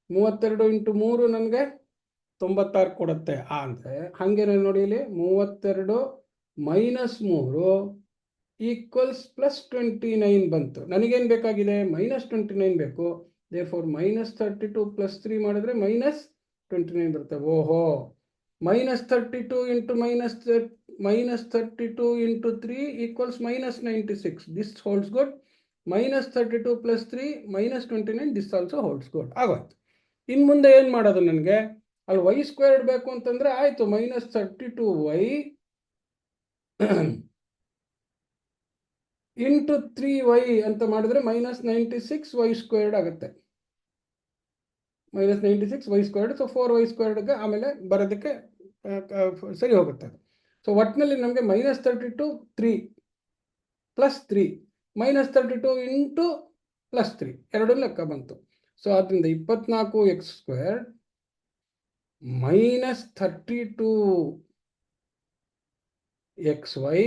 32 into 3 ನನಗೆ 96 ಕೊಡುತ್ತೆ. ಅಂದರೆ ಹಾಗೆ ನೋಡಿ, ಇಲ್ಲಿ 32 -3 ಈಕ್ವಲ್ಸ್ +29 ಬಂತು. ನನಗೇನು ಬೇಕಾಗಿದೆ, -29 ಬೇಕು. ದೇರ್ಫೋರ್ -32 + 3 ಮಾಡಿದ್ರೆ -29 ಬರುತ್ತೆ. ಓಹೋ, -32 into -32 into 3 equals -96. This holds good. -32 + 3 -29, this also holds good. ಆಗೋಯ್ತು. ಇನ್ನು ಮುಂದೆ ಏನು ಮಾಡೋದು, ನನಗೆ ಅಲ್ಲಿ y² ಬೇಕು ಅಂತಂದರೆ ಆಯಿತು, -32y ಇಂಟು 3y ಅಂತ ಮಾಡಿದ್ರೆ -96y² ಆಗುತ್ತೆ. -96y². ಸೊ 4y²ಗೆ ಆಮೇಲೆ ಬರೋದಕ್ಕೆ ಸರಿ ಹೋಗುತ್ತೆ. ಸೊ ಒಟ್ಟಿನಲ್ಲಿ ನಮಗೆ -32 3 + 3 -32 ಇಂಟು +3 ಎರಡು ಲೆಕ್ಕ ಬಂತು. ಸೊ ಅದರಿಂದ 24x² -32xy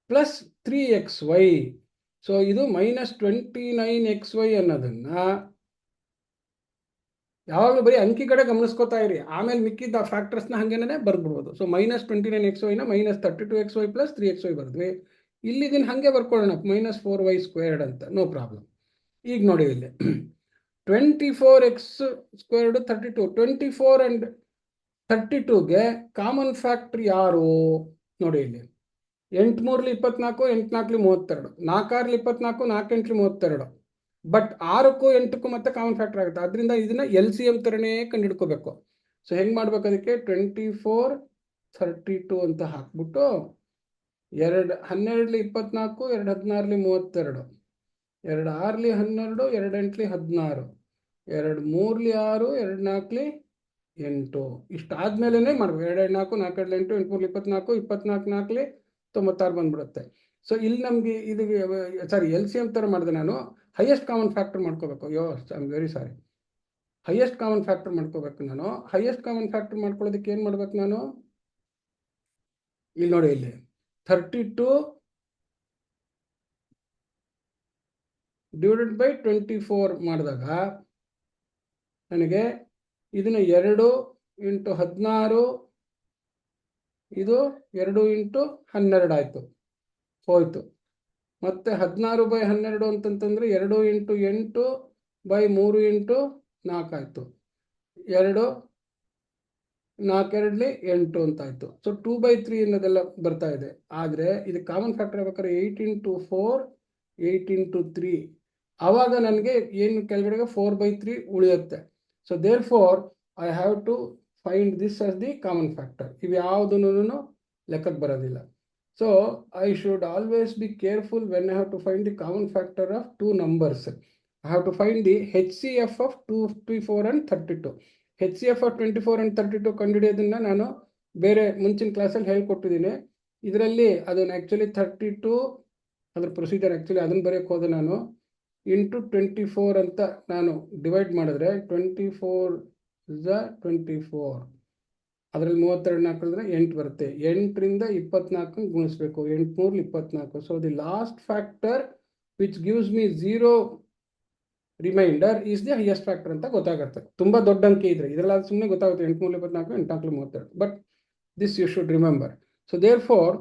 +3xy. ಸೊ ಇದು -29xy ಅನ್ನೋದನ್ನ ಯಾವಾಗಲೂ ಬರೀ ಅಂಕಿ ಕಡೆ ಗಮನಿಸ್ಕೋತಾ ಇರಿ, ಆಮೇಲೆ ಮಿಕ್ಕಿದ್ದ ಆ ಫ್ಯಾಕ್ಟರ್ಸ್ನ ಹಾಗೇನೆ ಬರ್ಬಿಡ್ಬೋದು. So -29xy minus 32xy plus 3xy ಬರೆದ್ವಿ. ಇಲ್ಲಿ ಇದನ್ನ ಹಾಗೆ ಬರ್ಕೊಳ್ಳೋಣ, -4y² ಅಂತ, ನೋ ಪ್ರಾಬ್ಲಮ್. ಈಗ ನೋಡಿ ಇಲ್ಲಿ 24x² 32, 24 ಅಂಡ್ 32ಗೆ ಕಾಮನ್ ಫ್ಯಾಕ್ಟರ್ ಯಾರು ನೋಡಿ ಇಲ್ಲಿ. 8 3 24, 8 4 32, 4 6 24, 4 8 32. ಬಟ್ 6ಕ್ಕೂ 8ಕ್ಕೂ ಮತ್ತೆ ಕಾಮನ್ ಫ್ಯಾಕ್ಟರ್ ಆಗುತ್ತೆ. ಅದರಿಂದ ಇದನ್ನ LCM ಥರನೇ ಕಂಡುಹಿಡ್ಕೋಬೇಕು. ಸೊ ಹೆಂಗೆ ಮಾಡ್ಬೇಕು, ಅದಕ್ಕೆ 24 32 ಅಂತ ಹಾಕ್ಬಿಟ್ಟು 2 12 24, 2 16 32, 2 6 12, 2 8 16, 2 3 6, 2 4 8. ಇಷ್ಟಾದ್ಮೇಲೆ ಮಾಡ್ಬೇಕು. 2 4 4 8 8 3 24, 24 4 96 ಬಂದ್ಬಿಡುತ್ತೆ. ಸೊ ಇಲ್ಲಿ ನಮಗೆ ಇದು ಸಾರಿ LCM ಥರ ಮಾಡಿದೆ ನಾನು. ಹೈಯೆಸ್ಟ್ ಕಾಮನ್ ಫ್ಯಾಕ್ಟರ್ ಮಾಡ್ಕೋಬೇಕು. I am very sorry, highest common factor ಮಾಡ್ಕೋಬೇಕು ನಾನು. ಹೈಯೆಸ್ಟ್ ಕಾಮನ್ ಫ್ಯಾಕ್ಟರ್ ಮಾಡ್ಕೊಳ್ಳೋದಕ್ಕೆ ಏನು ಮಾಡ್ಬೇಕು ನಾನು, ಇಲ್ಲಿ ನೋಡಿ, ಇಲ್ಲಿ 32 ಡಿವೈಡೆಡ್ ಬೈ 24 ಮಾಡಿದಾಗ ನನಗೆ ಇದನ್ನ 2 × 16, ಇದು 2 × 12 ಆಯಿತು, ಹೋಯ್ತು. ಮತ್ತೆ 16/12 ಅಂತಂತಂದ್ರೆ 2 × 8 ಬೈ 3 × 4 ಆಯಿತು. 2 4 2 8 ಅಂತ ಆಯಿತು. ಸೊ 2/3 ಅನ್ನೋದೆಲ್ಲ ಬರ್ತಾ ಇದೆ. ಆದರೆ ಇದು ಕಾಮನ್ ಫ್ಯಾಕ್ಟರ್ ಆಗ್ಬೇಕಾದ್ರೆ 8 × 4 8 × 3, ಆವಾಗ ನನಗೆ ಏನು ಕೆಳಗಡೆಗೆ 4/3 ಉಳಿಯುತ್ತೆ. So therefore I have to find this as the common factor. ಇವು ಯಾವುದನ್ನು ಲೆಕ್ಕಕ್ಕೆ ಬರೋದಿಲ್ಲ. So I should always be careful when I have to find the common factor of two numbers. I have to find the HCF of 24 and 32. HCF of 24 and 32 ಕಂಡುಹಿಡಿಯೋದನ್ನ ನಾನು ಬೇರೆ ಮುಂಚಿನ ಕ್ಲಾಸಲ್ಲಿ ಹೇಳ್ಕೊಟ್ಟಿದ್ದೀನಿ. ಇದರಲ್ಲಿ ಅದನ್ನು ಆ್ಯಕ್ಚುಲಿ 32 ಅದ್ರ ಪ್ರೊಸೀಜರ್ ಆ್ಯಕ್ಚುಲಿ ಅದನ್ನು ಬರೆಯೋಕ್ಕೆ ಹೋದೆ ನಾನು. ಇಂಟು 24 ಅಂತ ನಾನು ಡಿವೈಡ್ ಮಾಡಿದ್ರೆ 24 × 24, ಅದರಲ್ಲಿ 32 ಹಾಕಿದ್ರೆ 8 ಬರುತ್ತೆ. 8ರಿಂದ 24 ಗುಣಿಸ್ಬೇಕು. 8 3 24. So the last factor which gives me 0 remainder is the highest factor ಅಂತ ಗೊತ್ತಾಗುತ್ತೆ. ತುಂಬ ದೊಡ್ಡ ಅಂಕಿ ಇದ್ರೆ ಇದರಲ್ಲಿ ಸುಮ್ಮನೆ ಗೊತ್ತಾಗುತ್ತೆ 8 3 24, 8 4 32. But this you should remember. So there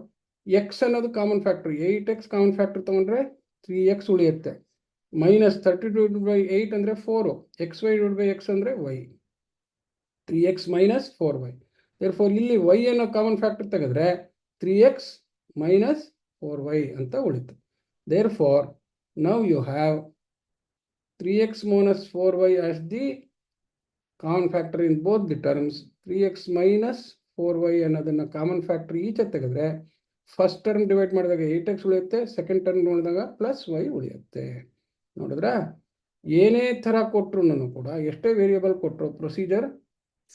x ಅನ್ನೋದು common factor. 8x common factor ತೊಗೊಂಡ್ರೆ 3x ಉಳಿಯುತ್ತೆ. -32/8 ಅಂದರೆ 4, xy/x ಅಂದರೆ y, 3x - 4y. therefore ಇಲ್ಲಿ y ಅನ್ನೋ ಕಾಮನ್ ಫ್ಯಾಕ್ಟರ್ ತೆಗೆದ್ರೆ 3x - 4y ಅಂತ ಉಳಿತು. therefore now you have 3x - 4y as the common factor in both the terms. 3x - 4y ಅನ್ನೋದನ್ನ ಕಾಮನ್ ಫ್ಯಾಕ್ಟರ್ ಈಚೆ ತೆಗೆದ್ರೆ ಫಸ್ಟ್ ಟರ್ಮ್ ಡಿವೈಡ್ ಮಾಡಿದಾಗ 8x ಉಳಿಯುತ್ತೆ, ಸೆಕೆಂಡ್ ಟರ್ಮ್ ನೋಡಿದಾಗ +y ಉಳಿಯುತ್ತೆ. ನೋಡಿದ್ರಾ, ಏನೇ ಥರ ಕೊಟ್ಟರು ಕೂಡ, ಎಷ್ಟೇ ವೇರಿಯೇಬಲ್ ಕೊಟ್ಟರು, procedure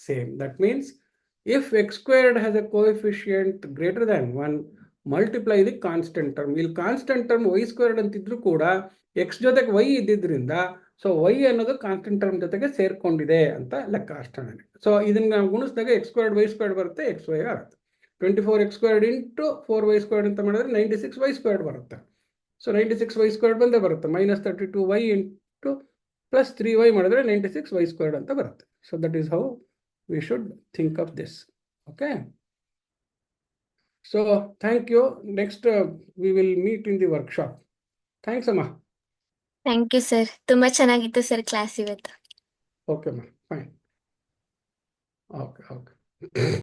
same. That means if x² has a coefficient greater than 1, multiply the constant term. ಇಲ್ಲಿ ಕಾನ್ಸ್ಟೆಂಟ್ ಟರ್ಮ್ y² ಅಂತಿದ್ರು ಕೂಡ x ಜೊತೆಗೆ y ಇದ್ದಿದ್ರಿಂದ ಸೊ y ಅನ್ನೋದು ಕಾನ್ಸ್ಟೆಂಟ್ ಟರ್ಮ್ ಜೊತೆಗೆ ಸೇರ್ಕೊಂಡಿದೆ ಅಂತ ಲೆಕ್ಕ ಅಷ್ಟೇ. ಸೊ ಇದನ್ನ ನಾವು ಗುಣಿಸಿದಾಗ x² y² ಬರುತ್ತೆ, xy ಆಗುತ್ತೆ. 24x² × 4y² ಅಂತ ಮಾಡಿದ್ರೆ 96y² ಬರುತ್ತೆ. ಸೊ 96y² ಬಂದೇ ಬರುತ್ತೆ. -32y + +3y ಮಾಡಿದ್ರೆ 96y² ಅಂತ ಬರುತ್ತೆ. So that is how we should think of this. Okay, so thank you. Next we will meet in the workshop. Thanks Amma. Thank you sir. ತುಂಬಾ ಚೆನ್ನಾಗಿತ್ತು ಸರ್ ಕ್ಲಾಸ್ ಇವತ್ತು. Okay ma, fine. Okay.